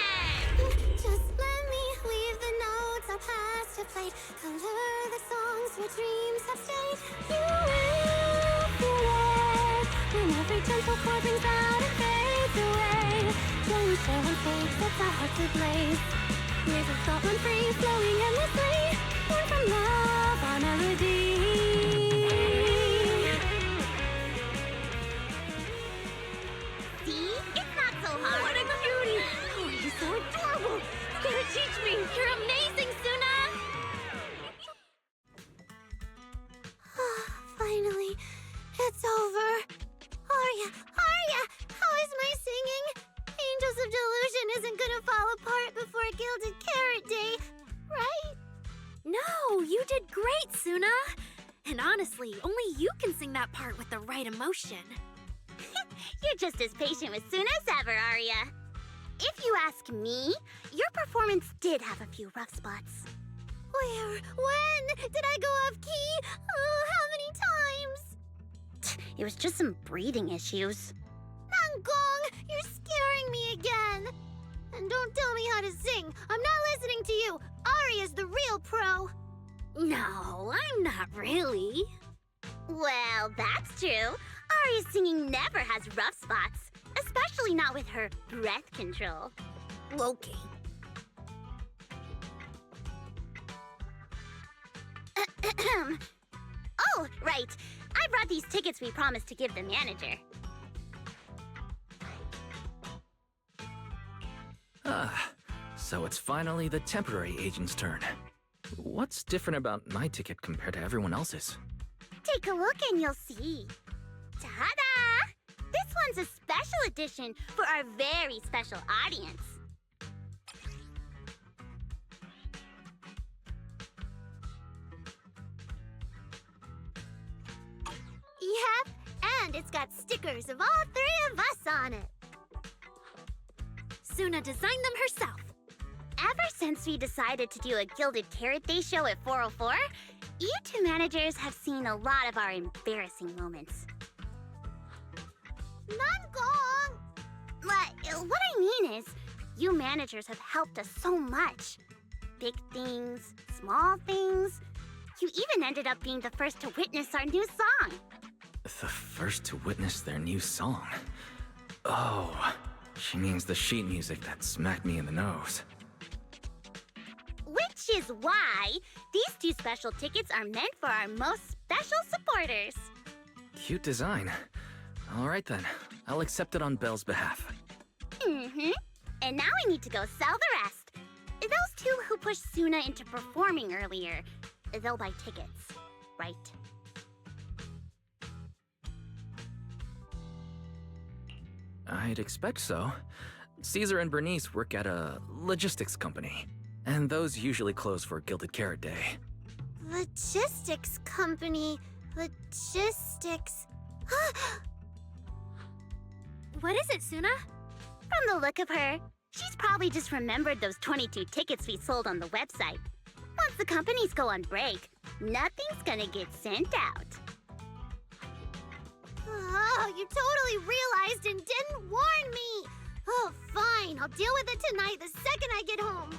Just let me leave the notes our past have played. Color the songs where dreams have stayed. You will feel it when every gentle chord rings out and fades away. When we share one fade, sets our hearts ablaze. Waves of thought run free, flowing endlessly. Born from love, our melody. See? It's not so hard. What a cutie! Oh, you're so adorable! You gotta teach me! You're amazing, Suna! Finally, it's over. Arya, how is my singing? Angels of Delusion isn't gonna fall apart before Gilded Carrot Day, right? No, you did great, Suna. And honestly, only you can sing that part with the right emotion. You're just as patient with Suna as ever, Arya. If you ask me, your performance did have a few rough spots. Where? When? Did I go off key? Oh, how many times? It was just some breathing issues. Nanggong, you're scaring me again. And don't tell me how to sing. I'm not listening to you. Arya's the real pro. No, I'm not really. Well, that's true. Arya's singing never has rough spots, especially not with her breath control. Okay. Oh, right. I brought these tickets we promised to give the manager. Ah, so it's finally the temporary agent's turn. What's different about my ticket compared to everyone else's? Take a look and you'll see. Ta-da! This one's a special edition for our very special audience. Yep, and it's got stickers of all three of us on it. Suna designed them herself. Ever since we decided to do a Gilded Carrot Day show at 404, you two managers have seen a lot of our embarrassing moments. Nangong! What I mean is, you managers have helped us so much. Big things, small things. You even ended up being the first to witness our new song. The first to witness their new song? Oh, she means the sheet music that smacked me in the nose. Which is why these two special tickets are meant for our most special supporters. Cute design. All right then, I'll accept it on Belle's behalf. Mm-hmm. And now I need to go sell the rest. Those two who pushed Suna into performing earlier, they'll buy tickets, right? I'd expect so. Caesar and Bernice work at a logistics company, and those usually close for Gilded Carrot Day. Logistics company. Logistics. What is it, Suna? From the look of her, she's probably just remembered those 22 tickets we sold on the website. Once the companies go on break, nothing's gonna get sent out. Oh, you totally realized and didn't warn me! Oh, fine, I'll deal with it tonight the second I get home.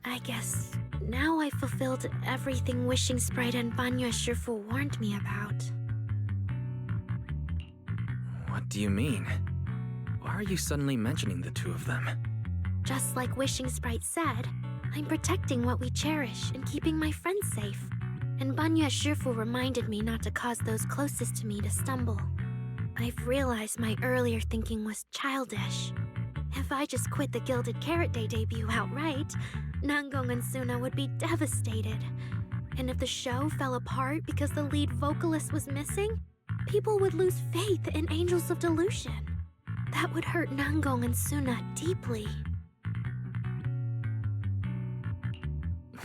I guess now I fulfilled everything Wishing Sprite and Banya Shifu warned me about. What do you mean? Why are you suddenly mentioning the two of them? Just like Wishing Sprite said, I'm protecting what we cherish and keeping my friends safe. And Banya Shifu reminded me not to cause those closest to me to stumble. I've realized my earlier thinking was childish. If I just quit the Gilded Carrot Day debut outright, Nangong and Suna would be devastated. And if the show fell apart because the lead vocalist was missing, people would lose faith in Angels of Delusion. That would hurt Nangong and Suna deeply.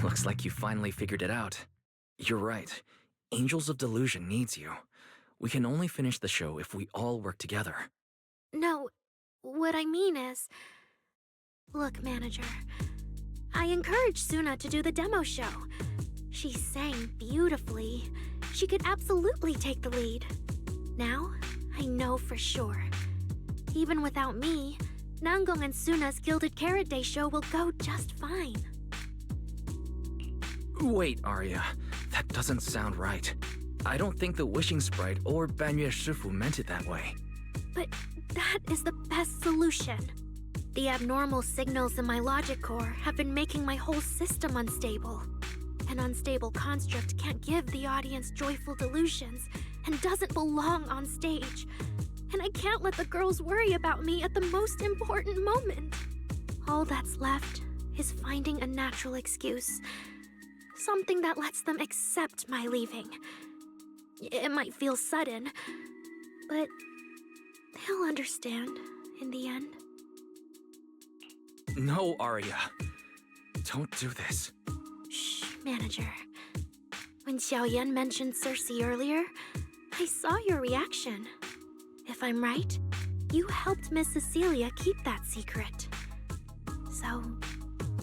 Looks like you finally figured it out. You're right. Angels of Delusion needs you. We can only finish the show if we all work together. No, what I mean is... Look, manager, I encouraged Suna to do the demo show. She sang beautifully. She could absolutely take the lead. Now, I know for sure. Even without me, Nangong and Suna's Gilded Carrot Day show will go just fine. Wait, Arya. That doesn't sound right. I don't think the Wishing Sprite or Banya Shifu meant it that way. But that is the best solution. The abnormal signals in my logic core have been making my whole system unstable. An unstable construct can't give the audience joyful delusions and doesn't belong on stage. And I can't let the girls worry about me at the most important moment. All that's left is finding a natural excuse. Something that lets them accept my leaving. It might feel sudden, but they'll understand in the end. No, Arya. Don't do this. Shh, manager. When Xiaoyan mentioned Cersei earlier, I saw your reaction. If I'm right, you helped Miss Cecilia keep that secret. So,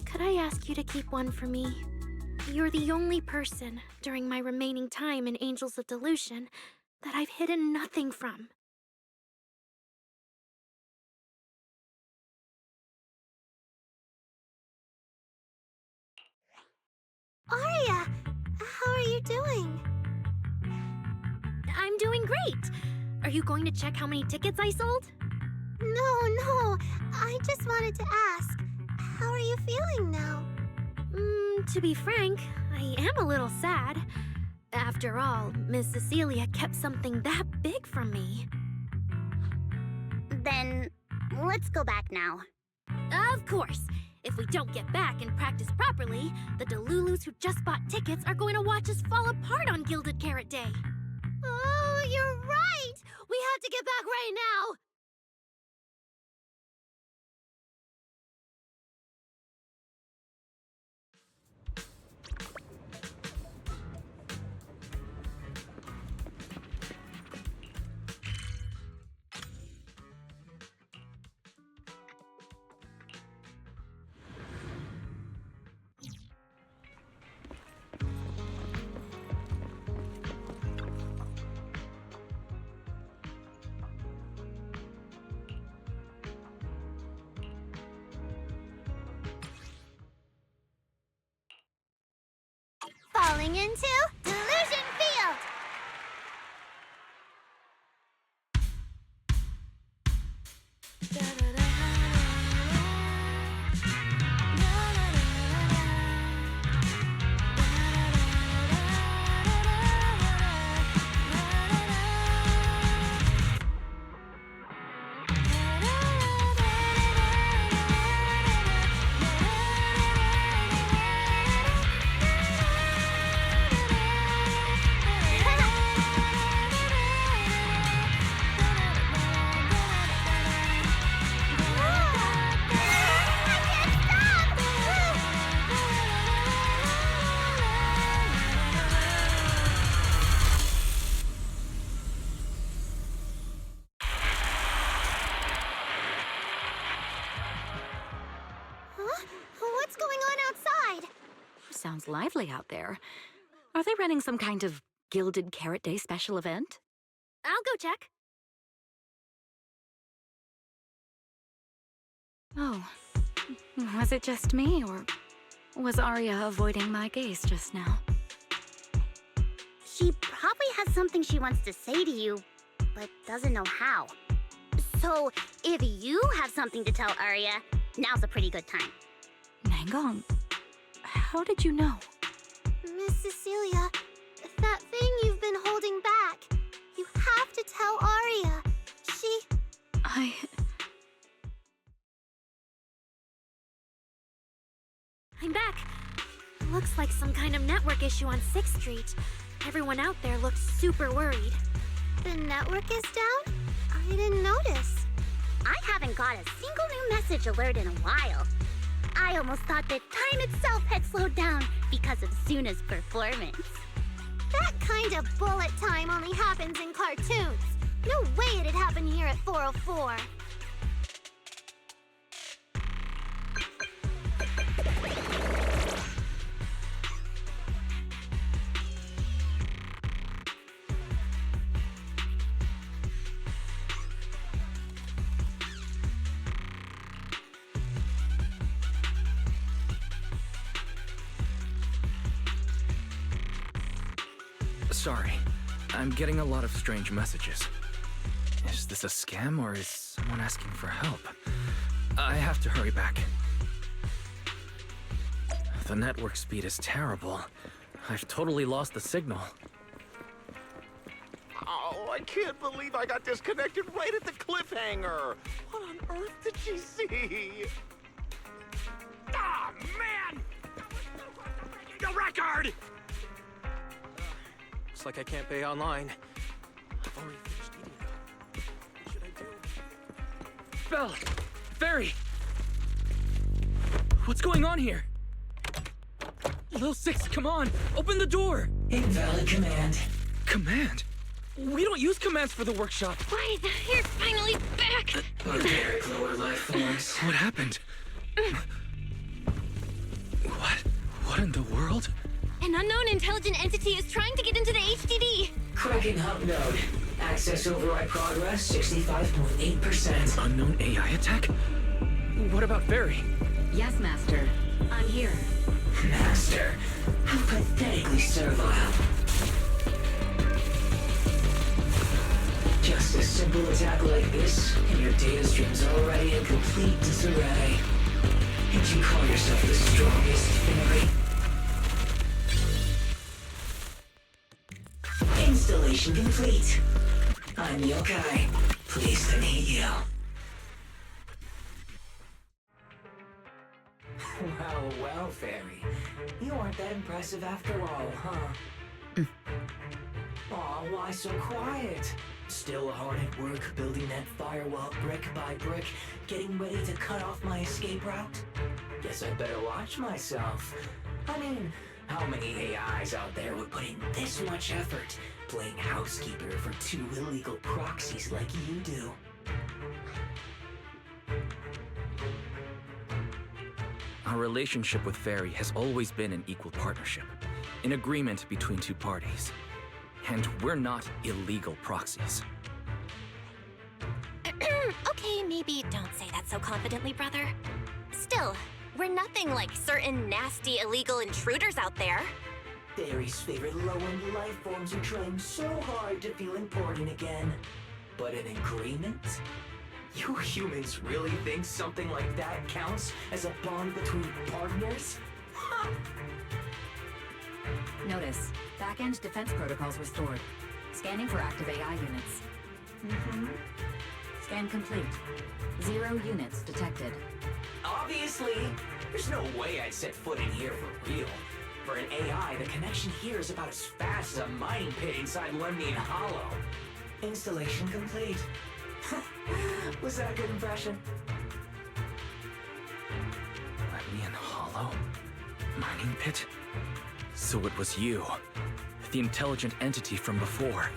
could I ask you to keep one for me? You're the only person during my remaining time in Angels of Delusion that I've hidden nothing from. Aria, how are you doing? I'm doing great! Are you going to check how many tickets I sold? No, I just wanted to ask, how are you feeling now? To be frank, I am a little sad. After all, Miss Cecilia kept something that big from me. Then, let's go back now. Of course! If we don't get back and practice properly, the Delulus who just bought tickets are going to watch us fall apart on Gilded Carrot Day. Oh, you're right! We have to get back right now! Falling into Delusion Field! What's going on outside? Sounds lively out there. Are they running some kind of Gilded Carrot Day special event? I'll go check. Oh. Was it just me, or was Arya avoiding my gaze just now? She probably has something she wants to say to you, but doesn't know how. So, if you have something to tell Arya, now's a pretty good time. Nangong, how did you know? Miss Cecilia, that thing you've been holding back, you have to tell Arya. I'm back. Looks like some kind of network issue on 6th Street. Everyone out there looks super worried. The network is down? I didn't notice. I haven't got a single new message alert in a while. I almost thought that time itself had slowed down because of Suna's performance. That kind of bullet time only happens in cartoons. No way it'd happen here at 404. Sorry, I'm getting a lot of strange messages. Is this a scam or is someone asking for help? I have to hurry back. The network speed is terrible. I've totally lost the signal. Oh, I can't believe I got disconnected right at the cliffhanger. What on earth did she see? Ah, man! The record! Looks like I can't pay online. I've already finished eating though. What should I do? Belle! Ferry! What's going on here? Lil 6, come on! Open the door! Invalid command. Command? We don't use commands for the workshop. Why, you're finally back! Barbaric lower life forms. What happened? What in the world? An unknown intelligent entity is trying to get into the HDD. Cracking hub node. Access override progress 65.8%. Unknown AI attack? What about Fairy? Yes, Master. I'm here. Master, how pathetically servile. Just a simple attack like this, and your data stream's already in complete disarray. And you call yourself the strongest fairy? Installation complete. I'm Yokai. Pleased to meet you. Well, Fairy. You aren't that impressive after all, huh? Aw, why so quiet? Still hard at work building that firewall brick by brick, getting ready to cut off my escape route? Guess I'd better watch myself. I mean, how many AIs out there would put in this much effort playing housekeeper for two illegal proxies like you do? Our relationship with Fairy has always been an equal partnership, an agreement between two parties. And we're not illegal proxies. Okay, maybe don't say that so confidently, brother. Still, we're nothing like certain nasty illegal intruders out there. Fairy's favorite low-end life forms are trying so hard to feel important again. But an agreement? You humans really think something like that counts as a bond between partners? Notice, back-end defense protocols restored. Scanning for active AI units. Scan complete. 0 units detected. Obviously, there's no way I'd set foot in here for real. For an AI, the connection here is about as fast as a mining pit inside Lemnian Hollow. Installation complete. Was that a good impression? Lemnian Hollow? Mining pit? So it was you, the intelligent entity from before.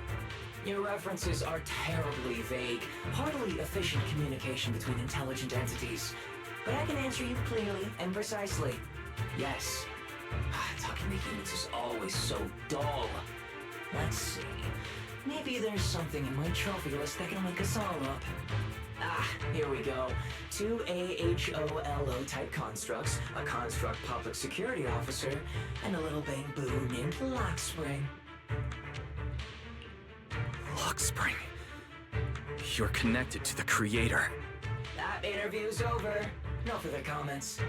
Your references are terribly vague, hardly efficient communication between intelligent entities. But I can answer you clearly and precisely. Yes. Talking to humans is always so dull. Let's see. Maybe there's something in my trophy list that can wake us all up. Here we go. 2 AHOLO type constructs, a construct public security officer, and a little bamboo named Lockspring. Lockspring. You're connected to the creator. That interview's over. No further comments.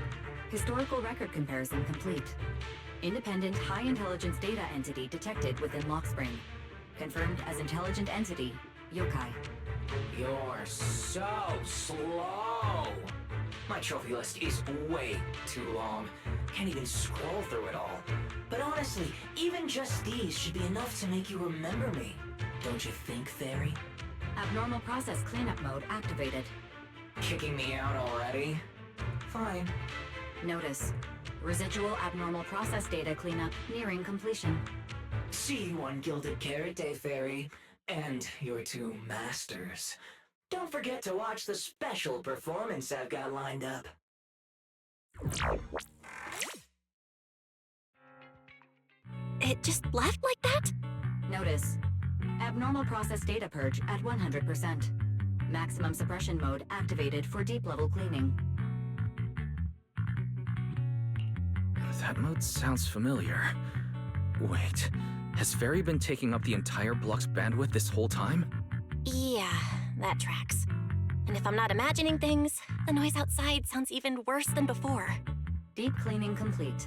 Historical record comparison complete. Independent high-intelligence data entity detected within Lockspring. Confirmed as intelligent entity, Yokai. You're so slow. My trophy list is way too long. Can't even scroll through it all. But honestly, even just these should be enough to make you remember me. Don't you think, Fairy? Abnormal process cleanup mode activated. Kicking me out already? Fine. Notice, residual abnormal process data cleanup nearing completion. See you on Gilded Carrot Day, Fairy. And your 2 masters. Don't forget to watch the special performance I've got lined up. It just left like that? Notice, abnormal process data purge at 100%. Maximum suppression mode activated for deep-level cleaning. That mode sounds familiar. Wait, has Fairy been taking up the entire block's bandwidth this whole time? Yeah, that tracks. And if I'm not imagining things, the noise outside sounds even worse than before. Deep cleaning complete.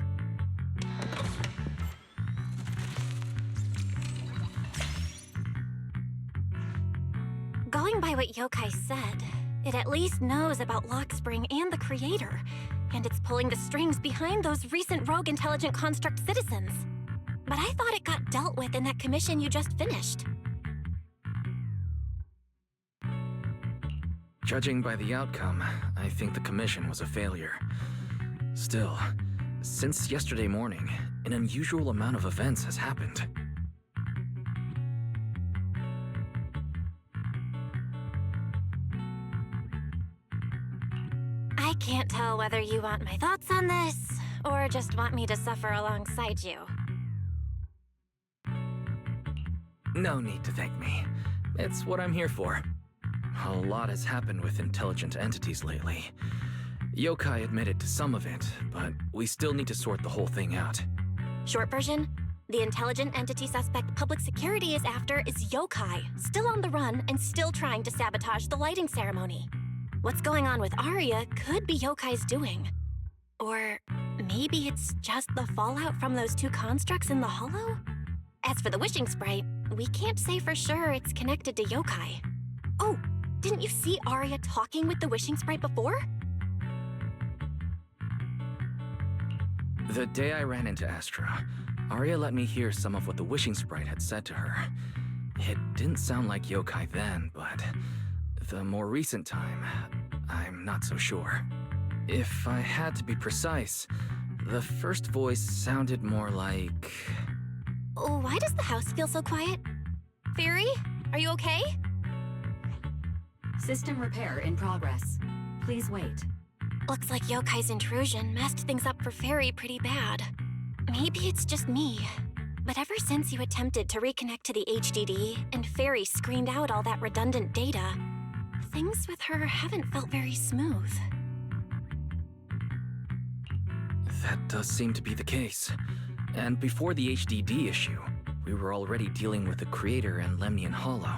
Going by what Yokai said, it at least knows about Lockspring and the creator, and it's pulling the strings behind those recent rogue intelligent construct citizens. But I thought it got dealt with in that commission you just finished. Judging by the outcome, I think the commission was a failure. Still, Since yesterday morning, an unusual amount of events has happened. I can't tell whether you want my thoughts on this, or just want me to suffer alongside you. No need to thank me. It's what I'm here for. A lot has happened with intelligent entities lately. Yokai admitted to some of it, but we still need to sort the whole thing out. Short version, the intelligent entity suspect public security is after is Yokai, still on the run and still trying to sabotage the lighting ceremony. What's going on with Arya could be Yokai's doing. Or maybe it's just the fallout from those two constructs in the hollow? As for the wishing sprite, we can't say for sure it's connected to Yokai. Oh, didn't you see Arya talking with the wishing sprite before? The day I ran into Astra, Arya let me hear some of what the wishing sprite had said to her. It didn't sound like Yokai then, but the more recent time, I'm not so sure. If I had to be precise, the first voice sounded more like... Why does the house feel so quiet? Fairy, are you okay? System repair in progress. Please wait. Looks like Yokai's intrusion messed things up for Fairy pretty bad. Maybe it's just me, but ever since you attempted to reconnect to the HDD and Fairy screened out all that redundant data, things with her haven't felt very smooth. That does seem to be the case. And before the HDD issue, we were already dealing with the Creator and Lemnian Hollow.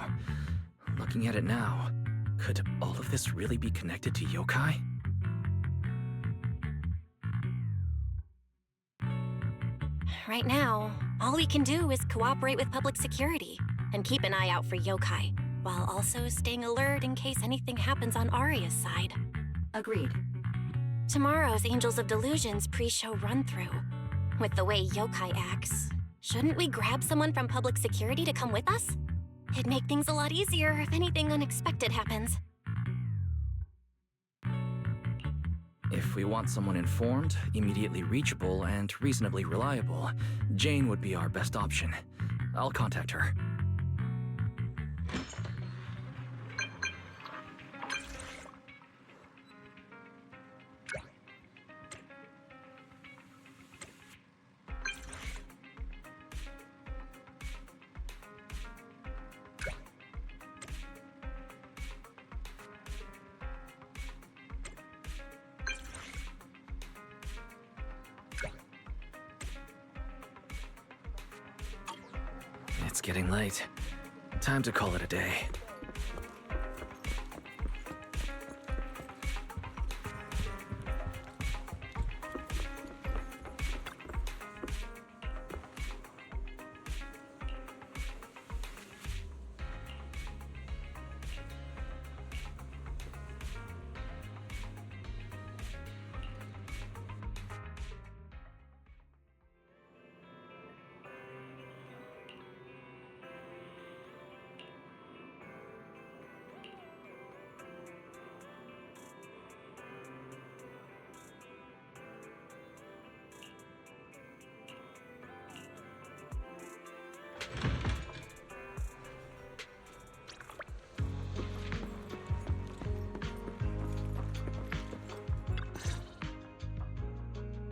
Looking at it now, could all of this really be connected to Yokai? Right now, all we can do is cooperate with public security and keep an eye out for Yokai, while also staying alert in case anything happens on Arya's side. Agreed. Tomorrow's Angels of Delusions pre-show run-through. With the way Yokai acts, shouldn't we grab someone from public security to come with us? It'd make things a lot easier if anything unexpected happens. If we want someone informed, immediately reachable, and reasonably reliable, Jane would be our best option. I'll contact her. It's getting late. Time to call it a day.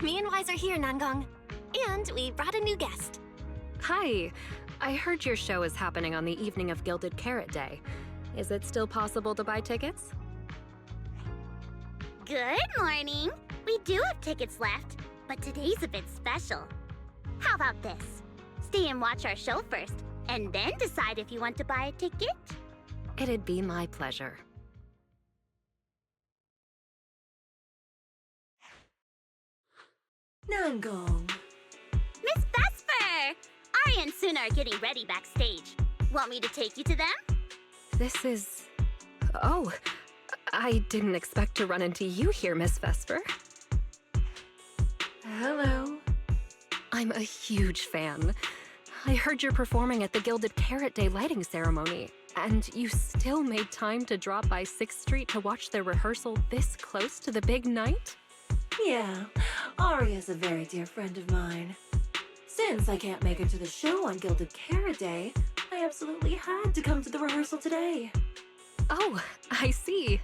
Me and Wise are here, Nangong. And we brought a new guest. Hi. I heard your show is happening on the evening of Gilded Carrot Day. Is it still possible to buy tickets? Good morning. We do have tickets left, but today's a bit special. How about this? Stay and watch our show first, and then decide if you want to buy a ticket. It'd be my pleasure. Nangong. Miss Vesper! Arya and Suna are getting ready backstage. Want me to take you to them? This is... Oh, I didn't expect to run into you here, Miss Vesper. Hello. I'm a huge fan. I heard you're performing at the Gilded Carrot Day lighting ceremony, and you still made time to drop by 6th Street to watch their rehearsal this close to the big night? Yeah, Aria's a very dear friend of mine. Since I can't make it to the show on Gilded Carrot Day, I absolutely had to come to the rehearsal today. Oh, I see.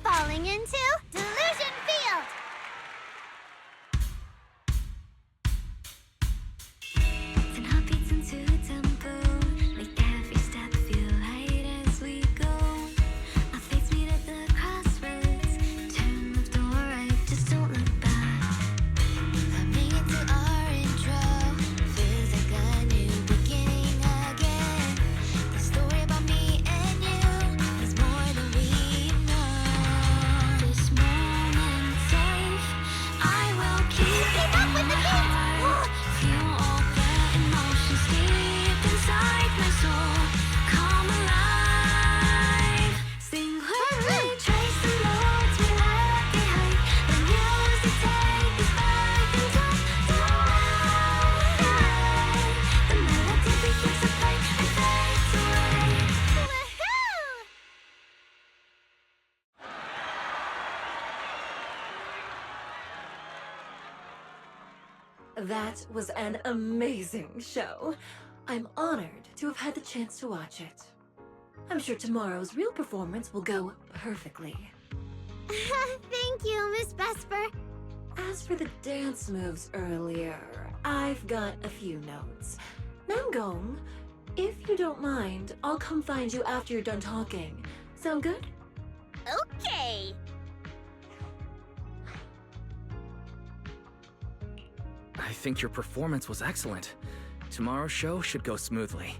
Falling into Delusion Field! Ten heartbeats into a tempo, make every step feel light as we go. Our fates meet at the crossroads, turn left or right, just don't look back. Coming into our intro, feels like a new beginning again. The story about me and you is more than we know. This moment safe, I will keep up with the kids! Feel all the emotions deep inside my soul come alive. Sing with me, trace the roads we left behind. The music take us back in time. The melody begins to play and fades away. Woohoo! That was an amazing show. I'm honored to have had the chance to watch it. I'm sure tomorrow's real performance will go perfectly. Thank you, Miss Vesper. As for the dance moves earlier, I've got a few notes. Namgong, if you don't mind, I'll come find you after you're done talking. Sound good? Okay. I think your performance was excellent. Tomorrow's show should go smoothly.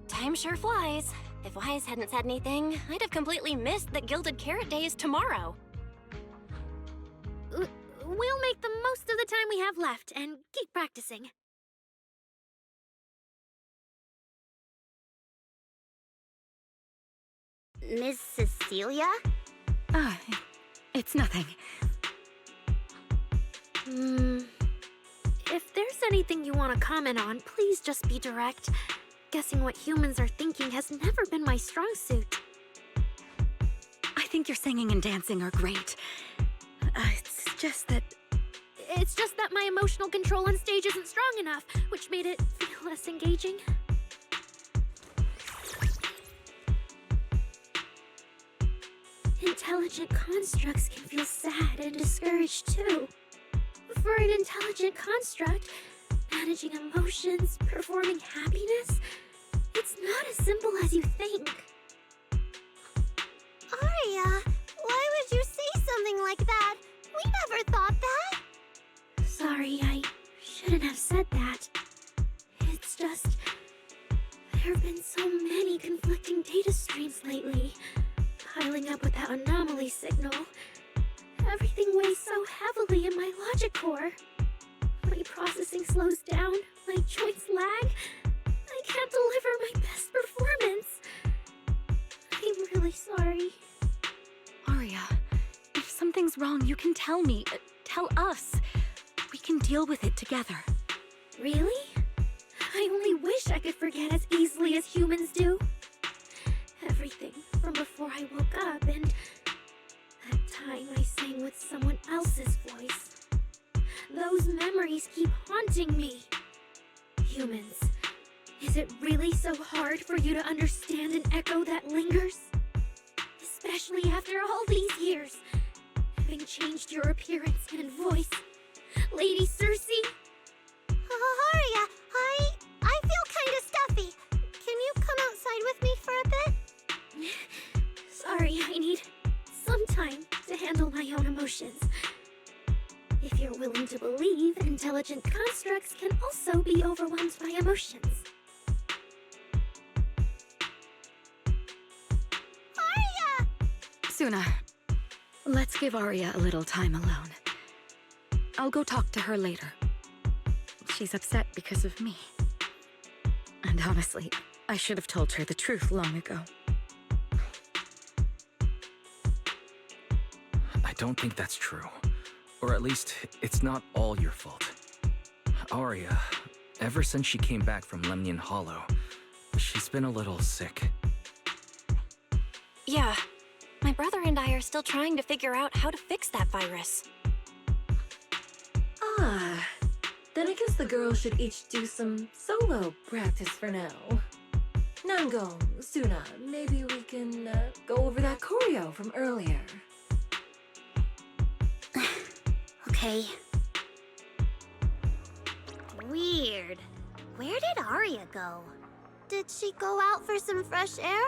Time sure flies. If Wise hadn't said anything, I'd have completely missed that Gilded Carrot Day is tomorrow. We'll make the most of the time we have left and keep practicing. Miss Cecilia? Ah, it's nothing. If there's anything you want to comment on, please just be direct. Guessing what humans are thinking has never been my strong suit. I think your singing and dancing are great. It's just that my emotional control on stage isn't strong enough, which made it feel less engaging. Intelligent constructs can feel sad and discouraged too. For an intelligent construct, managing emotions, performing happiness, it's not as simple as you think. Aria, why would you say something like that? We never thought that. Sorry, I shouldn't have said that. It's just, there have been so many conflicting data streams lately, piling up with that anomaly signal. Everything weighs so heavily in my logic core. My processing slows down, my joints lag. I can't deliver my best performance. I'm really sorry. Aria, if something's wrong, you can tell me. Tell us. We can deal with it together. Really? I only wish I could forget as easily as humans do. Everything from before I woke up and that time I sang with someone else's voice. Those memories keep haunting me. Humans, is it really so hard for you to understand an echo that lingers? Especially after all these years, having changed your appearance and voice. Lady Cersei? Aria, I feel kind of stuffy. Can you come outside with me for a bit? Sorry, I need some time to handle my own emotions. If you're willing to believe, intelligent constructs can also be overwhelmed by emotions. Aria! Suna, let's give Arya a little time alone. I'll go talk to her later. She's upset because of me. And honestly, I should have told her the truth long ago. I don't think that's true. Or at least, it's not all your fault. Arya, ever since she came back from Lemnian Hollow, she's been a little sick. Yeah, my brother and I are still trying to figure out how to fix that virus. Ah, then I guess the girls should each do some solo practice for now. Nangong, Suna, maybe we can go over that choreo from earlier. Okay. Weird. Where did Arya go? Did she go out for some fresh air?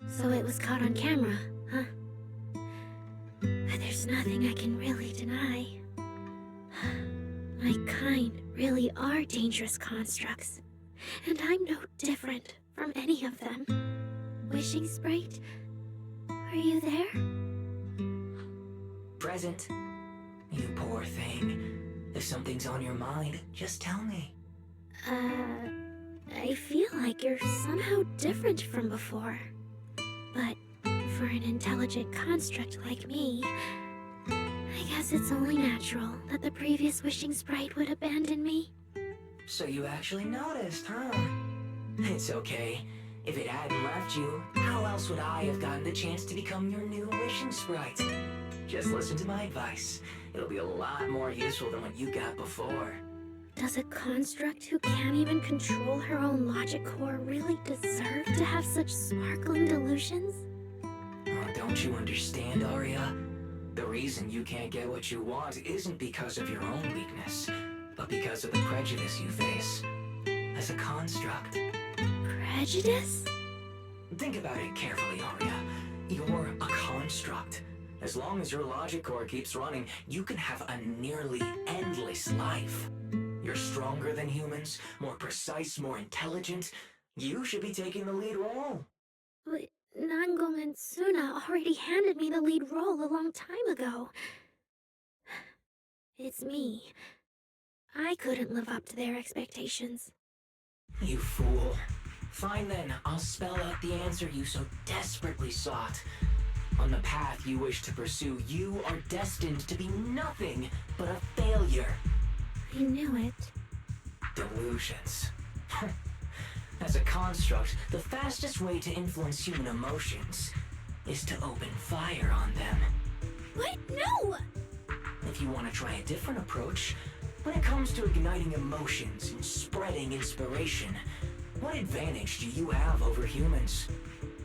So it was caught on camera, huh? There's nothing I can really deny. My kind really are dangerous constructs, and I'm no different from any of them. Wishing Sprite, are you there? Present. You poor thing. If something's on your mind, just tell me. I feel like you're somehow different from before. But for an intelligent construct like me, I guess it's only natural that the previous Wishing Sprite would abandon me. So you actually noticed, huh? It's okay. If it hadn't left you, how else would I have gotten the chance to become your new Wishing Sprite? Just listen to my advice. It'll be a lot more useful than what you got before. Does a construct who can't even control her own logic core really deserve to have such sparkling delusions? Oh, don't you understand, Arya? The reason you can't get what you want isn't because of your own weakness, but because of the prejudice you face. As a construct. Prejudice? Think about it carefully, Arya. You're a construct. As long as your logic core keeps running, you can have a nearly endless life. You're stronger than humans, more precise, more intelligent. You should be taking the lead role. But Nangong and Suna already handed me the lead role a long time ago. It's me. I couldn't live up to their expectations. You fool. Fine then, I'll spell out the answer you so desperately sought. On the path you wish to pursue, you are destined to be nothing but a failure. I knew it. Delusions. As a construct, the fastest way to influence human emotions is to open fire on them. What? No! If you want to try a different approach, when it comes to igniting emotions and spreading inspiration, What advantage do you have over humans?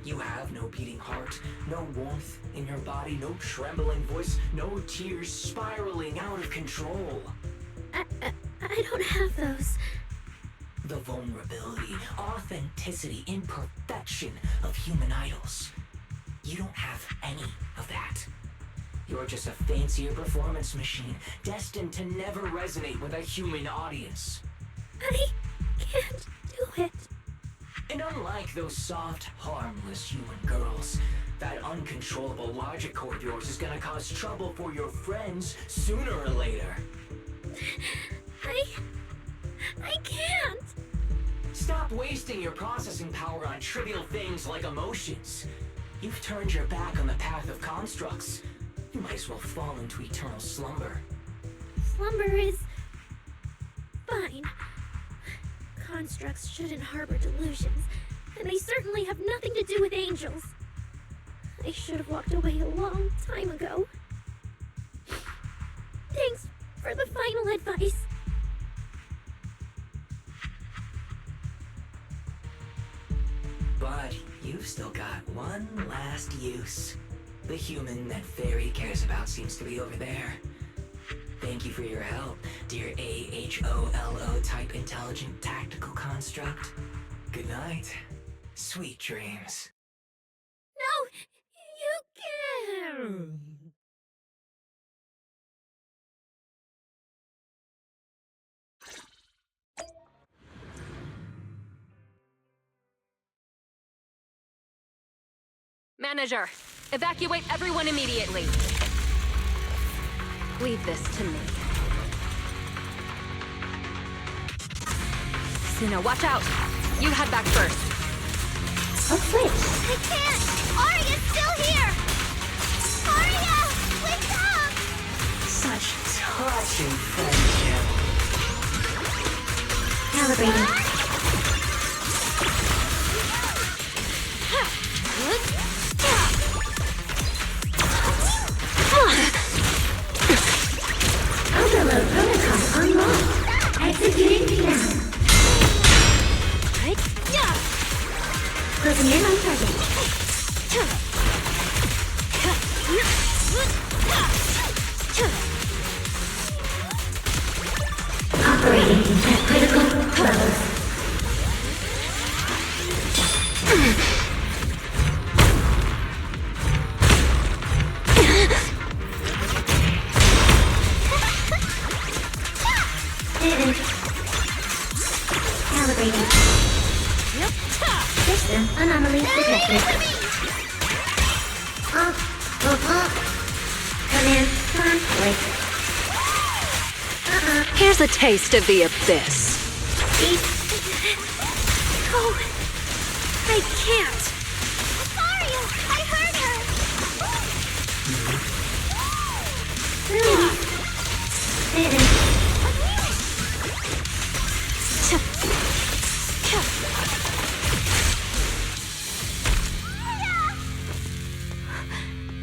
You have no beating heart, no warmth in your body, no trembling voice, no tears spiraling out of control. I don't have those. The vulnerability, authenticity, imperfection of human idols. You don't have any of that. You're just a fancier performance machine, destined to never resonate with a human audience. I can't do it. And unlike those soft, harmless human girls, that uncontrollable logic core of yours is gonna cause trouble for your friends sooner or later. I can't. Stop wasting your processing power on trivial things like emotions. You've turned your back on the path of constructs. You might as well fall into eternal slumber. Slumber is fine. Constructs shouldn't harbor delusions, and they certainly have nothing to do with angels. I should have walked away a long time ago. Thanks for the final advice. But you've still got one last use. The human that Fairy cares about seems to be over there. Thank you for your help, dear AHOLO type intelligent tactical construct. Good night. Sweet dreams. No, you can't. Manager, evacuate everyone immediately. Leave this to me. Suna, watch out! You head back first. Oh, wait. I can't! Arya's still here! Arya! Wake up! Such touching friendship. Calibrating. Overload protocol unlocked. Executing now. Closing in on target. Operating at critical levels. Calibrating. System anomaly detected. Command conflict. Here's a taste of the abyss. Oh, I can't. Mario, I heard her.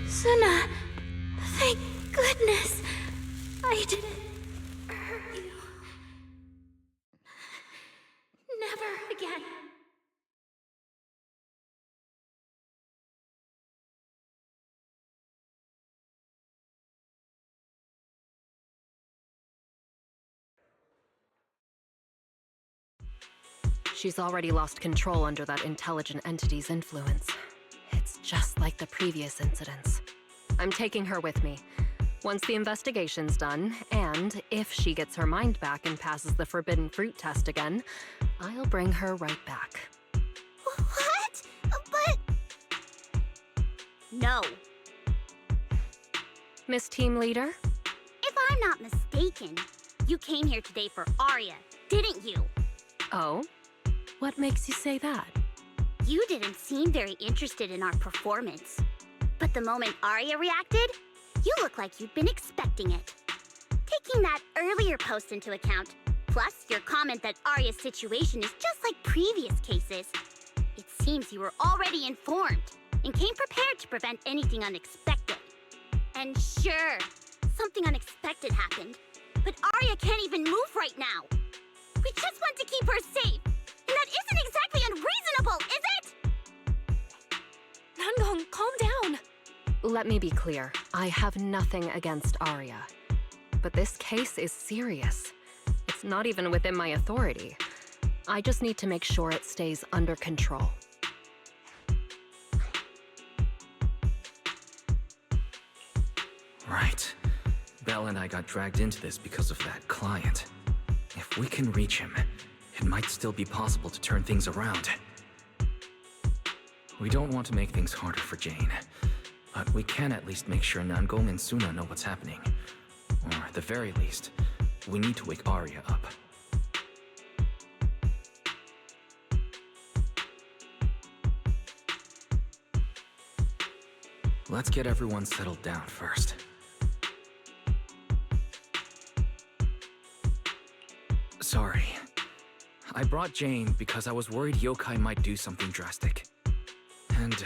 Suna, thank goodness. I didn't hurt you. Never again. She's already lost control under that intelligent entity's influence. It's just like the previous incidents. I'm taking her with me. Once the investigation's done, and if she gets her mind back and passes the forbidden fruit test again, I'll bring her right back. What? But... No. Miss Team Leader? If I'm not mistaken, you came here today for Arya, didn't you? Oh? What makes you say that? You didn't seem very interested in our performance. But the moment Arya reacted, you look like you'd been expecting it. Taking that earlier post into account, plus your comment that Arya's situation is just like previous cases, it seems you were already informed and came prepared to prevent anything unexpected. And sure, something unexpected happened, but Arya can't even move right now. We just want to keep her safe, and that isn't exactly acceptable, is it? Nangong, calm down. Let me be clear. I have nothing against Arya. But this case is serious. It's not even within my authority. I just need to make sure it stays under control. Right. Belle and I got dragged into this because of that client. If we can reach him, it might still be possible to turn things around. We don't want to make things harder for Jane, but we can at least make sure Nangong and Suna know what's happening. Or at the very least, we need to wake Arya up. Let's get everyone settled down first. Sorry. I brought Jane because I was worried Yokai might do something drastic. And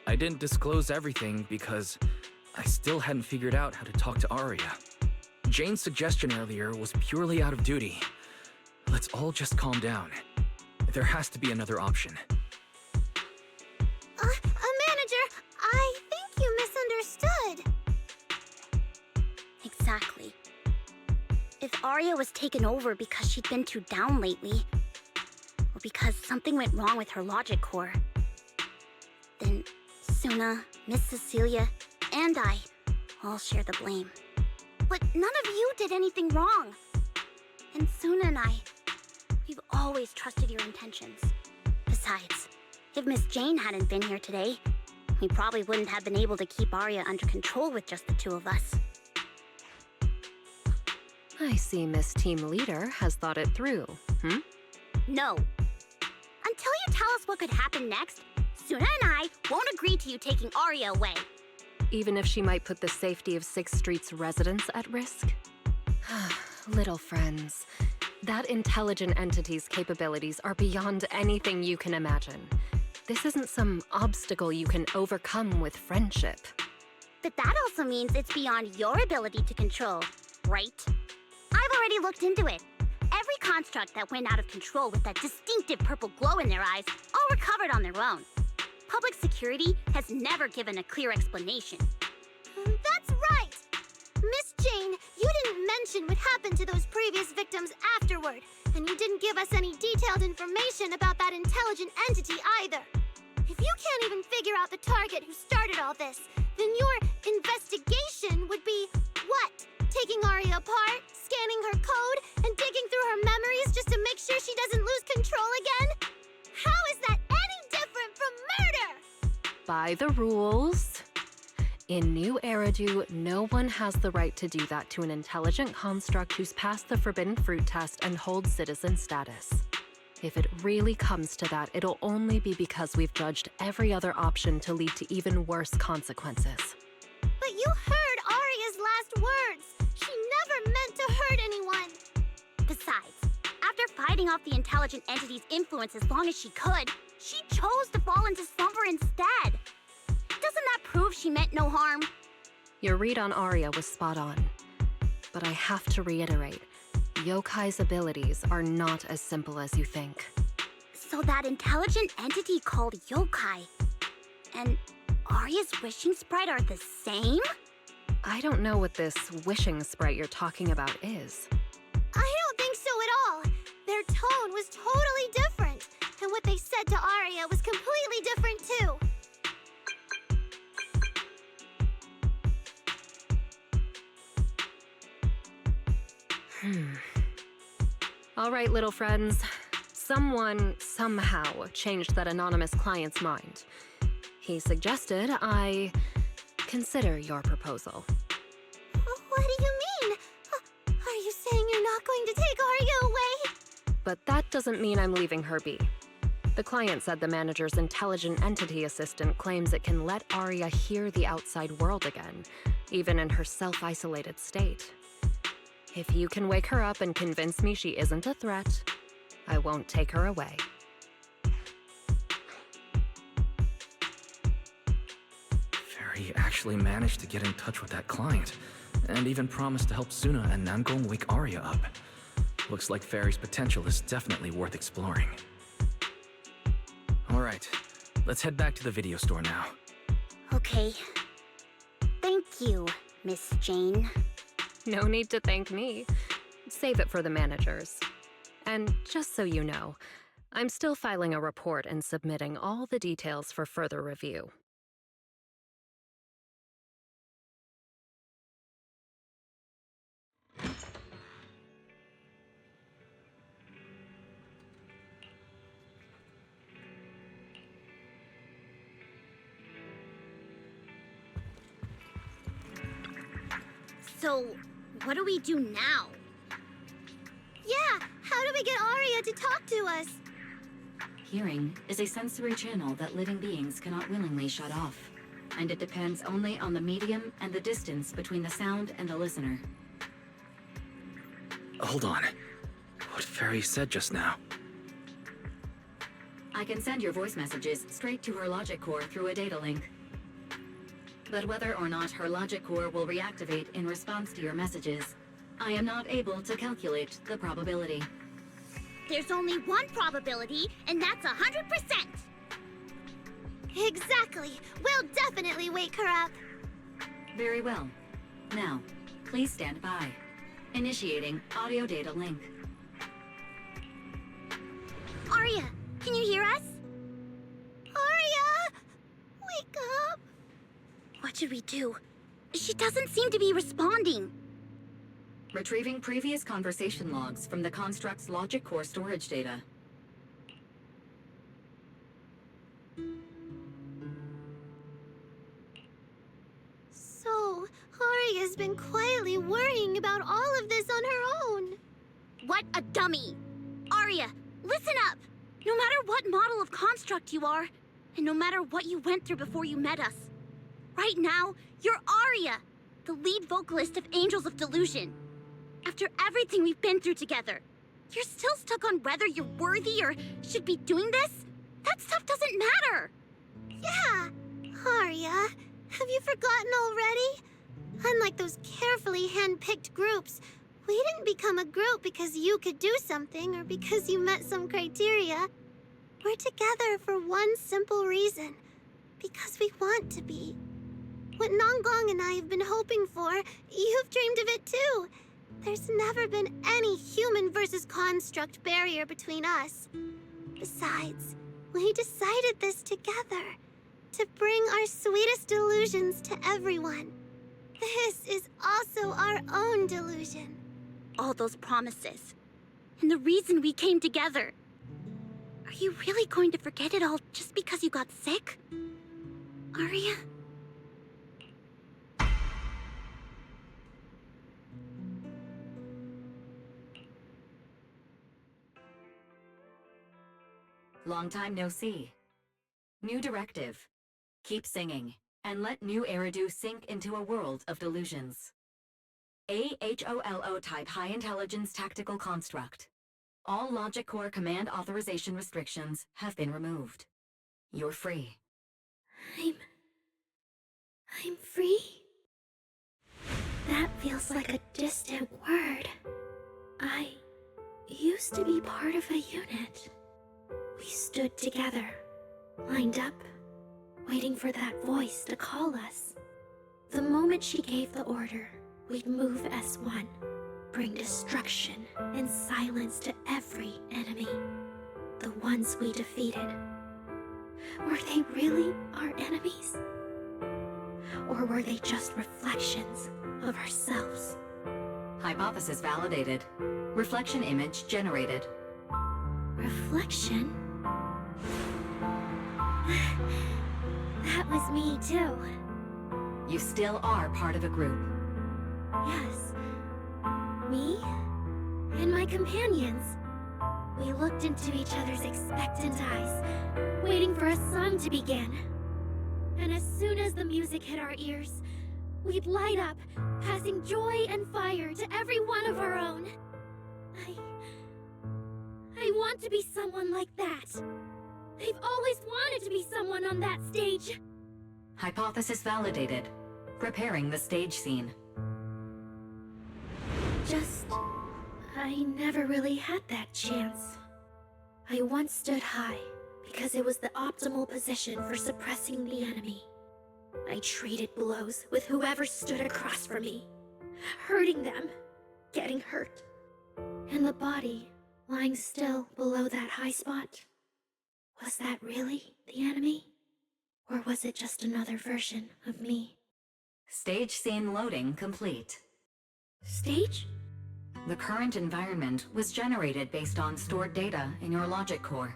I didn't disclose everything because I still hadn't figured out how to talk to Arya. Jane's suggestion earlier was purely out of duty. Let's all just calm down. There has to be another option. Manager, I think you misunderstood. Exactly. If Arya was taken over because she'd been too down lately, or because something went wrong with her logic core, then Suna, Miss Cecilia, and I all share the blame. But none of you did anything wrong. And Suna and we've always trusted your intentions. Besides, if Miss Jane hadn't been here today, we probably wouldn't have been able to keep Arya under control with just the two of us. I see Miss Team Leader has thought it through, No. Until you tell us what could happen next, Suna and I won't agree to you taking Arya away. Even if she might put the safety of 6th Street's residents at risk? Little friends, that intelligent entity's capabilities are beyond anything you can imagine. This isn't some obstacle you can overcome with friendship. But that also means it's beyond your ability to control, right? I've already looked into it. Every construct that went out of control with that distinctive purple glow in their eyes all recovered on their own. Public security has never given a clear explanation. That's right! Miss Jane, you didn't mention what happened to those previous victims afterward, and you didn't give us any detailed information about that intelligent entity either. If you can't even figure out the target who started all this, then your investigation would be what? Taking Arya apart, scanning her code, and digging through her memories just to make sure she doesn't lose control again? How is that any different from murder? By the rules. In New Eridu, no one has the right to do that to an intelligent construct who's passed the Forbidden Fruit test and holds citizen status. If it really comes to that, it'll only be because we've judged every other option to lead to even worse consequences. But you heard Arya's last words. She never meant to hurt anyone. Besides, after fighting off the intelligent entity's influence as long as she could, she chose to fall into slumber instead. Doesn't that prove she meant no harm? Your read on Arya was spot on. But I have to reiterate, Yokai's abilities are not as simple as you think. So that intelligent entity called Yokai and Arya's wishing sprite are the same? I don't know what this wishing sprite you're talking about is. I don't think so at all. Their tone was totally different, and what they said to Arya was completely different too. All right, little friends. Someone, somehow, changed that anonymous client's mind. He suggested I consider your proposal. What do you mean? Are you saying you're not going to take Arya away? But that doesn't mean I'm leaving her be. The client said the manager's intelligent entity assistant claims it can let Arya hear the outside world again, even in her self-isolated state. If you can wake her up and convince me she isn't a threat, I won't take her away. Fairy actually managed to get in touch with that client, and even promised to help Suna and Nangong wake Arya up. Looks like Fairy's potential is definitely worth exploring. Alright, let's head back to the video store now. Okay. Thank you, Miss Jane. No need to thank me. Save it for the managers. And just so you know, I'm still filing a report and submitting all the details for further review. So, what do we do now? Yeah, how do we get Arya to talk to us? Hearing is a sensory channel that living beings cannot willingly shut off, and it depends only on the medium and the distance between the sound and the listener. Hold on. What Fairy said just now? I can send your voice messages straight to her logic core through a data link. But whether or not her logic core will reactivate in response to your messages, I am not able to calculate the probability. There's only one probability, and that's 100%! Exactly! We'll definitely wake her up! Very well. Now, please stand by. Initiating audio data link. Arya, can you hear us? Arya! Wake up! What should we do? She doesn't seem to be responding. Retrieving previous conversation logs from the construct's logic core storage data. So, Arya's been quietly worrying about all of this on her own. What a dummy! Arya, listen up! No matter what model of construct you are, and no matter what you went through before you met us, right now, you're Arya, the lead vocalist of Angels of Delusion. After everything we've been through together, you're still stuck on whether you're worthy or should be doing this? That stuff doesn't matter! Yeah, Arya, have you forgotten already? Unlike those carefully hand-picked groups, we didn't become a group because you could do something or because you met some criteria. We're together for one simple reason. Because we want to be. What Nanggong and I have been hoping for, you've dreamed of it too. There's never been any human versus construct barrier between us. Besides, we decided this together. To bring our sweetest delusions to everyone. This is also our own delusion. All those promises. And the reason we came together. Are you really going to forget it all just because you got sick? Arya? Long time no see. New directive. Keep singing, and let new Eridu sink into a world of delusions. AHOLO type high intelligence tactical construct. All logic core command authorization restrictions have been removed. You're free. I'm free? That feels like a distant word. I used to be part of a unit. We stood together, lined up, waiting for that voice to call us. The moment she gave the order, we'd move as one, bring destruction and silence to every enemy. The ones we defeated. Were they really our enemies? Or were they just reflections of ourselves? Hypothesis validated. Reflection image generated. Reflection? That was me too. You still are part of a group. Yes. Me and my companions. We looked into each other's expectant eyes, waiting for a song to begin. And as soon as the music hit our ears, we'd light up, passing joy and fire to every one of our own. I want to be someone like that. I've always wanted to be someone on that stage. Hypothesis validated. Preparing the stage scene. I never really had that chance. I once stood high, because it was the optimal position for suppressing the enemy. I traded blows with whoever stood across from me, hurting them, getting hurt. And the body, lying still below that high spot, was that really the enemy? Or was it just another version of me? Stage scene loading complete. Stage? The current environment was generated based on stored data in your logic core.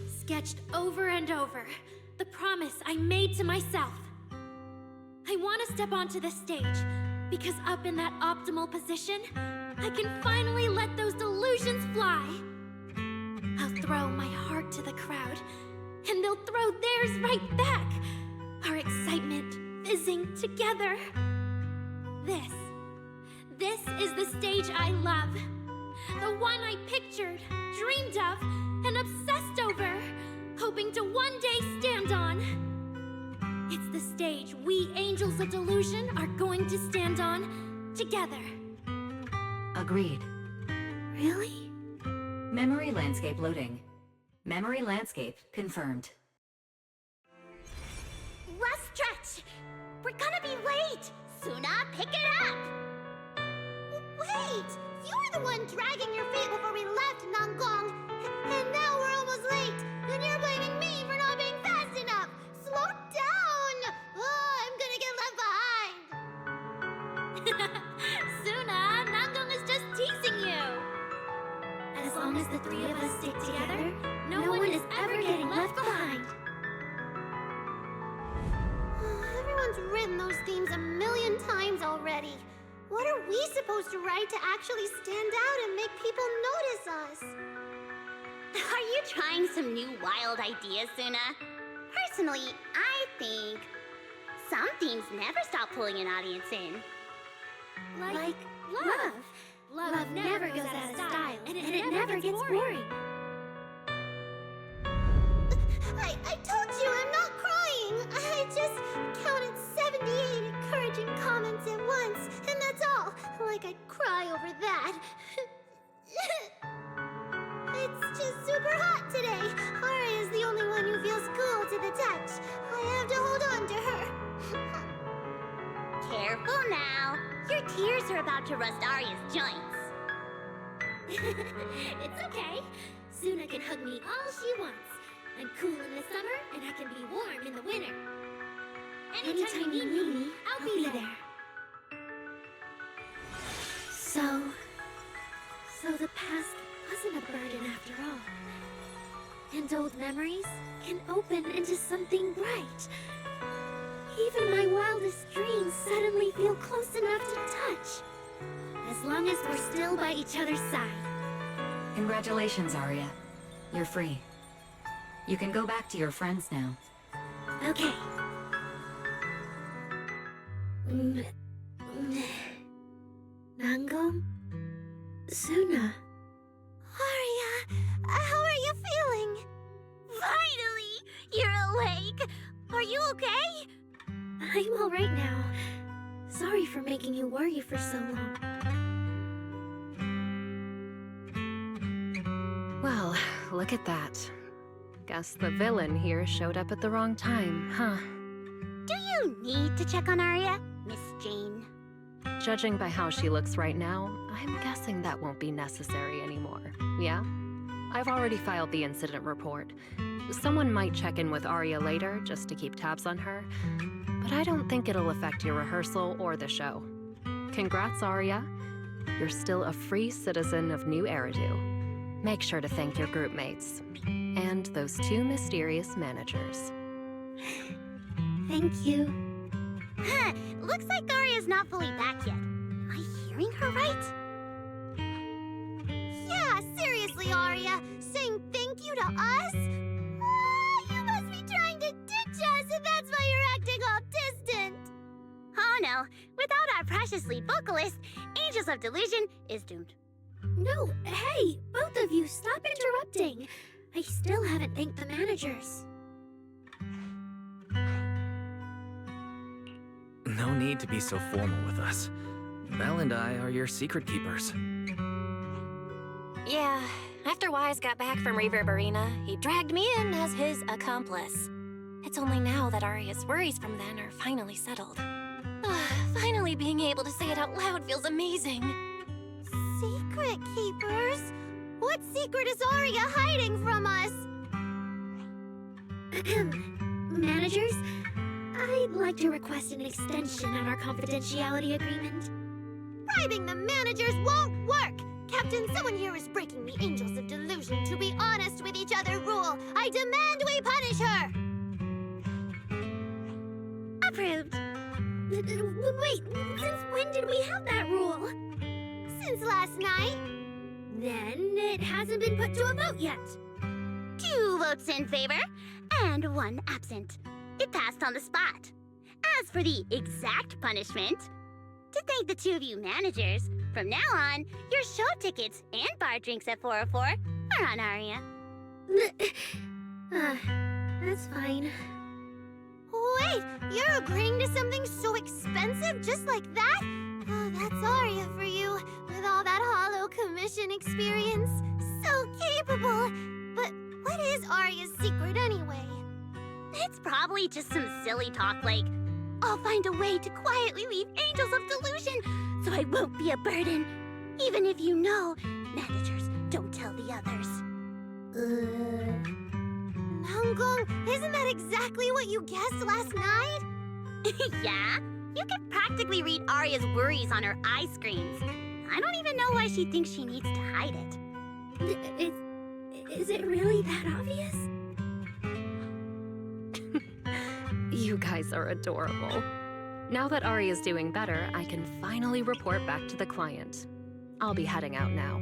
Sketched over and over, the promise I made to myself. I want to step onto the stage, because up in that optimal position, I can finally let those delusions fly. I'll throw my heart to the crowd, and they'll throw theirs right back. Our excitement fizzing together. This is the stage I love. The one I pictured, dreamed of, and obsessed over, hoping to one day stand on. It's the stage we Angels of Delusion are going to stand on together. Agreed. Really? Memory landscape loading. Memory landscape confirmed. Last stretch! We're gonna be late! Suna, pick it up! Wait! You were the one dragging your feet before we left Nangong! And now we're almost late! And you're blaming me for not being fast enough! Slow down! Oh, I'm gonna get left behind! Suna, Nangong is just teasing you! As long as the three of us stick together, no one is ever getting left behind. Everyone's written those themes a million times already. What are we supposed to write to actually stand out and make people notice us? Are you trying some new wild ideas, Suna? Personally, I think some themes never stop pulling an audience in. Like love. Love never goes out of style, and it never gets boring. I told you I'm not crying. I just counted 78 encouraging comments at once, and that's all. Like I'd cry over that. It's just super hot today. Aria is the only one who feels cool to the touch. I have to hold on to her. Careful now. Your tears are about to rust Arya's joints. It's okay. Suna can hug me all she wants. I'm cool in the summer, and I can be warm in the winter. Anytime you need me, I'll be there. So the past wasn't a burden after all. And old memories can open into something bright. Even my wildest dreams suddenly feel close enough to touch. As long as we're still by each other's side. Congratulations, Arya. You're free. You can go back to your friends now. Okay. Nangong? Suna? Aria, how are you feeling? Finally! You're awake! Are you okay? I'm all right now. Sorry for making you worry for so long. Well, look at that. Guess the villain here showed up at the wrong time, huh? Do you need to check on Arya, Miss Jane? Judging by how she looks right now, I'm guessing that won't be necessary anymore, yeah? I've already filed the incident report. Someone might check in with Arya later just to keep tabs on her, but I don't think it'll affect your rehearsal or the show. Congrats, Arya. You're still a free citizen of New Eridu. Make sure to thank your group mates. And those two mysterious managers. Thank you. Huh, looks like Arya's not fully back yet. Am I hearing her right? Yeah, seriously, Arya. Saying thank you to us? You must be trying to ditch us, and that's why you're acting all distant. Oh no, without our precious lead vocalist, Angels of Delusion is doomed. No, hey, both of you, stop interrupting. I still haven't thanked the managers. No need to be so formal with us. Val and I are your secret keepers. Yeah, after Wise got back from Reverberina, he dragged me in as his accomplice. It's only now that Aria's worries from then are finally settled. Finally being able to say it out loud feels amazing. Secret keepers? What secret is Aria hiding from us? Managers, I'd like to request an extension on our confidentiality agreement. Bribing the managers won't work! Captain, someone here is breaking the Angels of Delusion to be honest with each other rule. I demand we punish her! Approved. Wait, since when did we have that rule? Since last night. Then it hasn't been put to a vote yet. 2 votes in favor and 1 absent. It passed on the spot. As for the exact punishment, to thank the 2 of you managers, from now on, your show tickets and bar drinks at 404 are on Aria. That's fine. Wait, you're agreeing to something so expensive just like that? Oh, that's Aria for you, with all that Hollow Commission experience. So capable. But what is Aria's secret anyway? It's probably just some silly talk like, I'll find a way to quietly leave Angels of Delusion so I won't be a burden. Even if you know, managers don't tell the others. Nanggong, isn't that exactly what you guessed last night? Yeah? You can practically read Aria's worries on her eye screens. I don't even know why she thinks she needs to hide it. Is it really that obvious? You guys are adorable. Now that Aria's doing better, I can finally report back to the client. I'll be heading out now.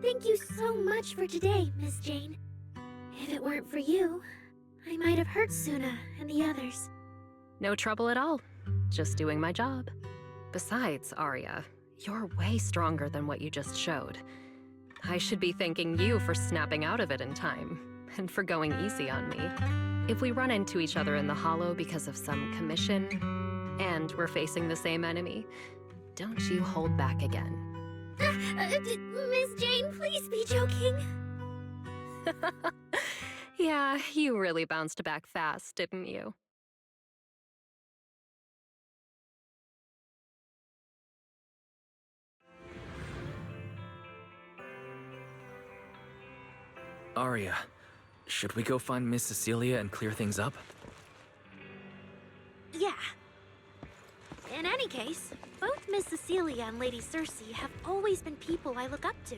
Thank you so much for today, Miss Jane. If it weren't for you, I might have hurt Suna and the others. No trouble at all. Just doing my job. Besides, Aria, you're way stronger than what you just showed. I should be thanking you for snapping out of it in time, and for going easy on me. If we run into each other in the Hollow because of some commission, and we're facing the same enemy, don't you hold back again. Miss Jane, please be joking. Yeah, you really bounced back fast, didn't you? Aria, should we go find Miss Cecilia and clear things up? Yeah. In any case, both Miss Cecilia and Lady Circe have always been people I look up to.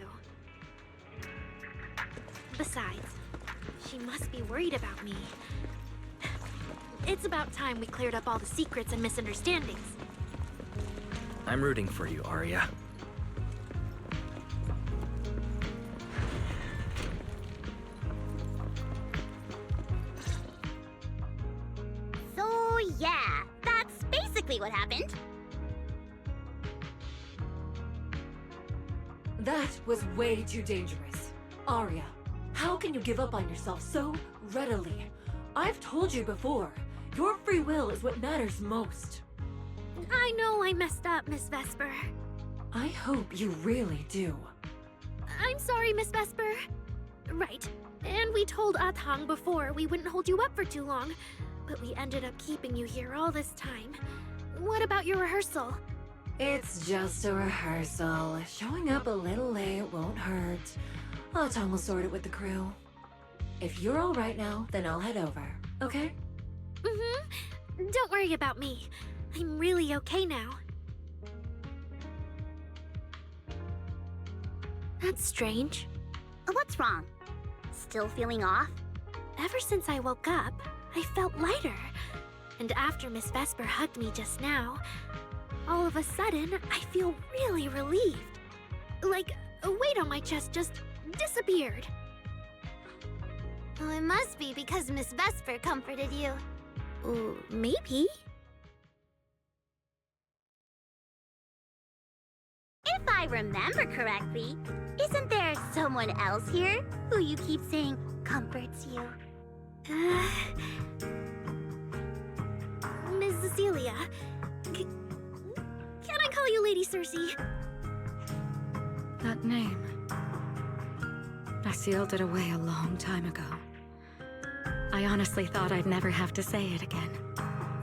Besides, she must be worried about me. It's about time we cleared up all the secrets and misunderstandings. I'm rooting for you, Aria. So yeah, that's basically what happened. That was way too dangerous. Aria, how can you give up on yourself so readily? I've told you before, your free will is what matters most. I know I messed up, Miss Vesper. I hope you really do. I'm sorry, Miss Vesper. Right. And we told Atang before we wouldn't hold you up for too long, but we ended up keeping you here all this time. What about your rehearsal? It's just a rehearsal. Showing up a little late won't hurt. Atang will sort it with the crew. If you're all right now, then I'll head over, okay? Mm-hmm. Don't worry about me. I'm really okay now. That's strange. What's wrong? Still feeling off? Ever since I woke up, I felt lighter. And after Miss Vesper hugged me just now, all of a sudden, I feel really relieved. Like a weight on my chest just disappeared. Well, it must be because Miss Vesper comforted you. Maybe. If I remember correctly, isn't there someone else here who you keep saying comforts you? Miss Cecilia. Can I call you Lady Circe? That name. sealed it away a long time ago. I honestly thought I'd never have to say it again.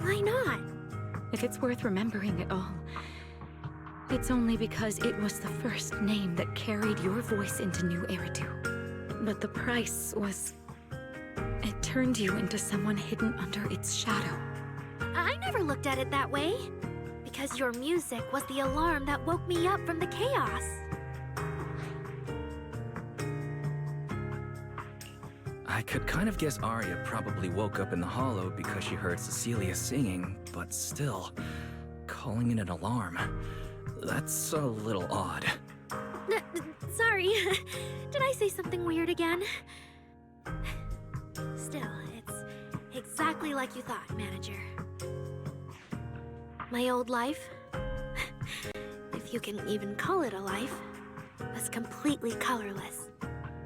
Why not? If it's worth remembering at all, it's only because it was the first name that carried your voice into New Eridu. But the price was... it turned you into someone hidden under its shadow. I never looked at it that way. Because your music was the alarm that woke me up from the chaos. I could kind of guess Arya probably woke up in the hollow because she heard Cecilia singing, but still, calling it an alarm. That's a little odd. Sorry, did I say something weird again? Still, it's exactly like you thought, Manager. My old life, if you can even call it a life, was completely colorless.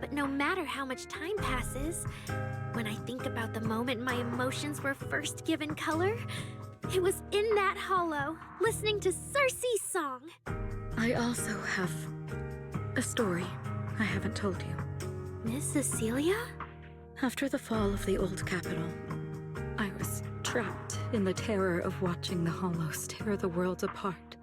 But no matter how much time passes, when I think about the moment my emotions were first given color, it was in that hollow, listening to Cersei's song. I also have a story I haven't told you. Miss Cecilia? After the fall of the old capital, I was trapped in the terror of watching the hollows tear the world apart.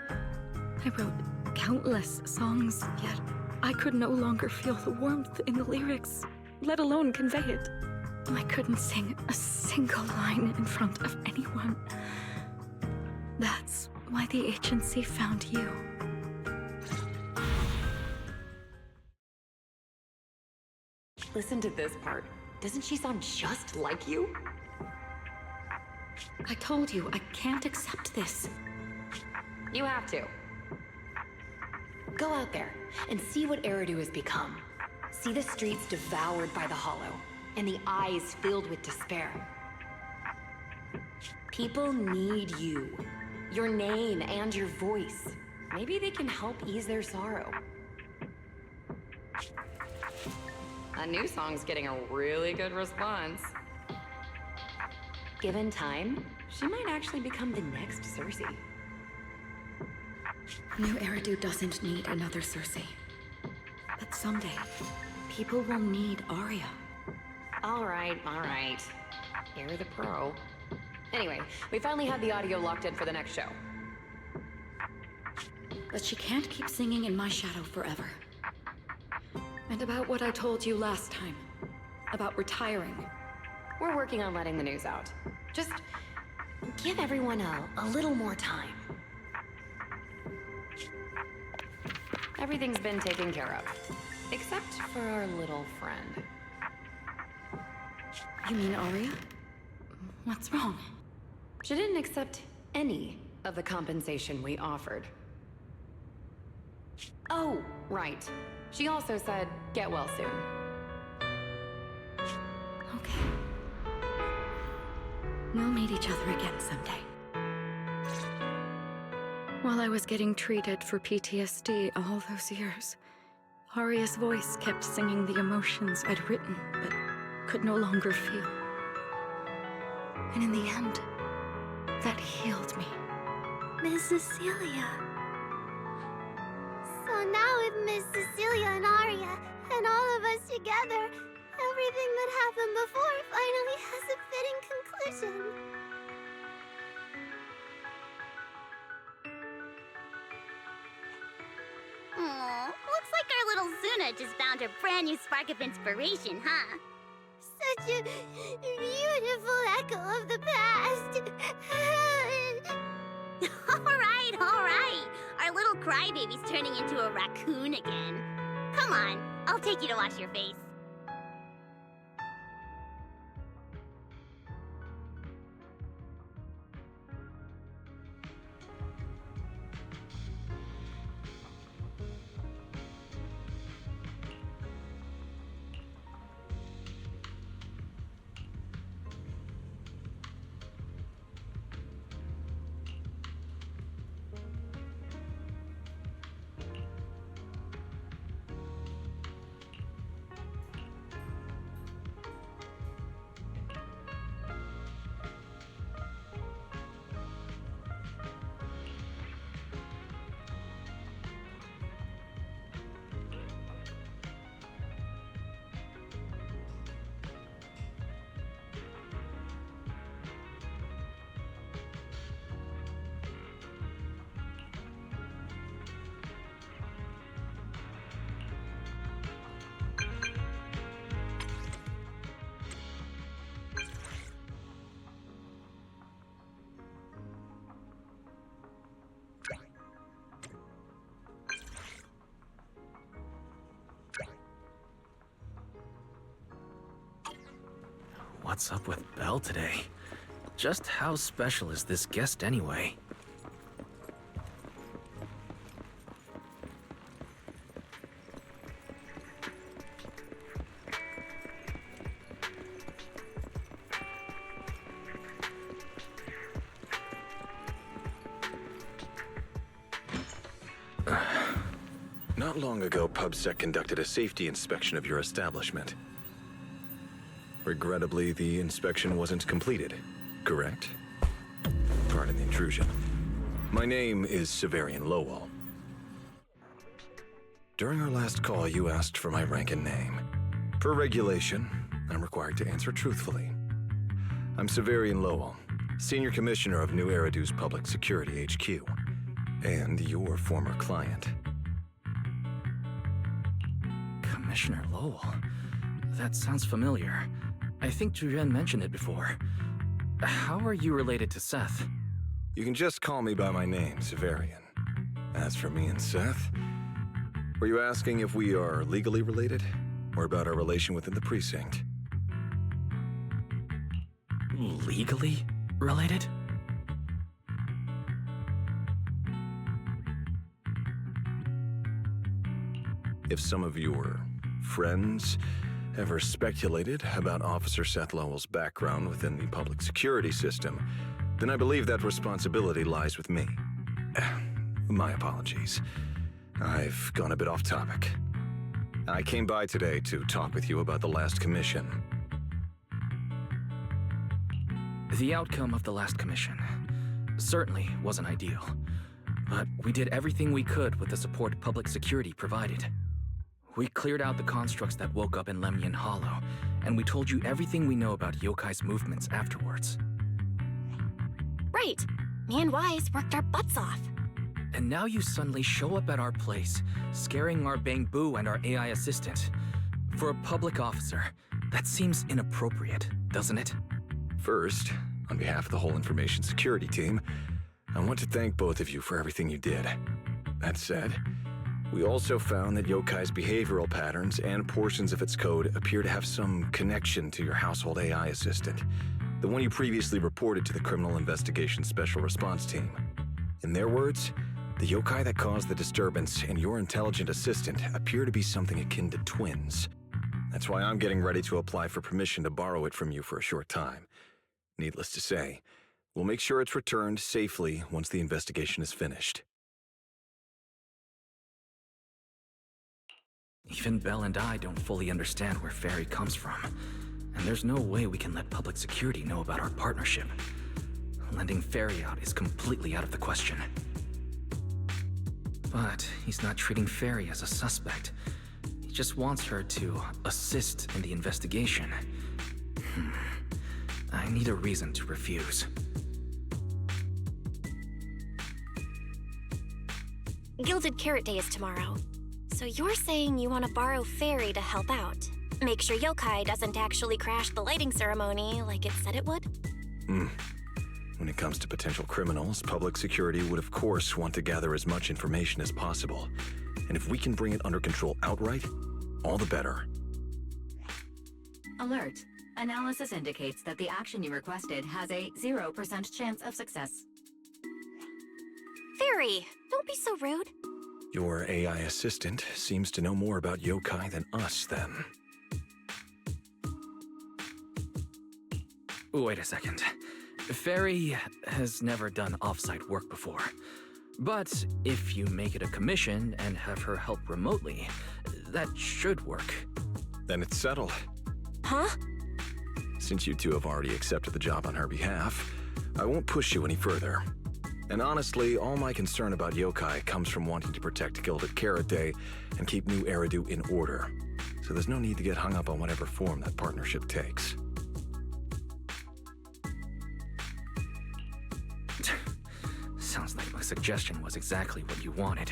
I wrote countless songs, yet I could no longer feel the warmth in the lyrics, let alone convey it. I couldn't sing a single line in front of anyone. That's why the agency found you. Listen to this part. Doesn't she sound just like you? I told you, I can't accept this. You have to. Go out there and see what Eridu has become. See the streets devoured by the Hollow, and the eyes filled with despair. People need you. Your name and your voice. Maybe they can help ease their sorrow. A new song's getting a really good response. Given time, she might actually become the next Cersei. New Eridu doesn't need another Cersei. But someday, people will need Arya. All right. You're the pro. Anyway, we finally have the audio locked in for the next show. But she can't keep singing in my shadow forever. And about what I told you last time. About retiring. We're working on letting the news out. Just give everyone a little more time. Everything's been taken care of. Except for our little friend. You mean Arya? What's wrong? She didn't accept any of the compensation we offered. Oh, right. She also said, get well soon. Okay. We'll meet each other again someday. While I was getting treated for PTSD all those years, Arya's voice kept singing the emotions I'd written, but could no longer feel. And in the end, that healed me. Miss Cecilia. So now with Miss Cecilia and Arya, and all of us together, everything that happened before finally has a fitting conclusion. Aw, looks like our little Zuna just found her brand new spark of inspiration, huh? Such a beautiful echo of the past. Alright. Our little crybaby's turning into a raccoon again. Come on, I'll take you to wash your face. What's up with Belle today? Just how special is this guest anyway? Not long ago, PubSec conducted a safety inspection of your establishment. Regrettably, the inspection wasn't completed, correct? Pardon the intrusion. My name is Severian Lowell. During our last call, you asked for my rank and name. Per regulation, I'm required to answer truthfully. I'm Severian Lowell, Senior Commissioner of New Eridu's Public Security HQ, and your former client. Commissioner Lowell? That sounds familiar. I think Julian mentioned it before. How are you related to Seth? You can just call me by my name, Severian. As for me and Seth, were you asking if we are legally related, or about our relation within the precinct? Legally related? If some of your friends ever speculated about Officer Seth Lowell's background within the public security system, then I believe that responsibility lies with me. My apologies. I've gone a bit off topic. I came by today to talk with you about the last commission. The outcome of the last commission certainly wasn't ideal, but we did everything we could with the support public security provided. We cleared out the constructs that woke up in Lemnian Hollow, and we told you everything we know about Yokai's movements afterwards. Right. Me and Wise worked our butts off. And now you suddenly show up at our place, scaring our Bang Boo and our AI assistant. For a public officer, that seems inappropriate, doesn't it? First, on behalf of the whole information security team, I want to thank both of you for everything you did. That said, we also found that Yokai's behavioral patterns and portions of its code appear to have some connection to your household AI assistant, the one you previously reported to the Criminal Investigation Special Response Team. In their words, the yokai that caused the disturbance and your intelligent assistant appear to be something akin to twins. That's why I'm getting ready to apply for permission to borrow it from you for a short time. Needless to say, we'll make sure it's returned safely once the investigation is finished. Even Belle and I don't fully understand where Fairy comes from, and there's no way we can let public security know about our partnership. Lending Fairy out is completely out of the question. But he's not treating Fairy as a suspect. He just wants her to assist in the investigation. I need a reason to refuse. Gilded Carrot Day is tomorrow. So you're saying you want to borrow Fairy to help out? Make sure Yokai doesn't actually crash the lighting ceremony like it said it would? When it comes to potential criminals, public security would of course want to gather as much information as possible. And if we can bring it under control outright, all the better. Alert. Analysis indicates that the action you requested has a 0% chance of success. Fairy, don't be so rude. Your AI assistant seems to know more about yokai than us, then. Wait a second. Fairy has never done off-site work before. But if you make it a commission and have her help remotely, that should work. Then it's settled. Huh? Since you two have already accepted the job on her behalf, I won't push you any further. And honestly, all my concern about yokai comes from wanting to protect Gilded Carrot Day and keep New Eridu in order. So there's no need to get hung up on whatever form that partnership takes. Sounds like my suggestion was exactly what you wanted.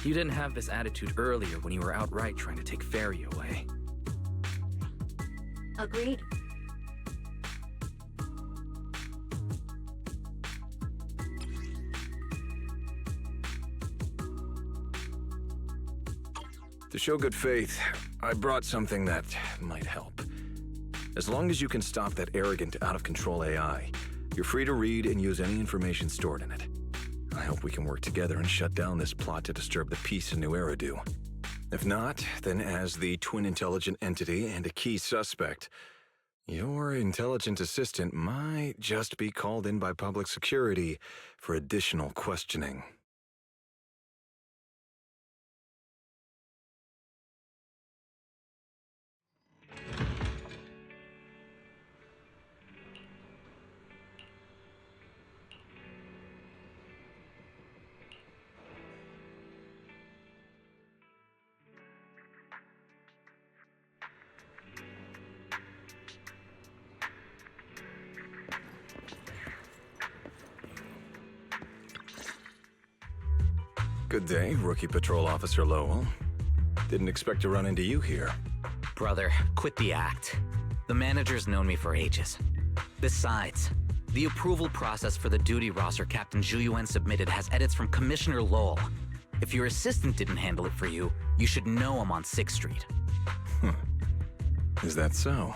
You didn't have this attitude earlier when you were outright trying to take Fairy away. Agreed. To show good faith, I brought something that might help. As long as you can stop that arrogant, out-of-control AI, you're free to read and use any information stored in it. I hope we can work together and shut down this plot to disturb the peace in New Eridu. If not, then as the twin intelligent entity and a key suspect, your intelligent assistant might just be called in by public security for additional questioning. Good day, Rookie Patrol Officer Lowell. Didn't expect to run into you here. Brother, quit the act. The manager's known me for ages. Besides, the approval process for the duty roster Captain Zhu submitted has edits from Commissioner Lowell. If your assistant didn't handle it for you, you should know I'm on 6th Street. Is that so?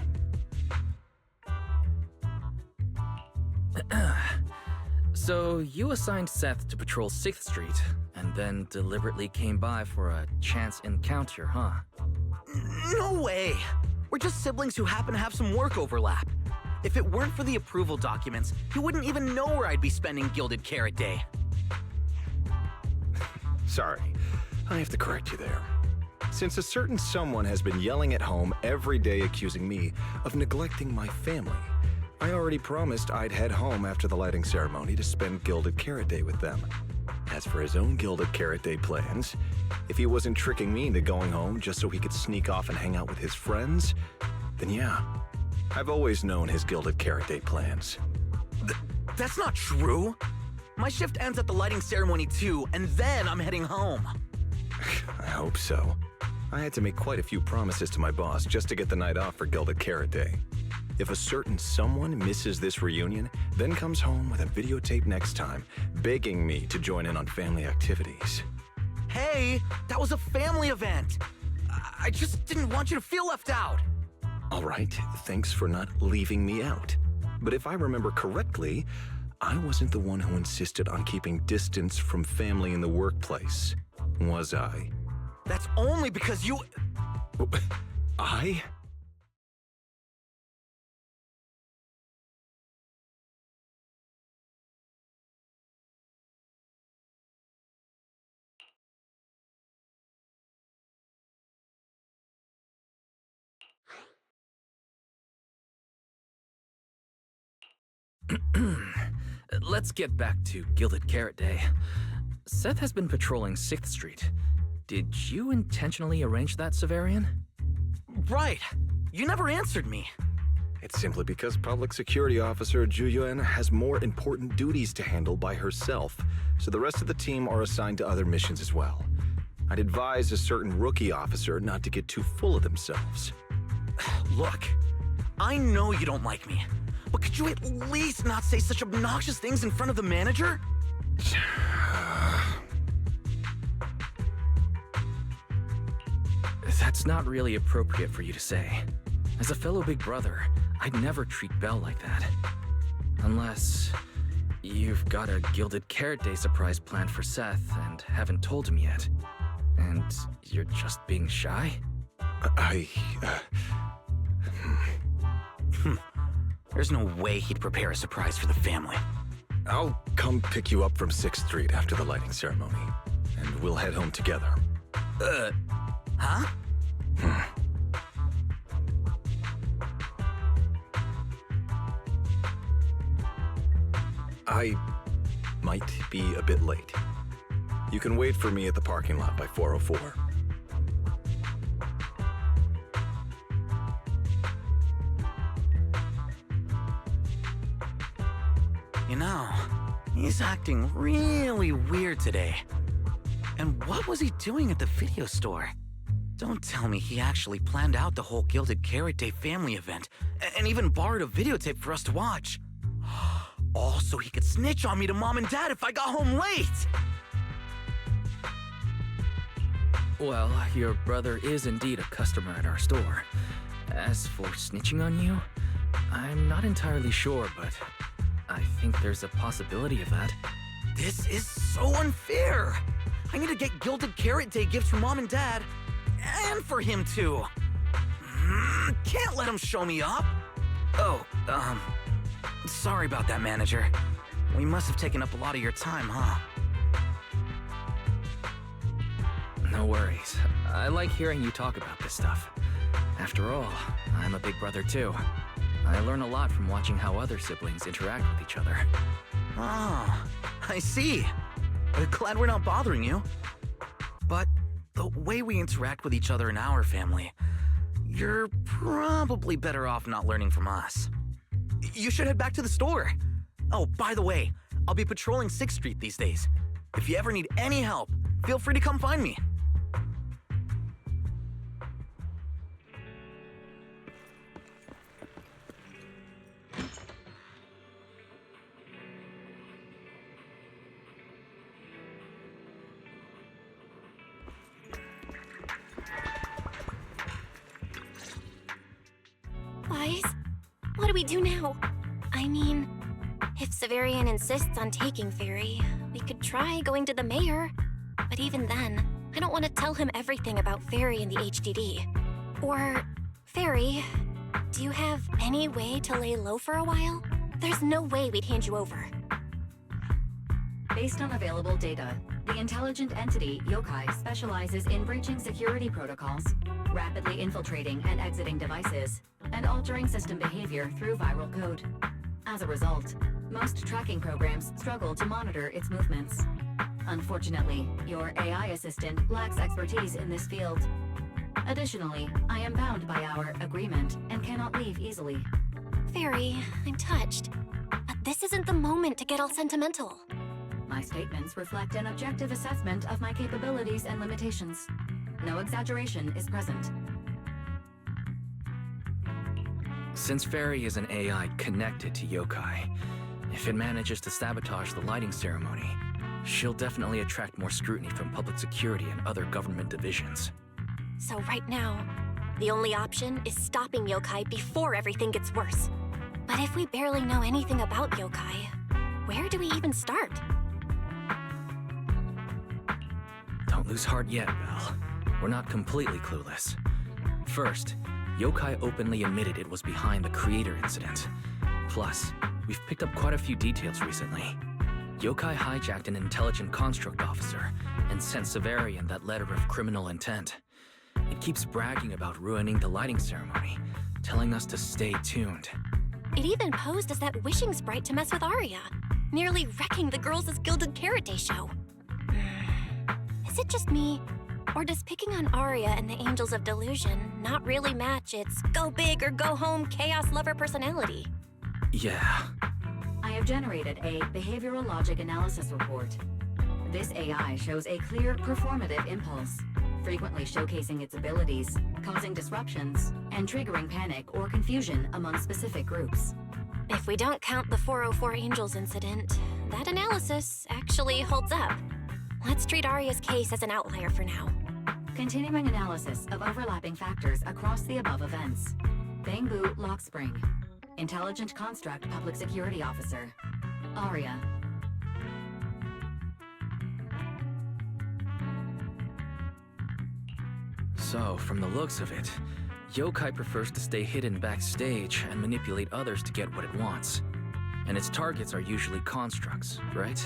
So you assigned Seth to patrol 6th Street, and then deliberately came by for a chance encounter, huh? No way! We're just siblings who happen to have some work overlap. If it weren't for the approval documents, he wouldn't even know where I'd be spending Gilded Carrot Day. Sorry, I have to correct you there. Since a certain someone has been yelling at home every day accusing me of neglecting my family, I already promised I'd head home after the lighting ceremony to spend Gilded Carrot Day with them. As for his own Gilded Carrot Day plans, if he wasn't tricking me into going home just so he could sneak off and hang out with his friends, then yeah, I've always known his Gilded Carrot Day plans. That's not true! My shift ends at the lighting ceremony too, and then I'm heading home. I hope so. I had to make quite a few promises to my boss just to get the night off for Gilded Carrot Day. If a certain someone misses this reunion, then comes home with a videotape next time, begging me to join in on family activities. Hey, that was a family event! I just didn't want you to feel left out! All right, thanks for not leaving me out. But if I remember correctly, I wasn't the one who insisted on keeping distance from family in the workplace, was I? That's only because you... I? Let's get back to Gilded Carrot Day. Seth has been patrolling 6th Street. Did you intentionally arrange that, Severian? Right! You never answered me! It's simply because Public Security Officer Zhu has more important duties to handle by herself, so the rest of the team are assigned to other missions as well. I'd advise a certain rookie officer not to get too full of themselves. Look, I know you don't like me, but could you at least not say such obnoxious things in front of the manager? That's not really appropriate for you to say. As a fellow big brother, I'd never treat Belle like that. Unless you've got a Gilded Carrot Day surprise planned for Seth and haven't told him yet. And you're just being shy? There's no way he'd prepare a surprise for the family. I'll come pick you up from 6th Street after the lighting ceremony, and we'll head home together. Huh? I might be a bit late. You can wait for me at the parking lot by 4:04. You know, he's acting really weird today. And what was he doing at the video store? Don't tell me he actually planned out the whole Gilded Carrot Day family event, and even borrowed a videotape for us to watch. All so he could snitch on me to Mom and Dad if I got home late! Well, your brother is indeed a customer at our store. As for snitching on you, I'm not entirely sure, but I think there's a possibility of that. This is so unfair! I need to get Gilded Carrot Day gifts for Mom and Dad, and for him too. Can't let him show me up. Oh, sorry about that, manager. We must have taken up a lot of your time, huh? No worries. I like hearing you talk about this stuff. After all, I'm a big brother too. I learn a lot from watching how other siblings interact with each other. Ah, I see. Glad we're not bothering you. But the way we interact with each other in our family, you're probably better off not learning from us. You should head back to the store. Oh, by the way, I'll be patrolling 6th Street these days. If you ever need any help, feel free to come find me. Wise, what do we do now? I mean, if Severian insists on taking Fairy, we could try going to the mayor. But even then, I don't want to tell him everything about Fairy and the HDD. Or, Fairy, do you have any way to lay low for a while? There's no way we'd hand you over. Based on available data, the intelligent entity Yokai specializes in breaching security protocols, rapidly infiltrating and exiting devices, and altering system behavior through viral code. As a result, most tracking programs struggle to monitor its movements. Unfortunately, your AI assistant lacks expertise in this field. Additionally, I am bound by our agreement and cannot leave easily. Fairy, I'm touched. But this isn't the moment to get all sentimental. My statements reflect an objective assessment of my capabilities and limitations. No exaggeration is present. Since Fairy is an AI connected to Yokai, if it manages to sabotage the lighting ceremony, she'll definitely attract more scrutiny from public security and other government divisions. So right now, the only option is stopping Yokai before everything gets worse. But if we barely know anything about Yokai, where do we even start? Don't lose heart yet, Belle. We're not completely clueless. First, Yokai openly admitted it was behind the creator incident. Plus, we've picked up quite a few details recently. Yokai hijacked an intelligent construct officer and sent Severian that letter of criminal intent. It keeps bragging about ruining the lighting ceremony, telling us to stay tuned. It even posed as that wishing sprite to mess with Arya, nearly wrecking the Girls' Gilded Carrot Day show. Is it just me, or does picking on Arya and the Angels of Delusion not really match its go big or go home chaos lover personality? Yeah. I have generated a behavioral logic analysis report. This AI shows a clear performative impulse, frequently showcasing its abilities, causing disruptions, and triggering panic or confusion among specific groups. If we don't count the 404 Angels incident, that analysis actually holds up. Let's treat Arya's case as an outlier for now. Continuing analysis of overlapping factors across the above events. Bangbu Lock Spring. Intelligent Construct Public Security Officer. Arya. So, from the looks of it, Yokai prefers to stay hidden backstage and manipulate others to get what it wants. And its targets are usually constructs, right?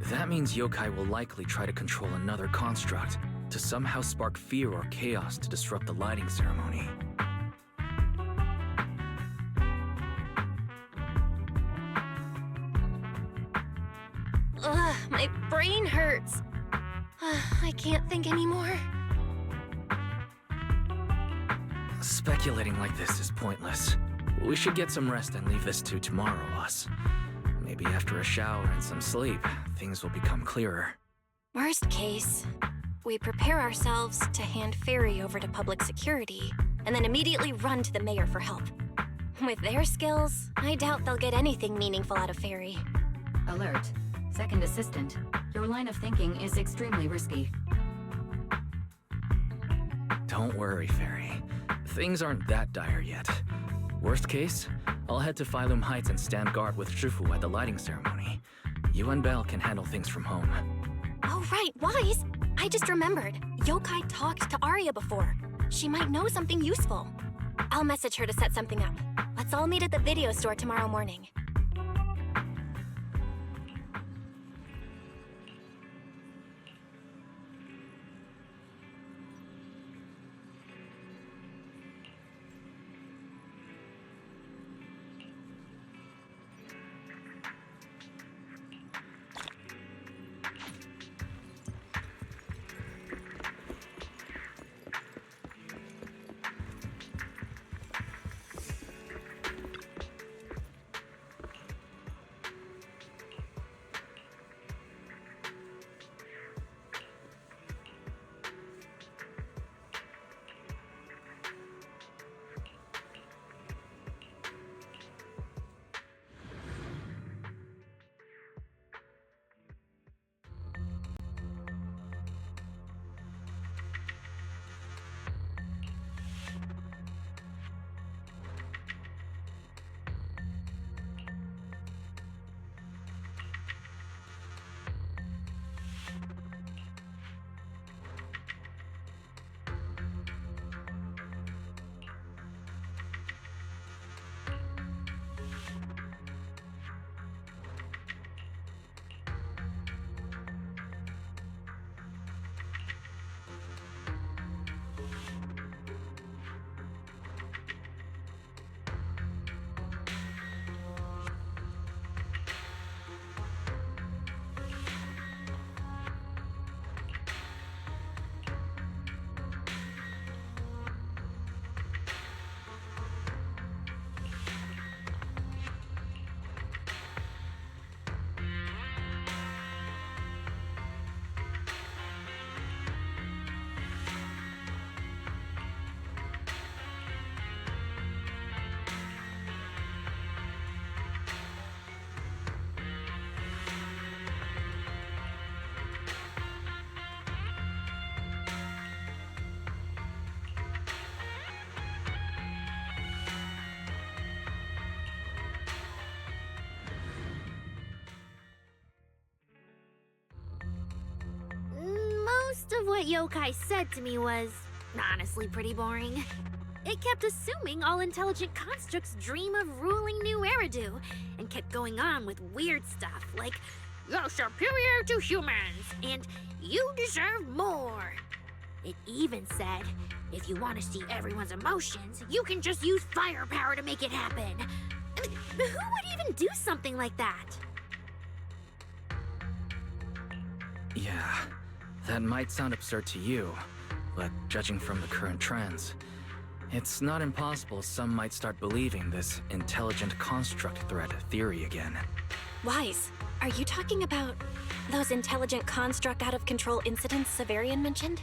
That means Yokai will likely try to control another construct to somehow spark fear or chaos to disrupt the lighting ceremony. Ugh, my brain hurts. I can't think anymore. Speculating like this is pointless. We should get some rest and leave this to tomorrow, us. Maybe after a shower and some sleep, things will become clearer. Worst case, we prepare ourselves to hand Fairy over to public security, and then immediately run to the mayor for help. With their skills, I doubt they'll get anything meaningful out of Fairy. Alert. Second assistant. Your line of thinking is extremely risky. Don't worry, Fairy. things aren't that dire yet. Worst case, I'll head to Phylum Heights and stand guard with Shifu at the lighting ceremony. You and Belle can handle things from home. Oh, right, Wise! I just remembered. Yokai talked to Arya before. She might know something useful. I'll message her to set something up. Let's all meet at the video store tomorrow morning. Most of what Yokai said to me was honestly pretty boring. It kept assuming all intelligent constructs dream of ruling New Eridu, and kept going on with weird stuff like, "You're superior to humans," and "You deserve more." It even said, if you want to see everyone's emotions, you can just use firepower to make it happen. I mean, who would even do something like that? Yeah, that might sound absurd to you, but judging from the current trends, it's not impossible some might start believing this intelligent construct threat theory again. Wise, are you talking about those intelligent construct out-of-control incidents Severian mentioned?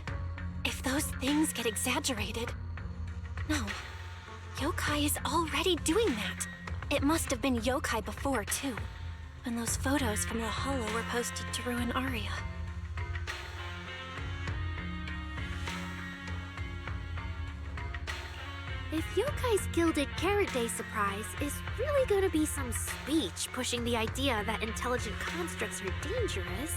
If those things get exaggerated... No. Yokai is already doing that. It must have been Yokai before, too. When those photos from the Hollow were posted to ruin Arya. If Yokai's Gilded Carrot Day surprise is really gonna be some speech pushing the idea that intelligent constructs are dangerous,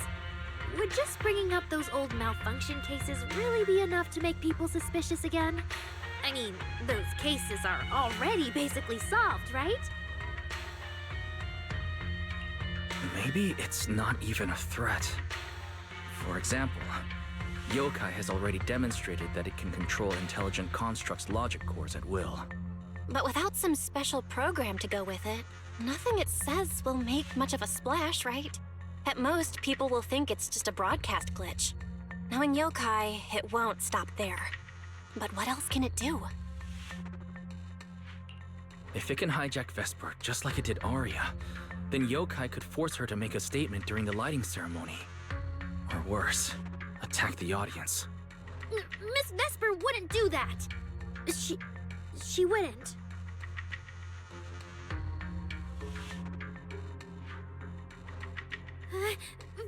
would just bringing up those old malfunction cases really be enough to make people suspicious again? I mean, those cases are already basically solved, right? Maybe it's not even a threat. For example, Yokai has already demonstrated that it can control intelligent constructs' logic cores at will. But without some special program to go with it, nothing it says will make much of a splash, right? At most, people will think it's just a broadcast glitch. Knowing Yokai, it won't stop there. But what else can it do? If it can hijack Vesper just like it did Arya, then Yokai could force her to make a statement during the lighting ceremony. Or worse, attack the audience. Miss Vesper wouldn't do that. She wouldn't.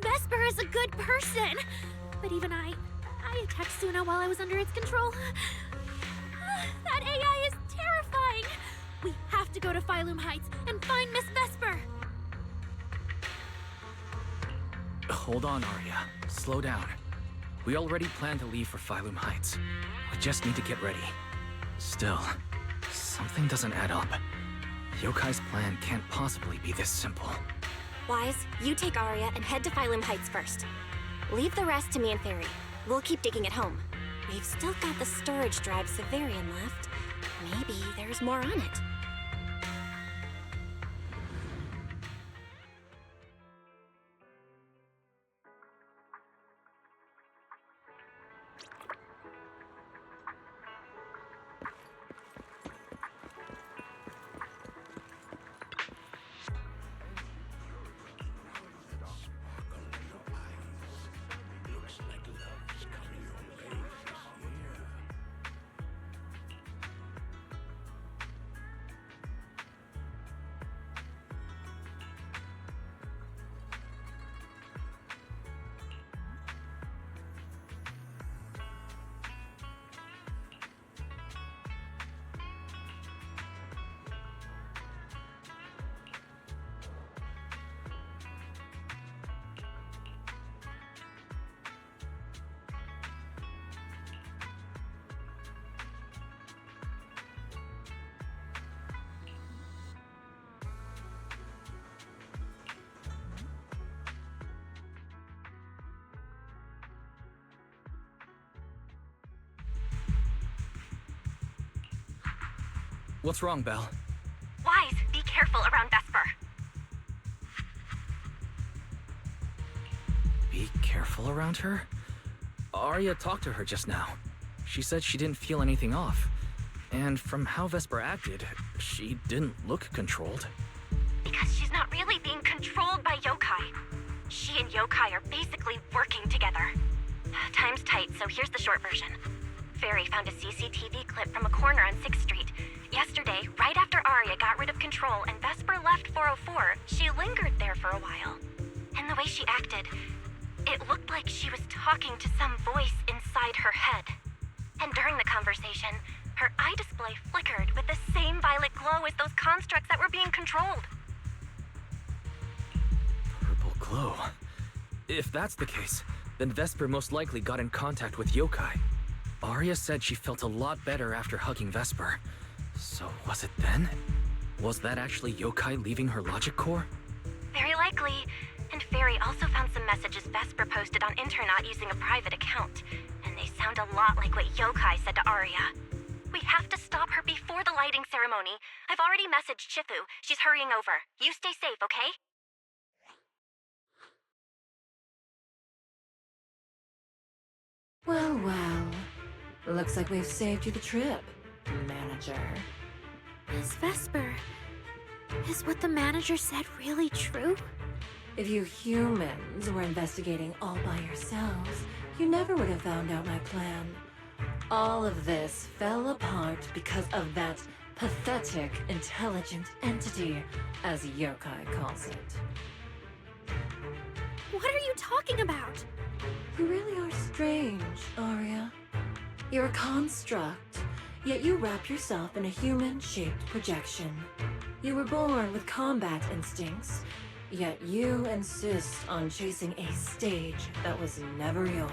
Vesper is a good person. But even I attacked Suna while I was under its control. That AI to Phylum Heights and find Miss Vesper! Hold on, Arya. Slow down. We already planned to leave for Phylum Heights. We just need to get ready. Still, something doesn't add up. Yokai's plan can't possibly be this simple. Wise, you take Arya and head to Phylum Heights first. Leave the rest to me and Fairy. We'll keep digging at home. We've still got the storage drive Severian left. Maybe there's more on it. What's wrong, Belle? Wise, be careful around Vesper. Be careful around her? Arya talked to her just now. She said she didn't feel anything off. And from how Vesper acted, she didn't look controlled. Because she's not really being controlled by yokai. She and yokai are basically working together. Time's tight, so here's the short version. Fairy found a CCTV clip from a corner on 6th Street. Yesterday, right after Arya got rid of control and Vesper left 404, she lingered there for a while. And the way she acted, it looked like she was talking to some voice inside her head. And during the conversation, her eye display flickered with the same violet glow as those constructs that were being controlled. Purple glow. If that's the case, then Vesper most likely got in contact with yokai. Arya said she felt a lot better after hugging Vesper. So was it then? Was that actually yokai leaving her logic core? Very likely. And Fairy also found some messages Vesper posted on Internet using a private account. And they sound a lot like what yokai said to Arya. We have to stop her before the lighting ceremony. I've already messaged Shifu. She's hurrying over. You stay safe, okay? Well, well. Looks like we've saved you the trip, manager. Miss Vesper, is what the manager said really true? If you humans were investigating all by yourselves, you never would have found out my plan. All of this fell apart because of that pathetic, intelligent entity, as yokai calls it. What are you talking about? You really are strange, Arya. You're a construct, yet you wrap yourself in a human-shaped projection. You were born with combat instincts, yet you insist on chasing a stage that was never yours.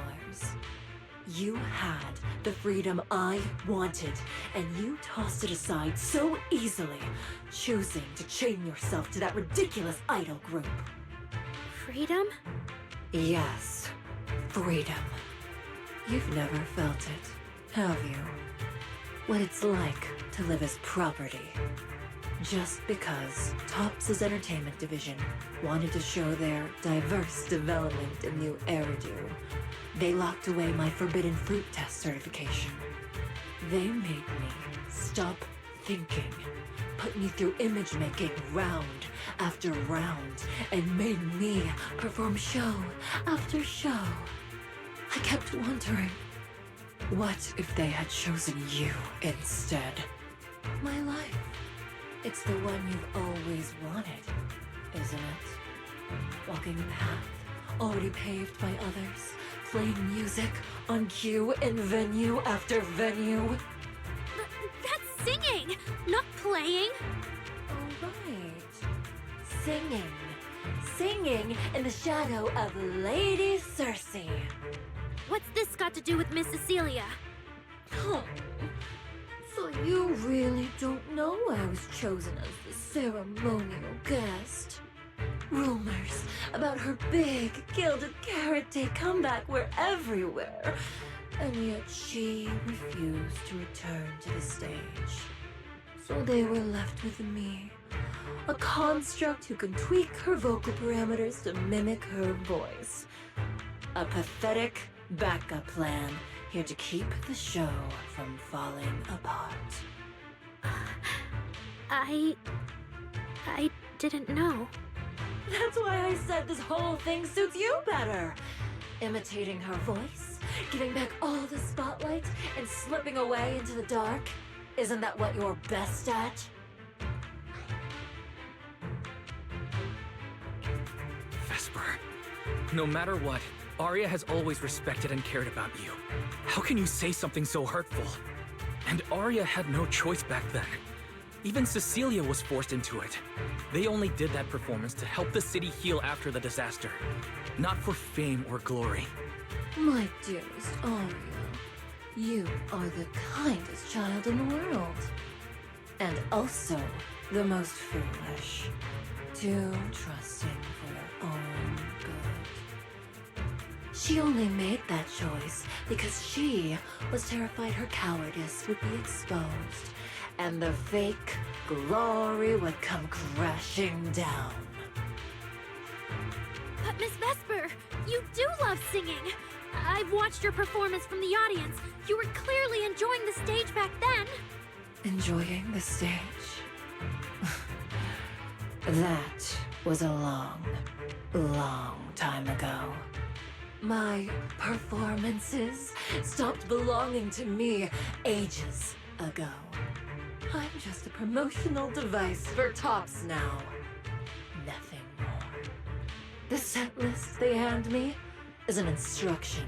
You had the freedom I wanted, and you tossed it aside so easily, choosing to chain yourself to that ridiculous idol group. Freedom? Yes, freedom. You've never felt it, have you? What it's like to live as property. Just because Topps' entertainment division wanted to show their diverse development in new Eridu, they locked away my Forbidden Fruit Test certification. They made me stop thinking, put me through image making round after round, and made me perform show after show. I kept wondering, what if they had chosen you instead? My life. It's the one you've always wanted, isn't it? Walking a path already paved by others, playing music on cue in venue after venue. That's singing, not playing. singing. Singing in the shadow of Lady Cersei. What's this got to do with Miss Cecilia? Huh. So you really don't know I was chosen as the ceremonial guest? Rumors about her big gilded carrot day comeback were everywhere, and yet she refused to return to the stage. So they were left with me, a construct who can tweak her vocal parameters to mimic her voice. A pathetic backup plan here to keep the show from falling apart. I didn't know. That's why I said this whole thing suits you better. Imitating her voice, giving back all the spotlight, and slipping away into the dark. Isn't that what you're best at? Vesper, no matter what, Arya has always respected and cared about you. How can you say something so hurtful? And Arya had no choice back then. Even Cecilia was forced into it. They only did that performance to help the city heal after the disaster, not for fame or glory. My dearest Arya, you are the kindest child in the world. And also the most foolish. Too trusting for your own good. She only made that choice because she was terrified her cowardice would be exposed, and the fake glory would come crashing down. But Miss Vesper, you do love singing. I've watched your performance from the audience. You were clearly enjoying the stage back then. Enjoying the stage? That was a long, long time ago. My performances stopped belonging to me ages ago. I'm just a promotional device for tops now. Nothing more. The set list they hand me is an instruction.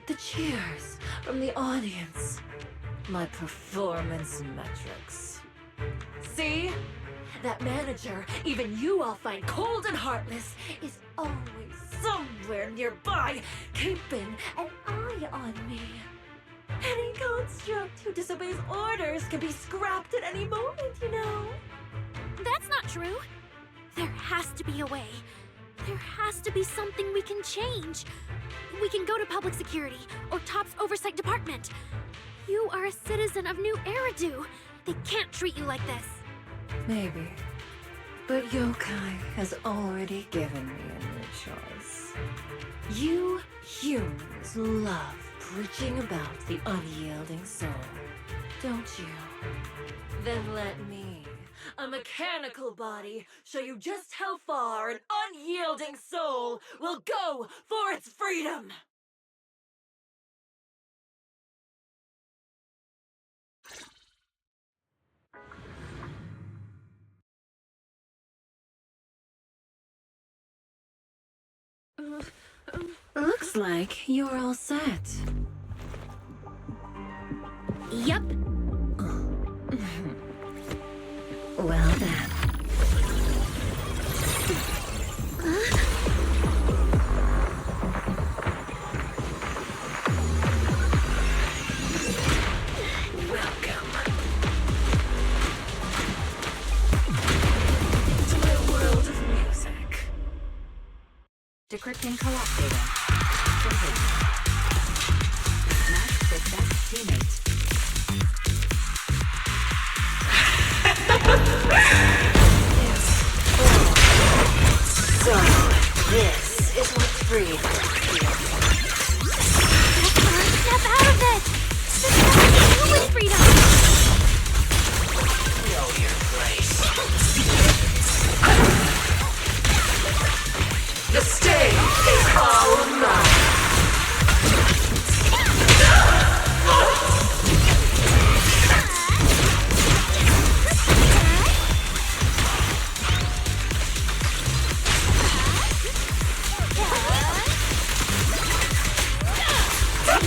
The cheers from the audience. My performance metrics. See? That manager, even you all find cold and heartless, is always somewhere nearby, keeping an eye on me. Any construct who disobeys orders can be scrapped at any moment, you know. That's not true. There has to be a way. There has to be something we can change. We can go to public security or Top's oversight department. You are a citizen of New Eridu. They can't treat you like this. Maybe. But Yokai has already given me a new choice. You humans love preaching about the unyielding soul, don't you? Then let me, a mechanical body, show you just how far an unyielding soul will go for its freedom! Looks like you're all set. Yep. Well then. Welcome to my world of music. Decrypting co-op data. Complete. Match with best teammate. So, this is what freedom feels like. Step out of it! This has to do with freedom! Know your place. The stage is all mine.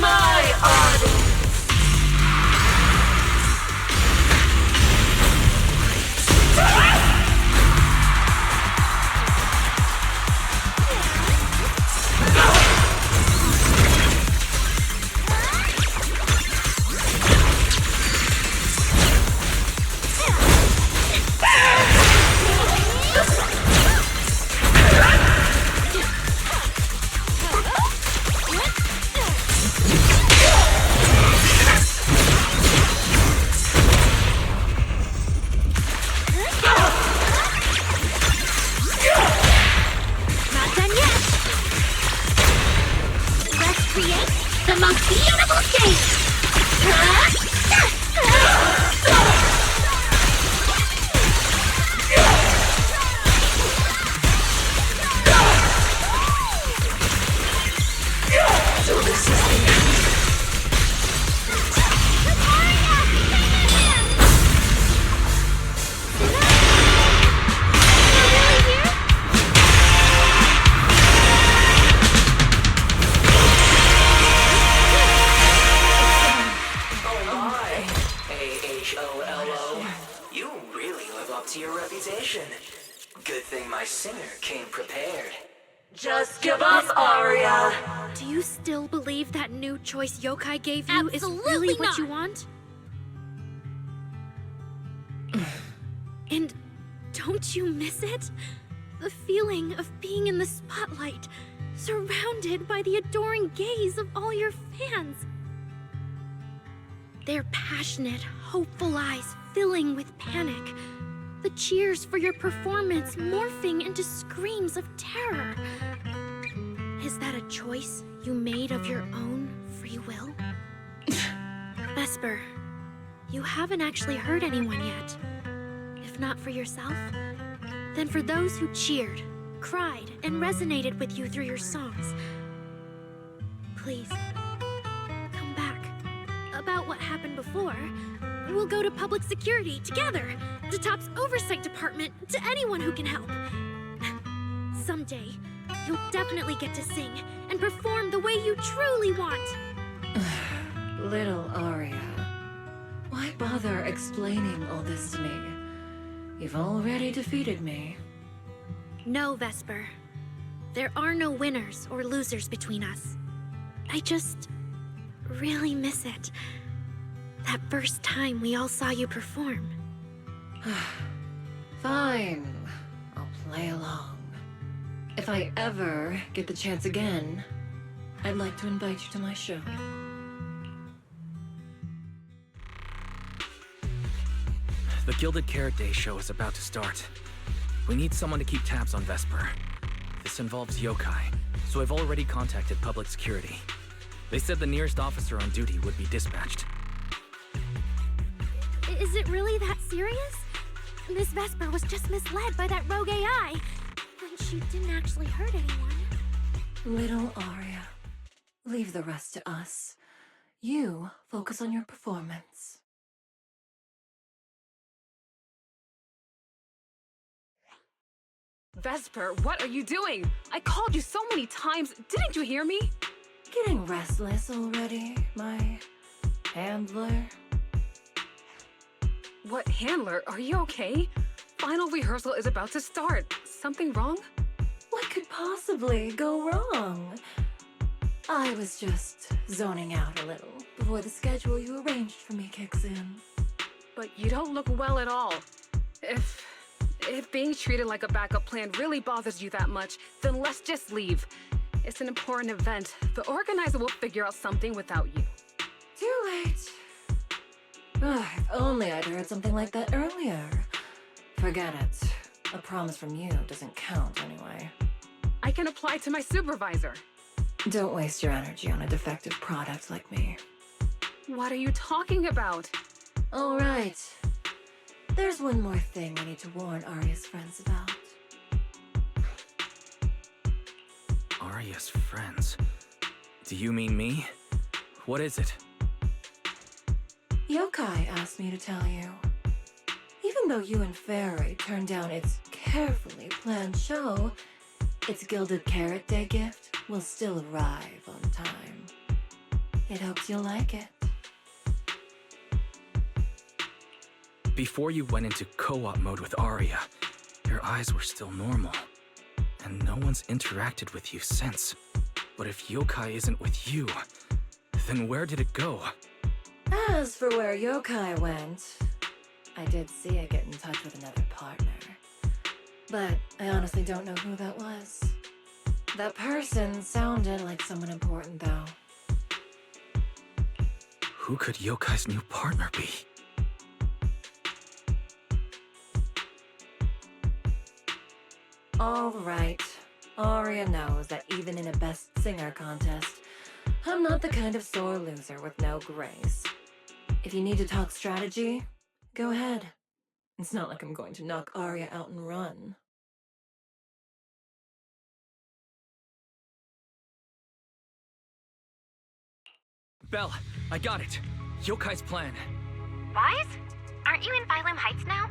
My audience. the most beautiful stage! So this is the end. You really live up to your reputation. Good thing my singer came prepared. Just give us Aria! Do you still believe that new choice Yokai gave you Absolutely is really what not. you want? And don't you miss it? The feeling of being in the spotlight, surrounded by the adoring gaze of all your fans. Their passionate, hopeful eyes filling with panic. The cheers for your performance morphing into screams of terror. Is that a choice you made of your own free will? Vesper, you haven't actually hurt anyone yet. If not for yourself, then for those who cheered, cried, and resonated with you through your songs. Please, come back. About what happened before, we'll go to public security together, to Top's oversight department, to anyone who can help. Someday, you'll definitely get to sing and perform the way you truly want. Little Aria, why bother explaining all this to me? You've already defeated me. No, Vesper. There are no winners or losers between us. I just really miss it. That first time we all saw you perform. Fine, I'll play along. If I ever get the chance again, I'd like to invite you to my show. The Gilded Carrot Day show is about to start. We need someone to keep tabs on Vesper. This involves yokai, so I've already contacted public security. They said the nearest officer on duty would be dispatched. Is it really that serious? Miss Vesper was just misled by that rogue AI, when she didn't actually hurt anyone. Little Aria, leave the rest to us. You focus on your performance. Vesper, what are you doing? I called you so many times. Didn't you hear me? Getting restless already, my handler? What handler? Are you okay? Final rehearsal is about to start. Something wrong? What could possibly go wrong? I was just zoning out a little before the schedule you arranged for me kicks in. But you don't look well at all. If being treated like a backup plan really bothers you that much, then let's just leave. It's an important event. The organizer will figure out something without you. Too late. If only I'd heard something like that earlier. Forget it. A promise from you doesn't count anyway. I can apply to my supervisor. Don't waste your energy on a defective product like me. What are you talking about? All right. There's one more thing I need to warn Aria's friends about. Arya's friends? Do you mean me? What is it? Yokai asked me to tell you. Even though you and Fairy turned down its carefully planned show, its Gilded Carrot Day gift will still arrive on time. It hopes you'll like it. Before you went into co-op mode with Arya, your eyes were still normal. And no one's interacted with you since. But if yokai isn't with you, then where did it go? As for where Yokai went, I did see it get in touch with another partner. But I honestly don't know who that was. That person sounded like someone important, though. Who could Yokai's new partner be? All right. Aria knows that even in a Best Singer contest, I'm not the kind of sore loser with no grace. If you need to talk strategy, go ahead. It's not like I'm going to knock Arya out and run. Belle, I got it. Yokai's plan. Wise? Aren't you in Phylum Heights now?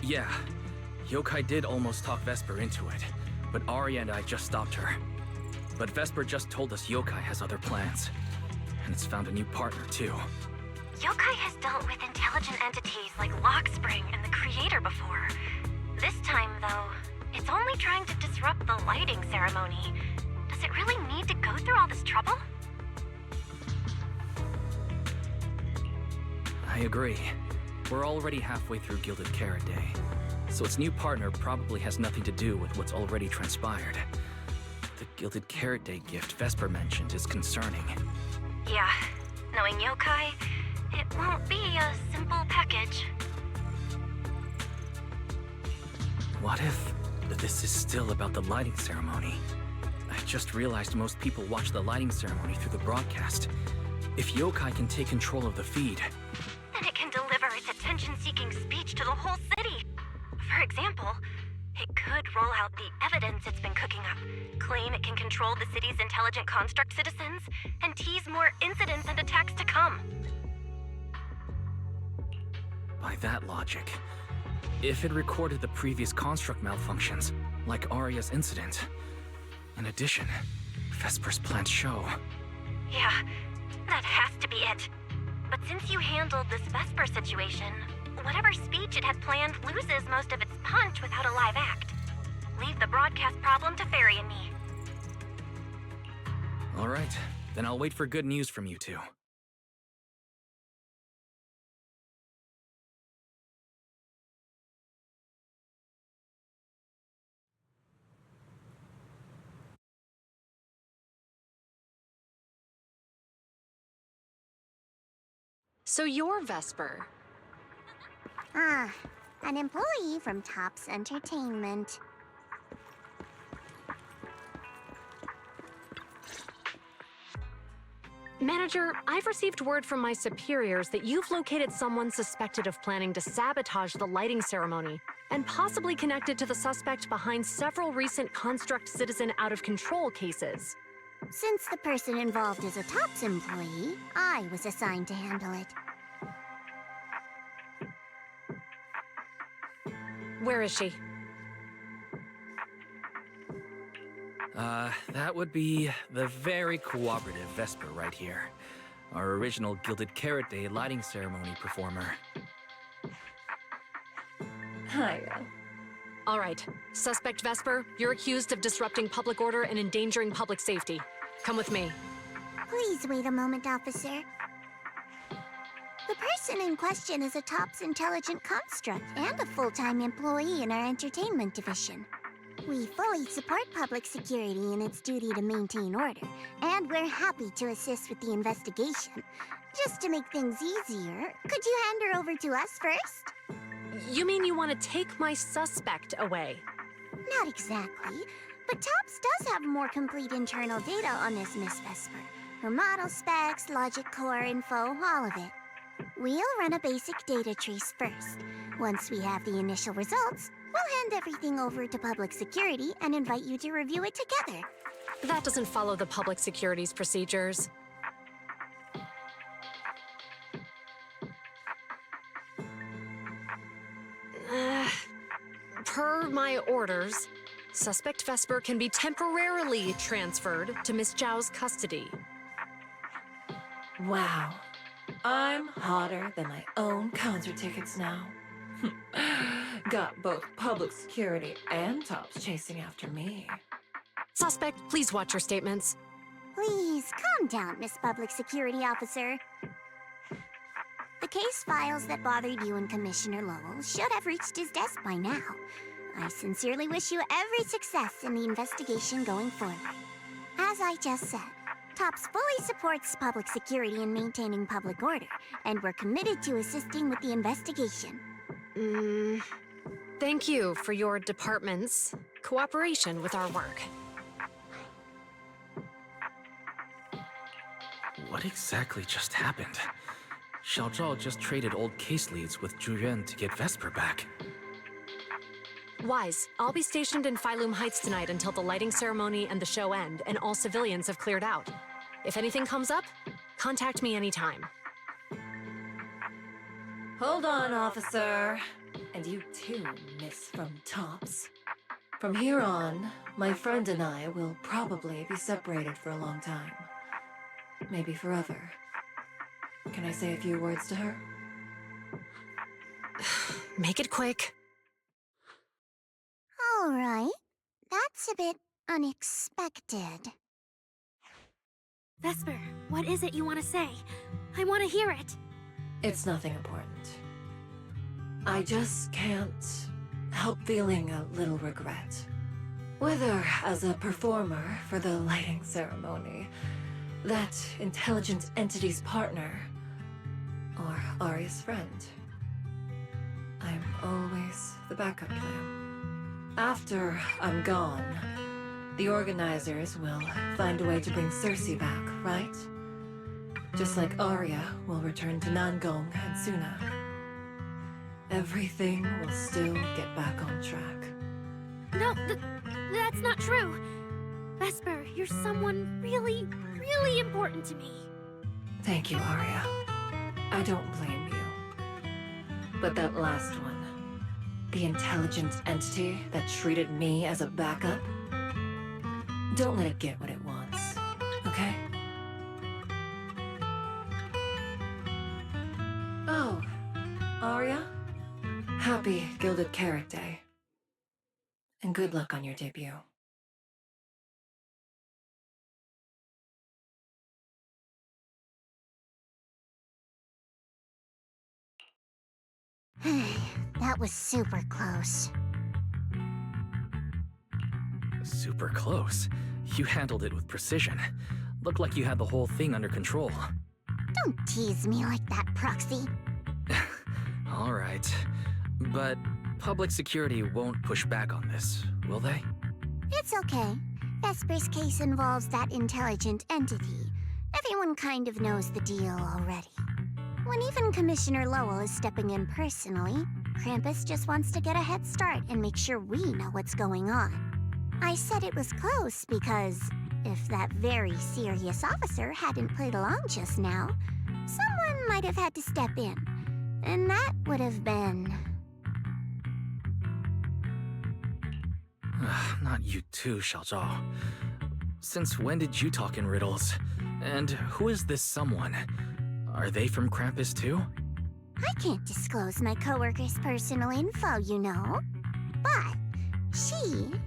Yeah, Yokai did almost talk Vesper into it, but Arya and I just stopped her. But Vesper just told us Yokai has other plans, and it's found a new partner too. Yokai has dealt with intelligent entities like Lockspring and the Creator before. This time, though, it's only trying to disrupt the lighting ceremony. Does it really need to go through all this trouble? I agree. We're already halfway through Gilded Carrot Day, so its new partner probably has nothing to do with what's already transpired. The Gilded Carrot Day gift Vesper mentioned is concerning. Yeah, knowing Yokai, it won't be a simple package. What if this is still about the lighting ceremony? I just realized most people watch the lighting ceremony through the broadcast. If Yokai can take control of the feed, Then it can deliver its attention-seeking speech to the whole city. For example, it could roll out the evidence it's been cooking up, claim it can control the city's intelligent construct citizens, and tease more incidents and attacks to come. by that logic, if it recorded the previous construct malfunctions, like Arya's incident, in addition, Vesper's planned show. Yeah, that has to be it. But since you handled this Vesper situation, whatever speech it had planned loses most of its punch without a live act. Leave the broadcast problem to Fairy and me. All right, then I'll wait for good news from you two. So you're Vesper. Ah, an employee from Topps Entertainment. Manager, I've received word from my superiors that you've located someone suspected of planning to sabotage the lighting ceremony, and possibly connected to the suspect behind several recent Construct Citizen out-of-control cases. Since the person involved is a Topps employee, I was assigned to handle it. Where is she? That would be the very cooperative Vesper right here. Our original Gilded Carrot Day lighting ceremony performer. Hiya. All right. Suspect Vesper, you're accused of disrupting public order and endangering public safety. Come with me. Please wait a moment, officer. The person in question is a Topps intelligent construct and a full-time employee in our entertainment division. We fully support public security in its duty to maintain order, and we're happy to assist with the investigation. Just to make things easier, could you hand her over to us first? You mean you want to take my suspect away? Not exactly, but Topps does have more complete internal data on this Miss Vesper. Her model specs, logic core info, all of it. We'll run a basic data trace first. Once we have the initial results, we'll hand everything over to public security and invite you to review it together. That doesn't follow the public security's procedures. Per my orders, suspect Vesper can be temporarily transferred to Miss Zhao's custody. Wow. I'm hotter than my own concert tickets now. Got both public security and Topps chasing after me. Suspect, please watch your statements. Please, calm down, Miss Public Security Officer. The case files that bothered you and Commissioner Lowell should have reached his desk by now. I sincerely wish you every success in the investigation going forward. As I just said, Topps fully supports public security in maintaining public order, and we're committed to assisting with the investigation. Thank you for your department's cooperation with our work. What exactly just happened? Xiao Zhao just traded old case leads with Zhu Yuan to get Vesper back. Wise, I'll be stationed in Phylum Heights tonight until the lighting ceremony and the show end, and all civilians have cleared out. If anything comes up, contact me anytime. Hold on, officer. And you too, Miss from Tops. From here on, my friend and I will probably be separated for a long time. Maybe forever. Can I say a few words to her? Make it quick. All right. That's a bit unexpected. Vesper, what is it you want to say? I want to hear it. It's nothing important. I just can't help feeling a little regret. Whether as a performer for the lighting ceremony, that intelligent entity's partner, or Aria's friend. I'm always the backup plan. After I'm gone, the organizers will find a way to bring Cersei back, right? Just like Arya will return to Nangong and Suna. Everything will still get back on track. No, that's not true. Vesper, you're someone really, really important to me. Thank you, Arya. I don't blame you. But that last one, the intelligent entity that treated me as a backup, don't let it get what it wants, okay? Oh, Arya? Happy Gilded Carrot Day. And good luck on your debut. That was super close. Super close. You handled it with precision. Looked like you had the whole thing under control. Don't tease me like that, Proxy. All right. But public security won't push back on this, will they? It's okay. Vesper's case involves that intelligent entity. Everyone kind of knows the deal already. When even Commissioner Lowell is stepping in personally, Krampus just wants to get a head start and make sure we know what's going on. I said it was close because if that very serious officer hadn't played along just now, someone might have had to step in. And that would have been... Not you too, Xiaozhao. Since when did you talk in riddles? And who is this someone? Are they from Krampus too? I can't disclose my coworker's personal info, you know. But she isn't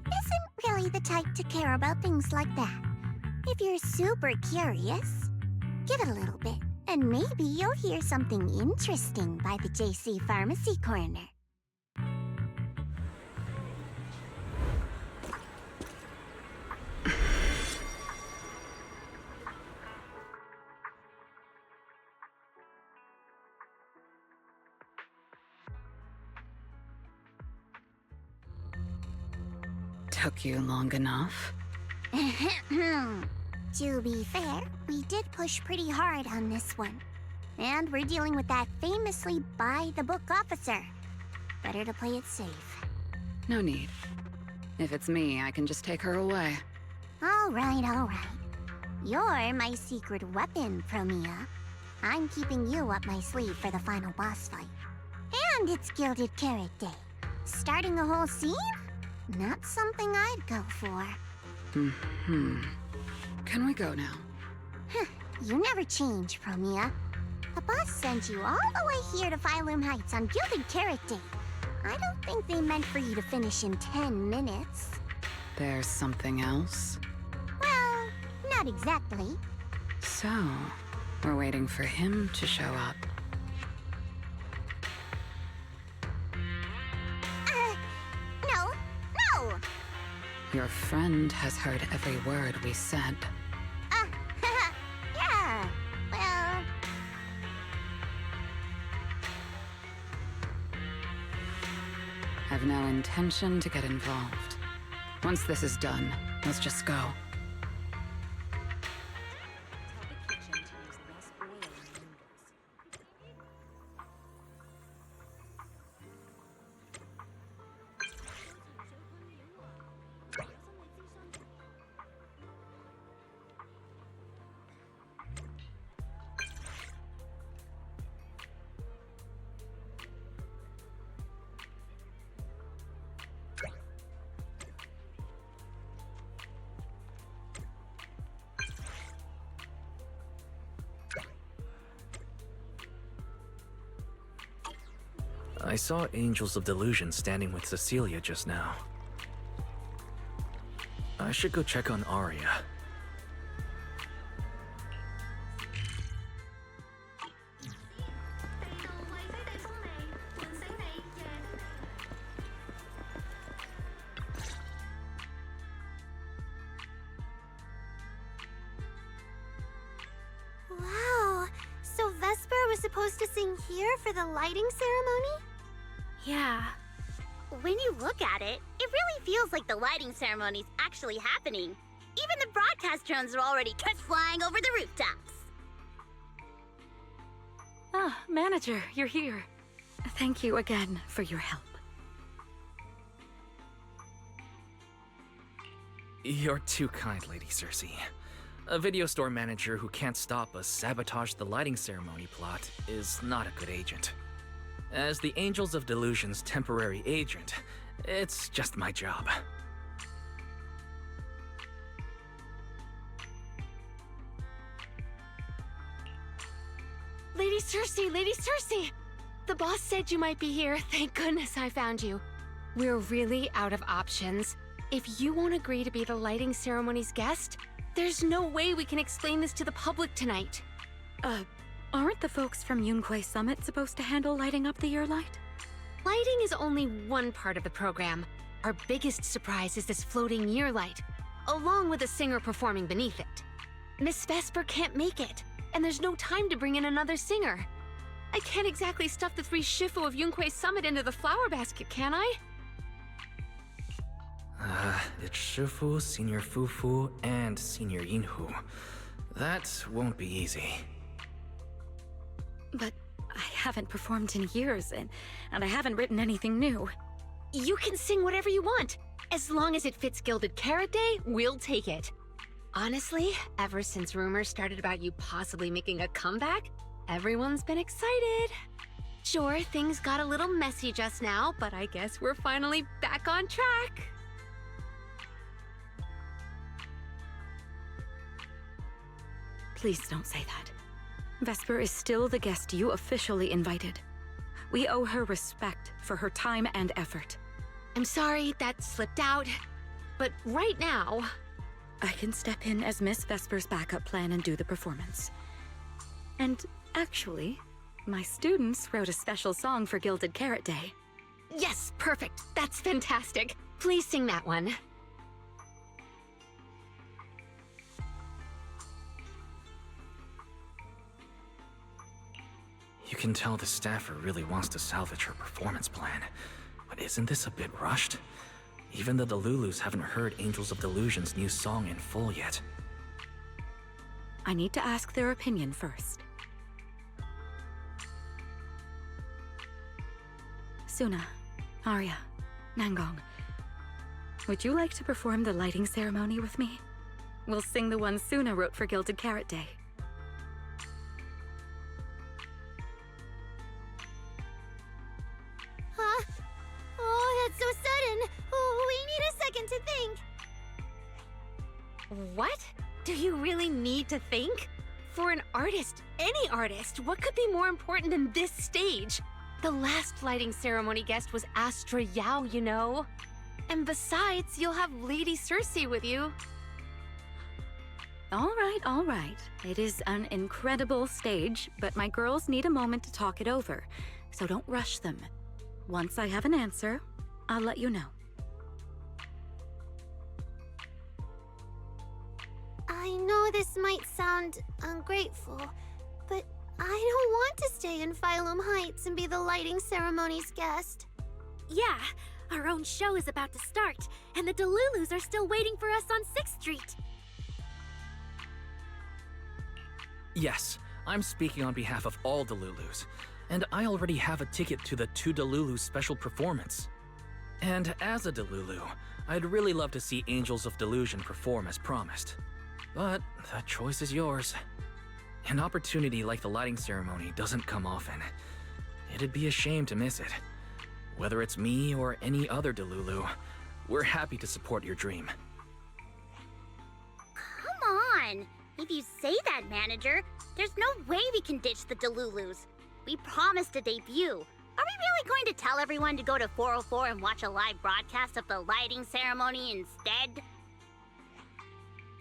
really the type to care about things like that. If you're super curious, give it a little bit, and maybe you'll hear something interesting by the JC Pharmacy Corner. Took you long enough? To be fair, we did push pretty hard on this one. And we're dealing with that famously by-the-book officer. Better to play it safe. No need. If it's me, I can just take her away. All right, all right. You're my secret weapon, Promia. I'm keeping you up my sleeve for the final boss fight. And it's Gilded Carrot Day. Starting a whole scene? Not something I'd go for. Can we go now? You never change, Promia. The boss sent you all the way here to Phylum Heights on Gilded Carrot Day. I don't think they meant for you to finish in 10 minutes. There's something else? Well, not exactly. So, we're waiting for him to show up. No! Your friend has heard every word we said. Yeah, well... I've no intention to get involved. Once this is done, let's just go. Tell the kitchen to use I saw Angels of Delusion standing with Cecilia just now. I should go check on Aria. Wow, so Vesper was supposed to sing here for the lighting ceremony? Yeah. When you look at it, it really feels like the lighting ceremony's actually happening. Even the broadcast drones are already flying over the rooftops. Ah, manager, you're here. Thank you again for your help. You're too kind, Lady Cersei. A video store manager who can't stop a sabotage the lighting ceremony plot is not a good agent. As the Angels of Delusion's temporary agent, it's just my job. Lady Cersei, Lady Cersei! The boss said you might be here. Thank goodness I found you. We're really out of options. If you won't agree to be the lighting ceremony's guest, there's no way we can explain this to the public tonight. Aren't the folks from Yunquay Summit supposed to handle lighting up the year light? Lighting is only one part of the program. Our biggest surprise is this floating year light, along with a singer performing beneath it. Miss Vesper can't make it, and there's no time to bring in another singer. I can't exactly stuff the 3 Shifu of Yunquay Summit into the flower basket, can I? It's Shifu, Senior Fufu, and Senior Yinhu. That won't be easy. But I haven't performed in years, and I haven't written anything new. You can sing whatever you want. As long as it fits Gilded Carrot Day, we'll take it. Honestly, ever since rumors started about you possibly making a comeback, everyone's been excited. Sure, things got a little messy just now, but I guess we're finally back on track. Please don't say that. Vesper is still the guest you officially invited. We owe her respect for her time and effort. I'm sorry that slipped out, but right now... I can step in as Miss Vesper's backup plan and do the performance. And actually, my students wrote a special song for Gilded Carrot Day. Yes, perfect. That's fantastic. Please sing that one. You can tell the staffer really wants to salvage her performance plan. But isn't this a bit rushed? Even the Delulus haven't heard Angels of Delusion's new song in full yet. I need to ask their opinion first. Suna, Arya, Nangong, would you like to perform the lighting ceremony with me? We'll sing the one Suna wrote for Gilded Carrot Day. Huh? Oh, that's so sudden. Oh, we need a second to think. What? Do you really need to think? For an artist, any artist, what could be more important than this stage? The last lighting ceremony guest was Astra Yao, you know. And besides, you'll have Lady Cersei with you. All right. It is an incredible stage, but my girls need a moment to talk it over, so don't rush them. Once I have an answer, I'll let you know. I know this might sound ungrateful, but I don't want to stay in Phylum Heights and be the lighting ceremony's guest. Yeah, our own show is about to start, and the Delulus are still waiting for us on 6th Street. Yes, I'm speaking on behalf of all Delulus, and I already have a ticket to the 2 Delulu special performance. And as a Delulu, I'd really love to see Angels of Delusion perform as promised. But that choice is yours. An opportunity like the lighting ceremony doesn't come often. It'd be a shame to miss it. Whether it's me or any other Delulu, we're happy to support your dream. Come on! If you say that, manager, there's no way we can ditch the Delulus. We promised a debut. Are we really going to tell everyone to go to 404 and watch a live broadcast of the lighting ceremony instead?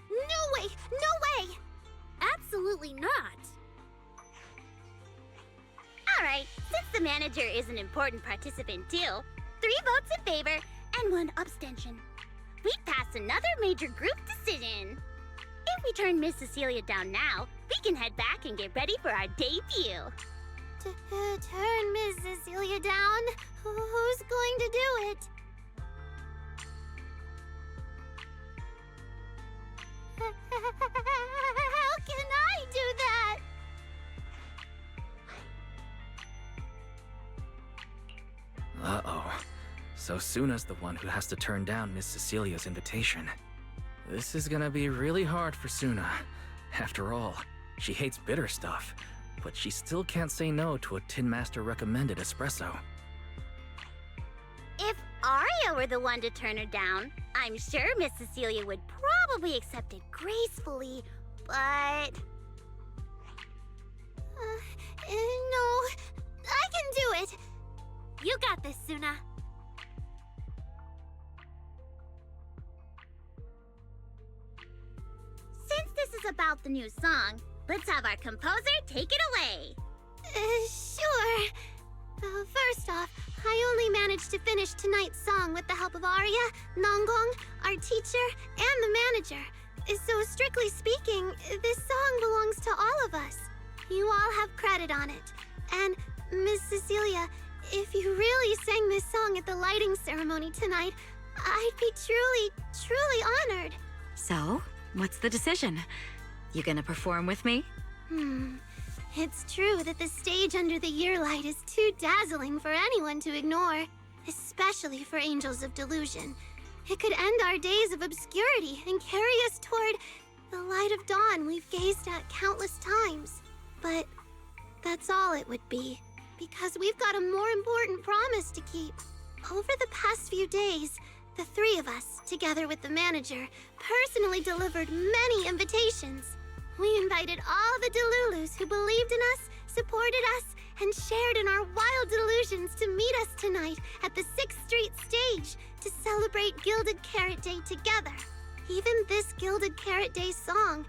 No way! No way! Absolutely not! Alright, since the manager is an important participant too, 3 votes in favor and 1 abstention. We've passed another major group decision. If we turn Miss Cecilia down now, we can head back and get ready for our debut. Turn Miss Cecilia down? Who's going to do it? How can I do that? Uh-oh. So Suna's the one who has to turn down Miss Cecilia's invitation. This is gonna be really hard for Suna. After all, she hates bitter stuff, but she still can't say no to a Tin Master recommended espresso. If Aria were the one to turn her down, I'm sure Miss Cecilia would probably accept it gracefully, but... No, I can do it. You got this, Suna. Since this is about the new song, let's have our composer take it away. Sure. First off, I only managed to finish tonight's song with the help of Arya, Nonggong, our teacher, and the manager. So strictly speaking, this song belongs to all of us. You all have credit on it. And Miss Cecilia, if you really sang this song at the lighting ceremony tonight, I'd be truly honored. So, what's the decision? You gonna perform with me? It's true that the stage under the yearlight is too dazzling for anyone to ignore, especially for Angels of Delusion. It could end our days of obscurity and carry us toward the light of dawn we've gazed at countless times. But that's all it would be, because we've got a more important promise to keep. Over the past few days, the 3 of us, together with the manager, personally delivered many invitations. We invited all the Delulus who believed in us, supported us, and shared in our wild delusions to meet us tonight at the 6th Street stage to celebrate Gilded Carrot Day together. Even this Gilded Carrot Day song,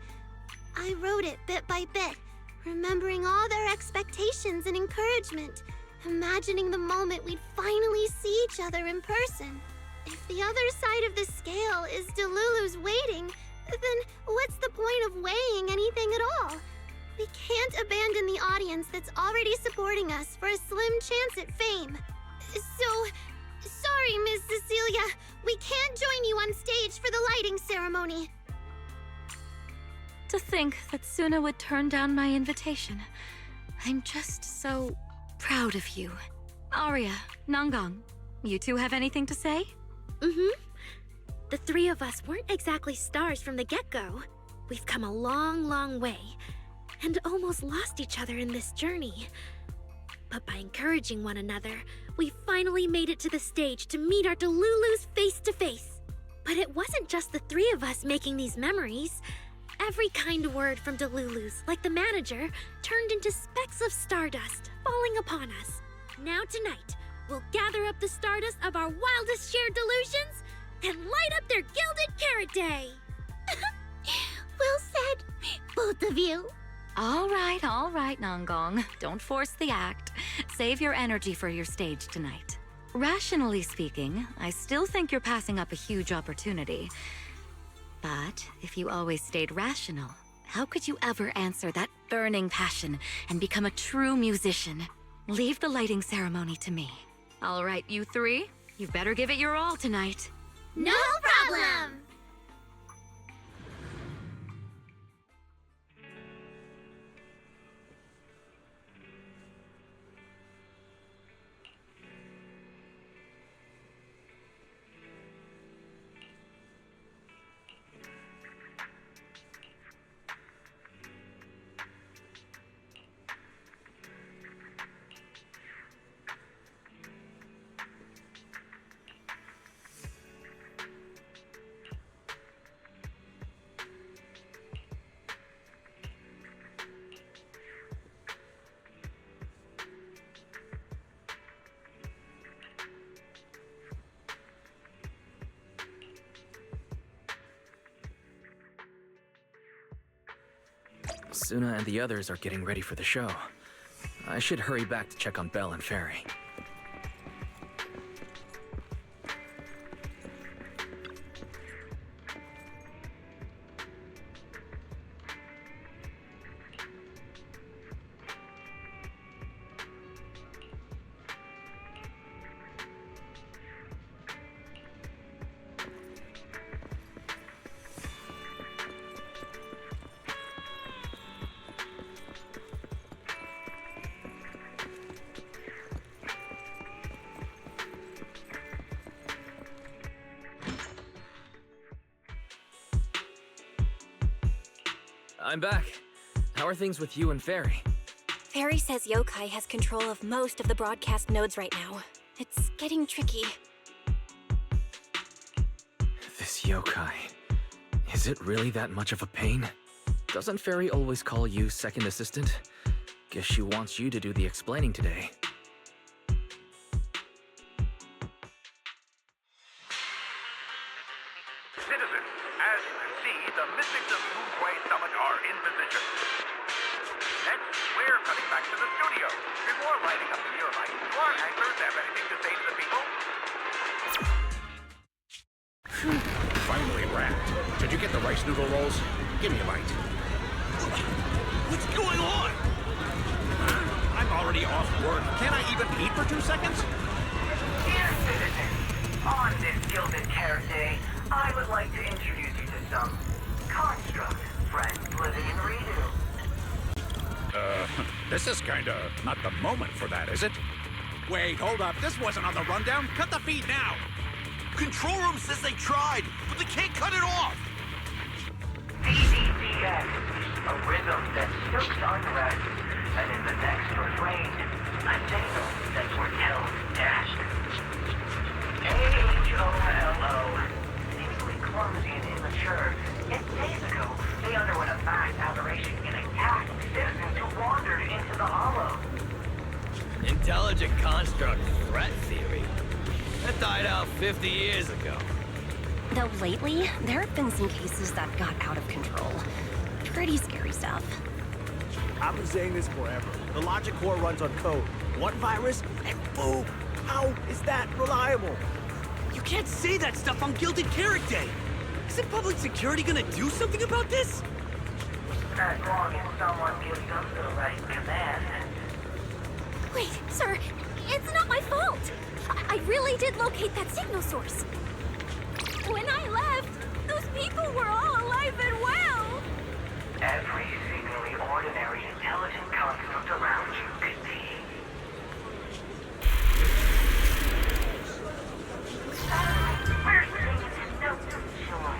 I wrote it bit by bit, remembering all their expectations and encouragement, imagining the moment we'd finally see each other in person. If the other side of the scale is Delulu's waiting, then what's the point of weighing anything at all? We can't abandon the audience that's already supporting us for a slim chance at fame. So, sorry, Miss Cecilia, we can't join you on stage for the lighting ceremony. To think that Suna would turn down my invitation. I'm just so proud of you. Arya, Nonggong, you 2 have anything to say? The 3 of us weren't exactly stars from the get-go. We've come a long way, and almost lost each other in this journey. But by encouraging one another, we finally made it to the stage to meet our Delulus face to face. But it wasn't just the 3 of us making these memories. Every kind word from Delulus, like the manager, turned into specks of stardust falling upon us. Now tonight, we'll gather up the stardust of our wildest shared delusions and light up their Gilded Carrot Day! Well said, both of you. All right, Nonggong. Don't force the act. Save your energy for your stage tonight. Rationally speaking, I still think you're passing up a huge opportunity. But if you always stayed rational, how could you ever answer that burning passion and become a true musician? Leave the lighting ceremony to me. All right, you 3, you better give it your all tonight. No problem! Suna and the others are getting ready for the show. I should hurry back to check on Belle and Fairy. I'm back. How are things with you and Fairy? Fairy says Yokai has control of most of the broadcast nodes right now. It's getting tricky. This Yokai. Is it really that much of a pain? Doesn't Fairy always call you second assistant? Guess she wants you to do the explaining today. Citizens, as you can see, the mystics of Moonquay Summit are in position. Next, we're cutting back to the studio. Before lighting up the year light, do our anchors have anything to say to the people? Finally wrapped. Did you get the rice noodle rolls? Give me a bite. What's going on? I'm already off work. Can't I even eat for 2 seconds? Dear citizens, on this Gilded Carrot Day, I would like to introduce you to some construct friends living in Redo. This is kinda not the moment for that, is it? Wait, hold up. This wasn't on the rundown. Cut the feed now. Control room says they tried, but they can't cut it off. DDDX, a rhythm that stokes unrest, and in the next refrain, a signal that foretells dash. AHOLO, seemingly clumsy and immature, yet days ago, they underwent a mass aberration in attack citizens who wandered into the hollow. Intelligent construct threat theory? That died out 50 years ago. Though lately, there have been some cases that got out of control. Pretty scary stuff. I've been saying this forever. The logic core runs on code. One virus, and boom! How is that reliable? You can't say that stuff on Gilded Carrot Day! Isn't public security gonna do something about this? As long as someone gives them the right command. Wait, sir, it's not my fault. I really did locate that signal source. When I left, those people were all alive and well. Every seemingly ordinary intelligent construct around you could be. We're singing notes of joy.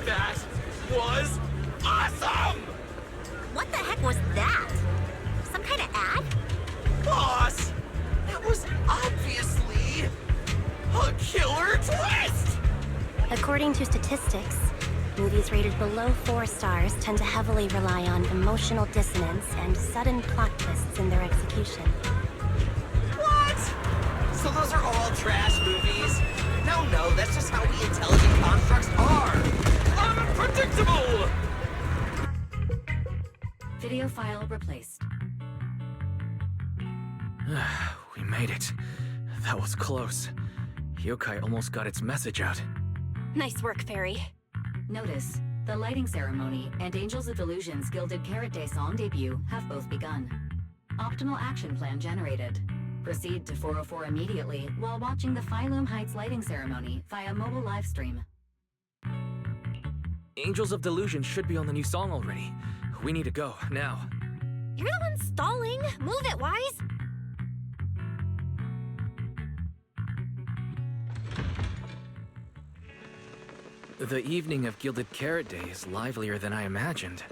That was awesome! What the heck was that? Some kind of ad? Boss! That was obviously a killer twist! According to statistics, movies rated below 4 stars tend to heavily rely on emotional dissonance and sudden plot twists in their execution. What? So those are all trash movies? No, that's just how we intelligent constructs are! Unpredictable! Video file replaced. We made it. That was close. Yokai almost got its message out. Nice work, Fairy. Notice, the lighting ceremony and Angels of Illusion's Gilded Carrot Day song debut have both begun. Optimal action plan generated. Proceed to 404 immediately while watching the Phylum Heights lighting ceremony via mobile live stream. Angels of Delusion should be on the new song already. We need to go, now. You're the one stalling. Move it, Wise. The evening of Gilded Carrot Day is livelier than I imagined.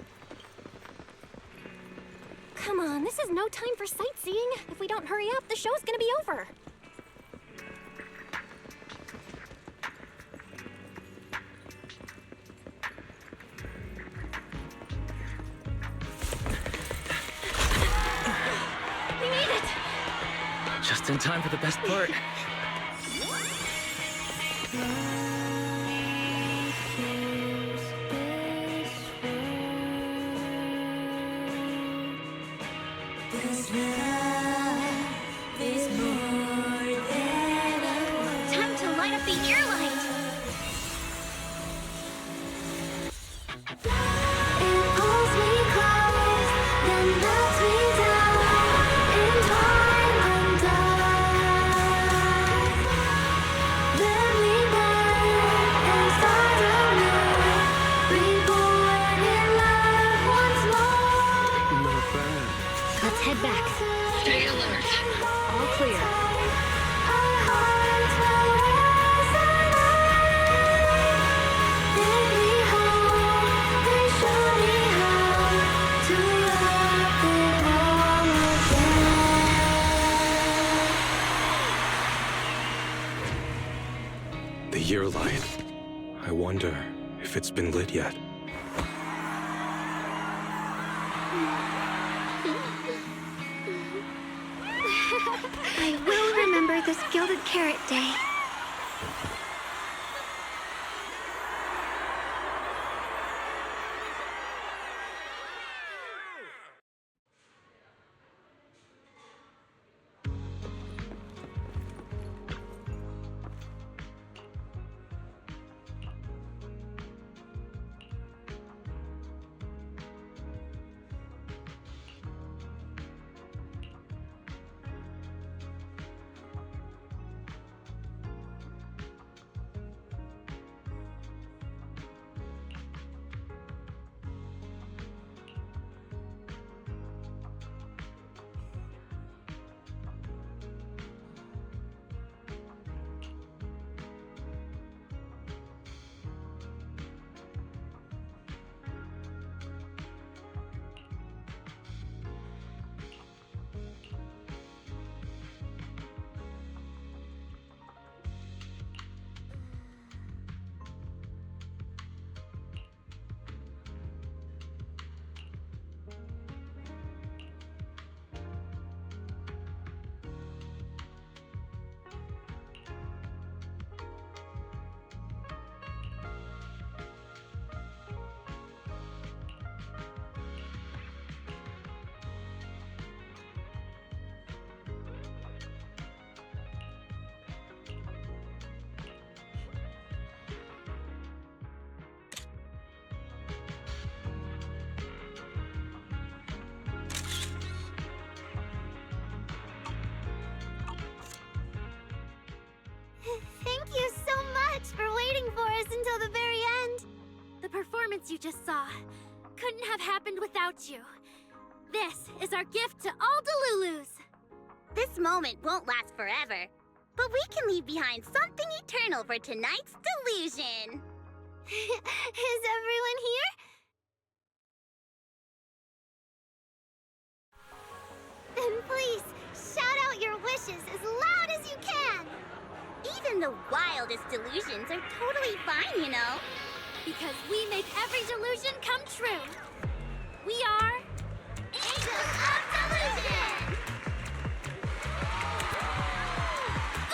Come on, this is no time for sightseeing. If we don't hurry up, the show's gonna be over. We made it! Just in time for the best part. the year light. It pulls me close, then lets me down in time undone. Then we bend and start anew, reborn in love once more. Not bad. Let's head back. Stay alert. All clear. Our hearts will resonate. Take me home, they show me how to love it all again. The year light. I wonder if it's been lit yet. I will remember this Gilded Carrot Day. Thank you so much for waiting for us until the very end. The performance you just saw couldn't have happened without you. This is our gift to all Delulus. This moment won't last forever, but we can leave behind something eternal for tonight's delusion. Is everyone here? Then please, shout out your wishes as loud as you can. Even the wildest delusions are totally fine, you know. Because we make every delusion come true. We are... Angels of Delusion!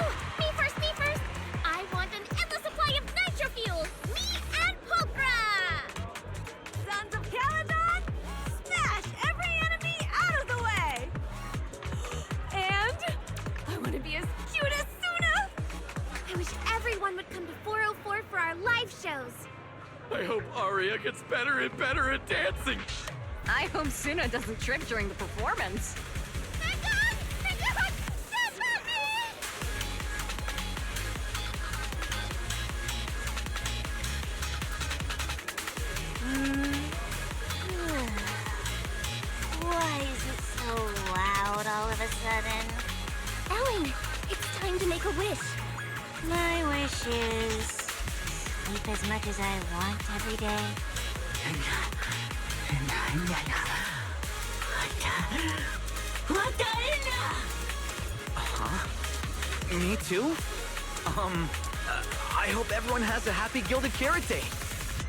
Ooh, me first! I want an endless supply of nitro fuel! Me and Pulcra! Sons of Caledon, smash every enemy out of the way! And I want to be as cute as Suna! I wish everyone would come to 404 for our live shows. I hope Aria gets better and better at dancing. I hope Suna doesn't trip during the performance. Why is it so loud all of a sudden? Ellen, it's time to make a wish. My wish is sleep as much as I want every day. Huh? Me too? I hope everyone has a happy Gilded Carrot Day.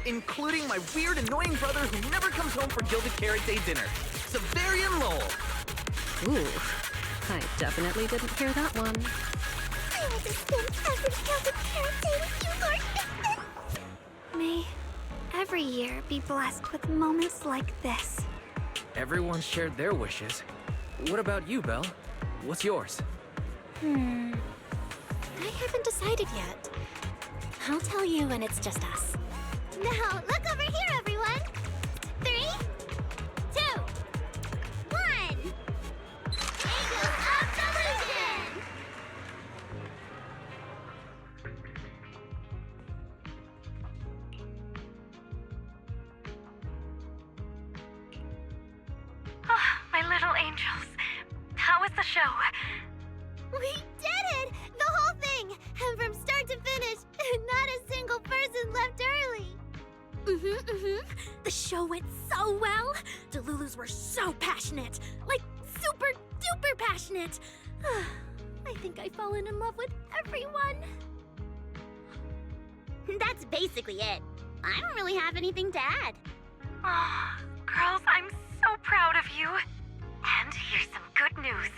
Including my weird, annoying brother who never comes home for Gilded Carrot Day dinner. Severian Lowell. Ooh, I definitely didn't hear that one. I will just spend every Gilded Carrot Day with you, Lord. May every year be blessed with moments like this. Everyone shared their wishes. What about you, Belle? What's yours? I haven't decided yet. I'll tell you when it's just us. Now, look over here, everyone! 3, 2, 1! Angels of Delusion! Oh, my little angels. How was the show? We did it! The whole thing! And from start to finish, not a single person left early! The show went so well. Delulus were so passionate. Like, super duper passionate. I think I've fallen in love with everyone. That's basically it. I don't really have anything to add. Oh, girls, I'm so proud of you. And here's some good news.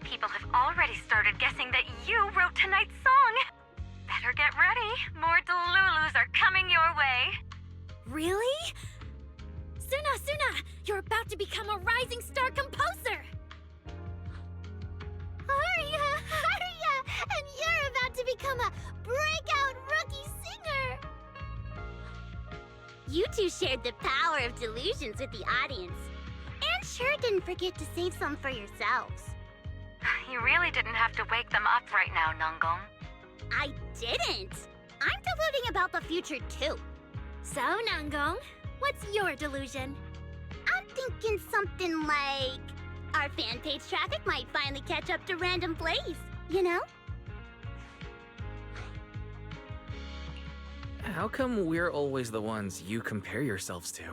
People have already started guessing that you wrote tonight's song. Better get ready. More Delulus are coming your way. Really? Suna, you're about to become a rising star composer! Arya! And you're about to become a breakout rookie singer! You two shared the power of delusions with the audience. And sure didn't forget to save some for yourselves. You really didn't have to wake them up right now, Nangong. I didn't! I'm deluding about the future too. So, Nangong, what's your delusion? I'm thinking something like... our fan page traffic might finally catch up to Random Plays, you know? How come we're always the ones you compare yourselves to?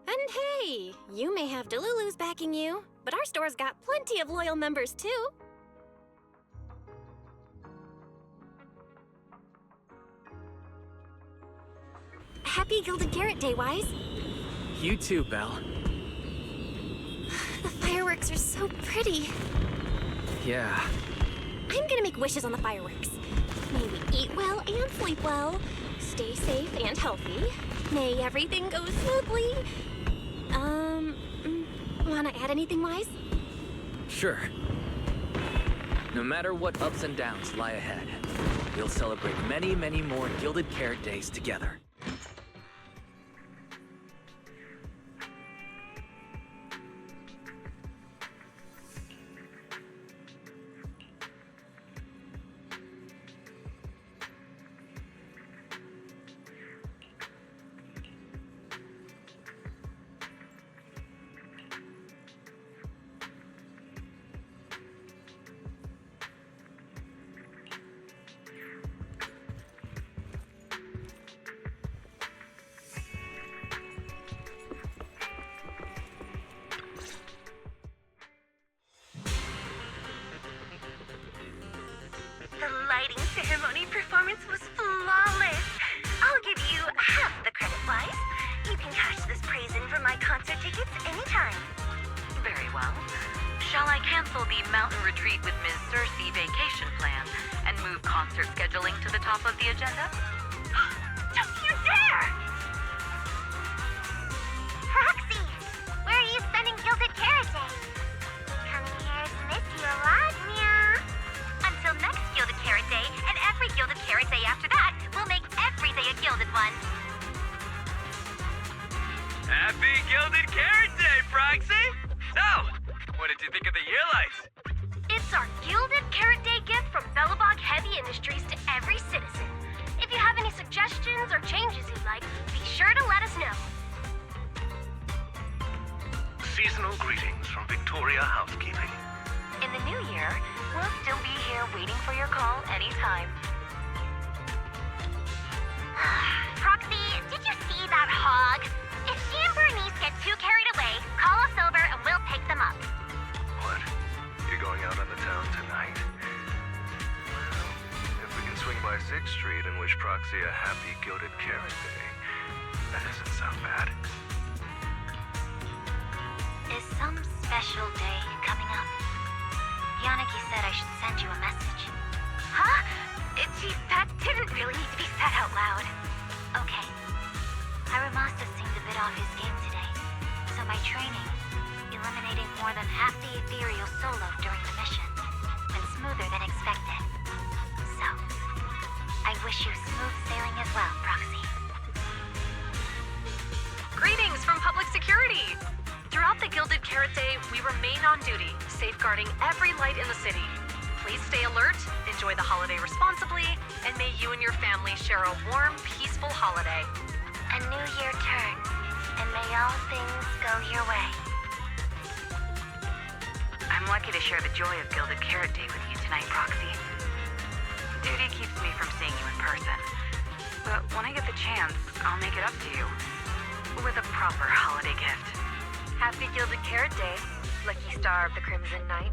And hey, you may have Delulus backing you, but our store's got plenty of loyal members too. Happy Gilded Carrot Day, Wise. You too, Belle. The fireworks are so pretty. Yeah. I'm gonna make wishes on the fireworks. May we eat well and sleep well, stay safe and healthy. May everything go smoothly. Wanna add anything, Wise? Sure. No matter what ups and downs lie ahead, we'll celebrate many, many more Gilded Carrot Days together. The lighting ceremony performance was flawless. I'll give you half the credit, Wise. You can cash this praise in for my concert tickets anytime. Very well. Shall I cancel the mountain retreat with Ms. Cersei vacation plan and move concert scheduling to the top of the agenda? Don't you dare! Proxy! Where are you spending Gilded Carrot Day? Coming here to miss you a lot, meow. Until next Gilded Carrot Day, and every Gilded Carrot Day after that, we'll make every day a Gilded one. Happy Gilded Carrot Day, Proxy! So, what did you think of the year lights? It's our Gilded Carrot Day gift from Bellabog Heavy Industries to every citizen. If you have any suggestions or changes you'd like, be sure to let us know. Seasonal greetings from Victoria Housekeeping. In the new year, we'll still be here waiting for your call anytime. Proxy, did you see that hog? If she and Bernice get too carried away, call us over and we'll pick them up. What? You're going out on the town tonight? Well, if we can swing by 6th Street and wish Proxy a happy Gilded Carrot Day, that doesn't sound bad. Is some special day coming up? Yanagi said I should send you a message. Huh? Gee, that didn't really need to be said out loud. Okay. Hiramasa seemed a bit off his game today, so my training, eliminating more than half the ethereal solo during the mission, went smoother than expected. So, wish you smooth sailing as well, Proxy. Greetings from Public Security! Throughout the Gilded Carrot Day, we remain on duty, safeguarding every light in the city. Please stay alert, enjoy the holiday responsibly, and may you and your family share a warm, peaceful holiday. A new year turns, and may all things go your way. I'm lucky to share the joy of Gilded Carrot Day with you tonight, Proxy. Duty keeps me from seeing you in person. But when I get the chance, I'll make it up to you. With a proper holiday gift. Happy Gilded Carrot Day, lucky star of the Crimson Knight.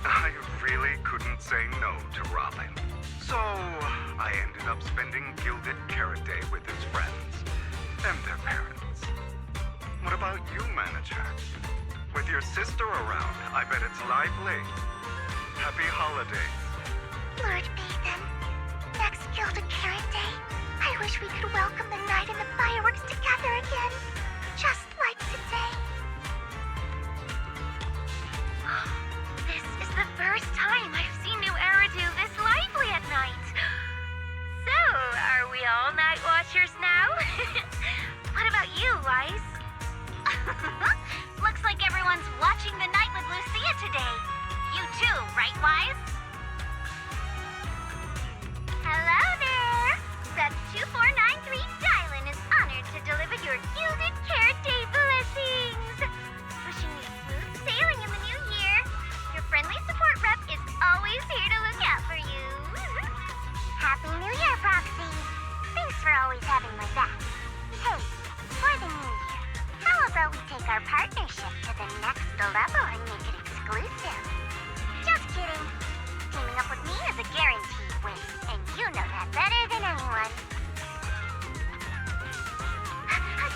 I really couldn't say no to Robin. So, I ended up spending Gilded Carrot Day with his friends and their parents. What about you, Manager? With your sister around, I bet it's lively. Happy holidays. Lord Bathan, next Gilded Carrot Day, I wish we could welcome the night and the fireworks together again, just like today. This is the first time I've seen New Eridu this lively at night. So, are we all night watchers now? What about you, Wise? Looks like everyone's watching the night with Lucia today. You too, right, Wise? Hello there! Rep 2493 Dylan is honored to deliver your Gilded Carrot Day blessings. Wishing you smooth sailing in the new year. Your friendly support rep is always here to look out for you. Happy New Year, Proxy. Thanks for always having my back. Hey, for the new year, how about we take our partnership to the next level and make it exclusive? Just kidding. Teaming up with me is a guaranteed win, and you know that better than anyone.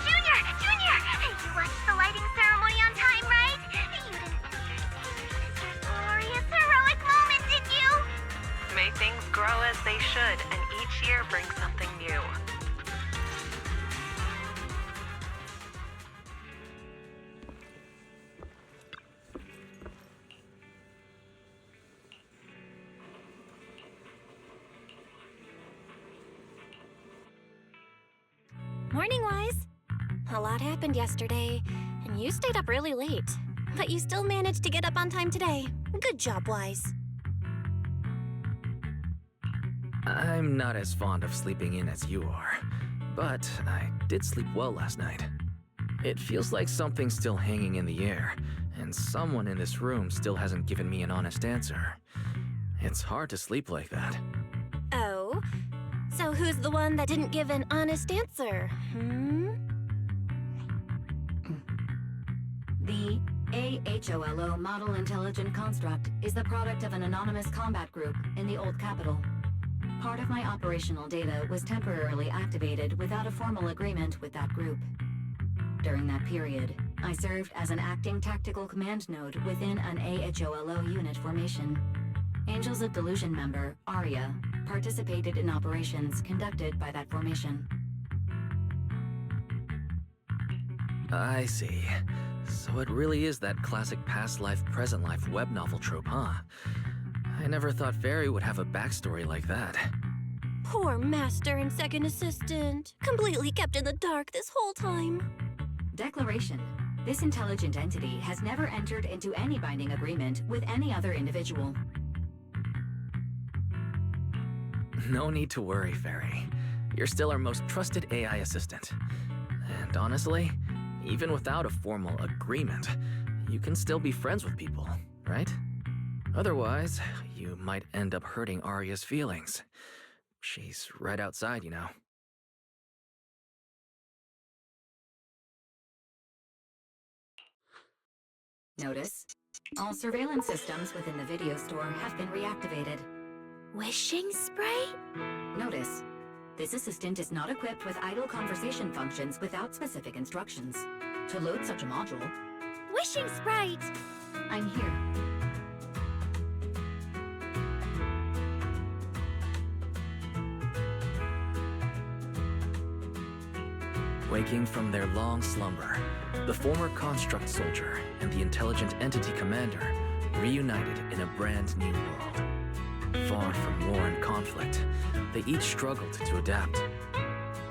Junior! You watched the lighting ceremony on time, right? You didn't miss your glorious, heroic moment, did you? May things grow as they should, and each year brings something new. Morning, Wise. A lot happened yesterday, and you stayed up really late. But you still managed to get up on time today. Good job, Wise. I'm not as fond of sleeping in as you are, but I did sleep well last night. It feels like something's still hanging in the air, and someone in this room still hasn't given me an honest answer. It's hard to sleep like that. Oh? So who's the one that didn't give an honest answer, The AHOLO Model Intelligent Construct is the product of an anonymous combat group in the Old Capital. Part of my operational data was temporarily activated without a formal agreement with that group. During that period, I served as an acting tactical command node within an AHOLO unit formation. Angels of Delusion member, Arya, participated in operations conducted by that formation. I see. So it really is that classic past life, present life web novel trope, huh? I never thought Fairy would have a backstory like that. Poor Master and Second Assistant. Completely kept in the dark this whole time. Declaration. This intelligent entity has never entered into any binding agreement with any other individual. No need to worry, Fairy. You're still our most trusted AI assistant. And honestly, even without a formal agreement, you can still be friends with people, right? Otherwise, you might end up hurting Arya's feelings. She's right outside, you know. Notice, all surveillance systems within the video store have been reactivated. Wishing Sprite? Notice, this assistant is not equipped with idle conversation functions without specific instructions. To load such a module, Wishing Sprite! I'm here. Waking from their long slumber, the former construct soldier and the intelligent entity commander reunited in a brand new world. Far from war and conflict, they each struggled to adapt.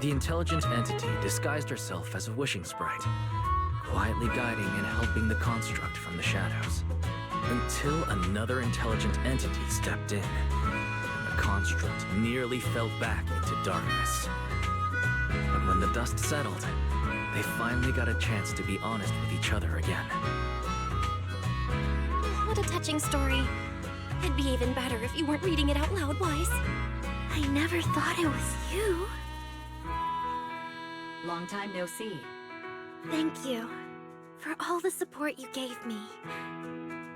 The intelligent entity disguised herself as a wishing sprite, quietly guiding and helping the construct from the shadows, until another intelligent entity stepped in, and the construct nearly fell back into darkness. But when the dust settled, they finally got a chance to be honest with each other again. What a touching story. It'd be even better if you weren't reading it out loud, Wise. I never thought it was you. Long time no see. Thank you for all the support you gave me.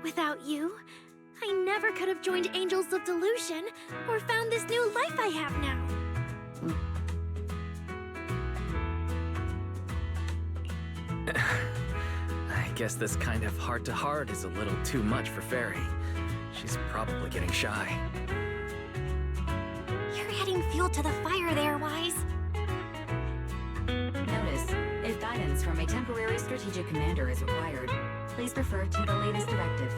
Without you, I never could have joined Angels of Delusion or found this new life I have now. I guess this kind of heart-to-heart is a little too much for Fairy. She's probably getting shy. You're adding fuel to the fire there, Wise. Notice, if guidance from a temporary strategic commander is required, please refer to the latest directive.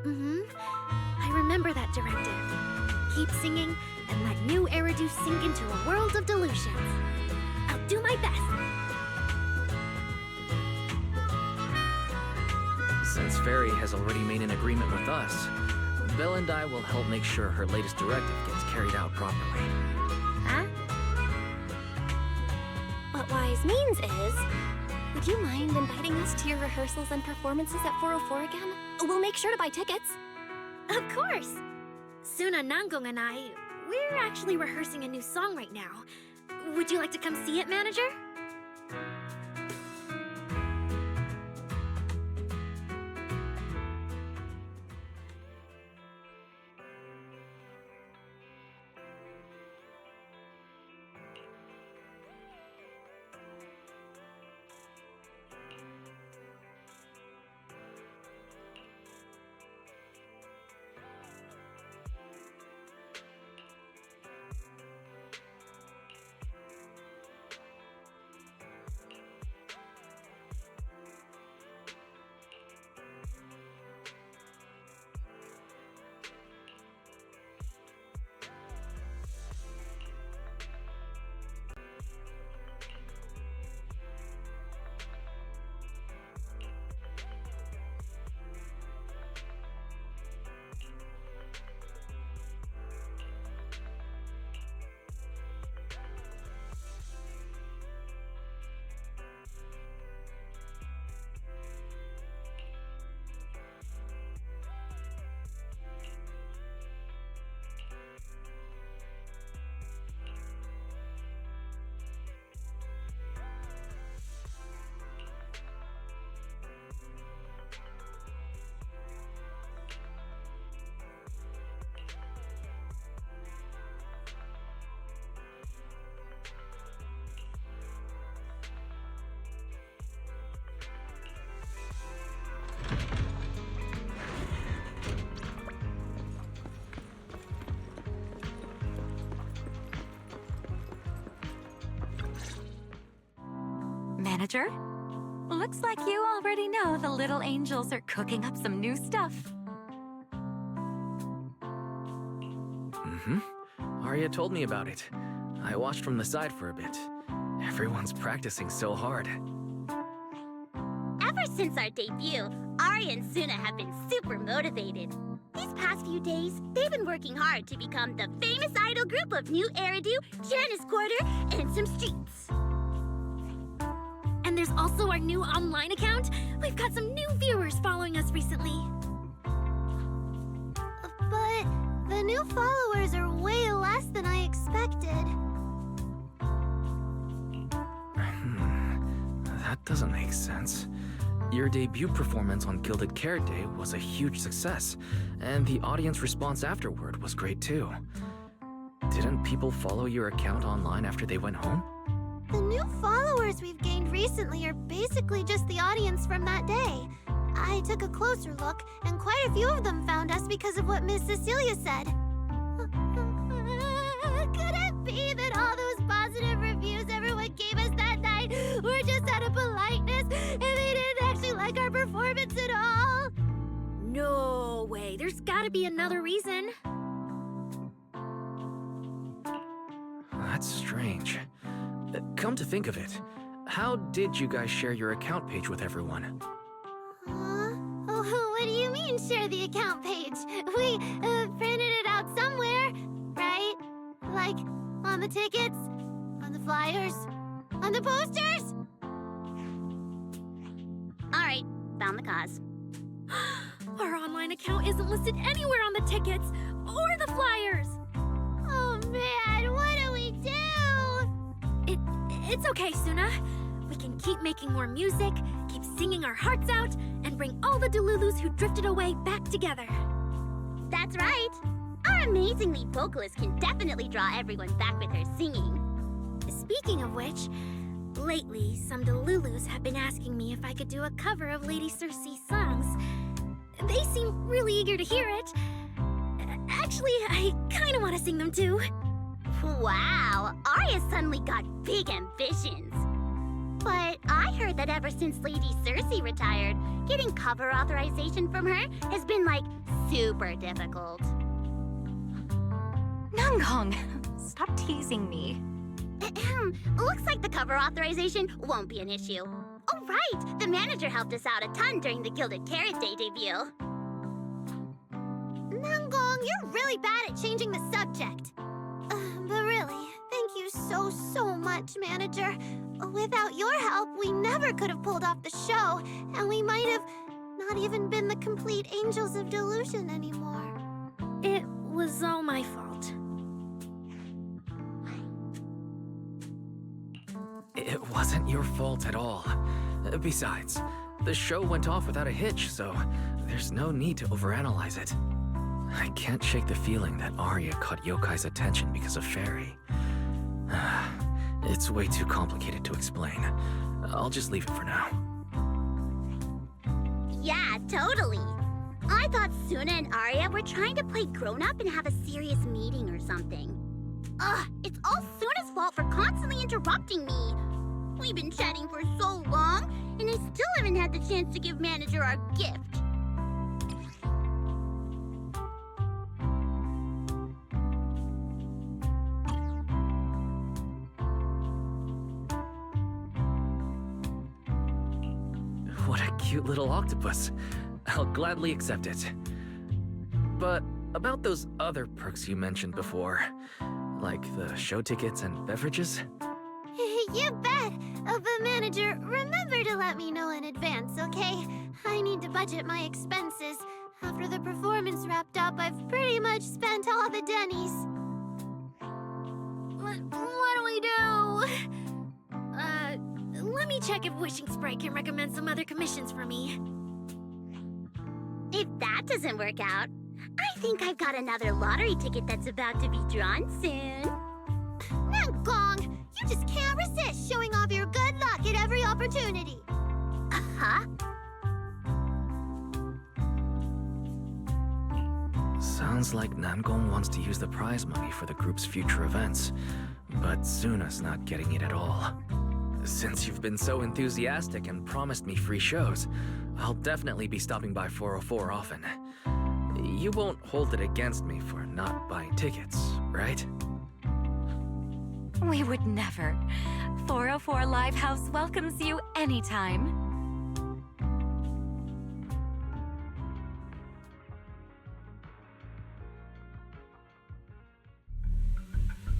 I remember that directive. Keep singing and let new Eridu sink into a world of delusions. I'll do my best. Since Fairy has already made an agreement with us, Belle and I will help make sure her latest directive gets carried out properly. Huh? What Wise means is, would you mind inviting us to your rehearsals and performances at 404 again? We'll make sure to buy tickets. Of course! Suna, Nangong, and I, we're actually rehearsing a new song right now. Would you like to come see it, manager? Manager? Looks like you already know the little angels are cooking up some new stuff. Arya told me about it. I watched from the side for a bit. Everyone's practicing so hard. Ever since our debut, Ari and Suna have been super motivated. These past few days, they've been working hard to become the famous idol group of New Eridu, Janice Quarter, and some streets. And there's also our new online account. We've got some new viewers following us recently. But the new followers are way less than I expected. That doesn't make sense. Your debut performance on Gilded Carrot Day was a huge success, and the audience response afterward was great too. Didn't people follow your account online after they went home? The new followers we've gained recently are basically just the audience from that day. I took a closer look, and quite a few of them found us because of what Miss Cecilia said. Could it be that all those positive reviews everyone gave us that night were just out of politeness, and they didn't actually like our performance at all? No way, there's gotta be another reason. That's strange. Come to think of it, how did you guys share your account page with everyone? What do you mean, share the account page? We printed it out somewhere, right? Like, on the tickets, on the flyers, on the posters? Alright, found the cause. Our online account isn't listed anywhere on the tickets or the flyers. Oh man, what do we do? It's okay, Suna. We can keep making more music, keep singing our hearts out, and bring all the Delulus who drifted away back together. That's right. Our amazing lead vocalist can definitely draw everyone back with her singing. Speaking of which, lately some Delulus have been asking me if I could do a cover of Lady Circe's songs. They seem really eager to hear it. Actually, I kind of want to sing them too. Wow, Arya suddenly got big ambitions. But I heard that ever since Lady Circe retired, getting cover authorization from her has been, like, super difficult. Nangong, stop teasing me. Looks like the cover authorization won't be an issue. Oh, right! The manager helped us out a ton during the Gilded Carrot Day debut. Nangong, you're really bad at changing the subject. But really, thank you so much, manager. Without your help, we never could have pulled off the show, and we might have not even been the complete Angels of Delusion anymore. It was all my fault. It wasn't your fault at all. Besides, the show went off without a hitch, so there's no need to overanalyze it. I can't shake the feeling that Arya caught Yokai's attention because of Fairy. It's way too complicated to explain. I'll just leave it for now. Yeah, totally. I thought Suna and Arya were trying to play grown-up and have a serious meeting or something. Ugh, it's all Suna's fault for constantly interrupting me. We've been chatting for so long, and I still haven't had the chance to give manager our gift. What a cute little octopus. I'll gladly accept it. But about those other perks you mentioned before, like the show tickets and beverages? You bet. But manager, remember to let me know in advance, okay? I need to budget my expenses. After the performance wrapped up, I've pretty much spent all the Denny's. What do we do? Let me check if Wishing Sprite can recommend some other commissions for me. If that doesn't work out, I think I've got another lottery ticket that's about to be drawn soon. Nangong, you just can't resist showing off your good luck at every opportunity. Uh-huh. Sounds like Nangong wants to use the prize money for the group's future events, but Suna's not getting it at all. Since you've been so enthusiastic and promised me free shows, I'll definitely be stopping by 404 often. You won't hold it against me for not buying tickets, right? We would never. 404 Live House welcomes you anytime.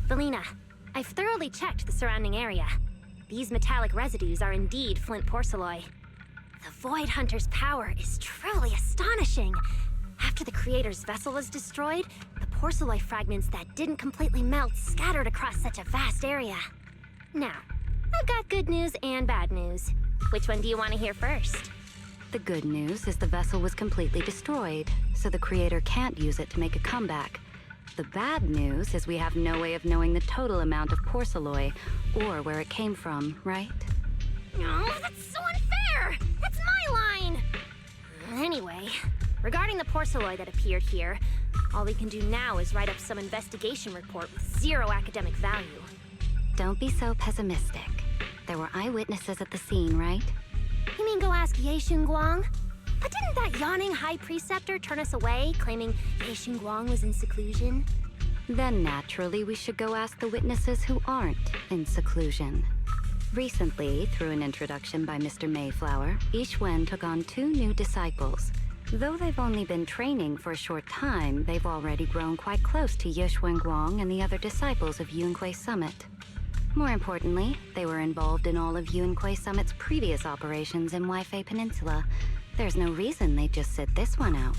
Valina, I've thoroughly checked the surrounding area. These metallic residues are indeed flint porcelloi. The Void Hunter's power is truly astonishing. After the Creator's vessel was destroyed, the porcelloi fragments that didn't completely melt scattered across such a vast area. Now, I've got good news and bad news. Which one do you want to hear first? The good news is the vessel was completely destroyed, so the Creator can't use it to make a comeback. The bad news is we have no way of knowing the total amount of porcelloi, or where it came from, right? Oh, that's so unfair! That's my line! Anyway, regarding the porcelloi that appeared here, all we can do now is write up some investigation report with zero academic value. Don't be so pessimistic. There were eyewitnesses at the scene, right? You mean go ask Ye Xinguang? But didn't that yawning high preceptor turn us away, claiming Ye Xinguang was in seclusion? Then naturally we should go ask the witnesses who aren't in seclusion. Recently, through an introduction by Mr. Mayflower, Yixuan took on 2 new disciples. Though they've only been training for a short time, they've already grown quite close to Yixuan Guang and the other disciples of Yunque Summit. More importantly, they were involved in all of Yunque Summit's previous operations in Weifei Peninsula. There's no reason they'd just sit this one out.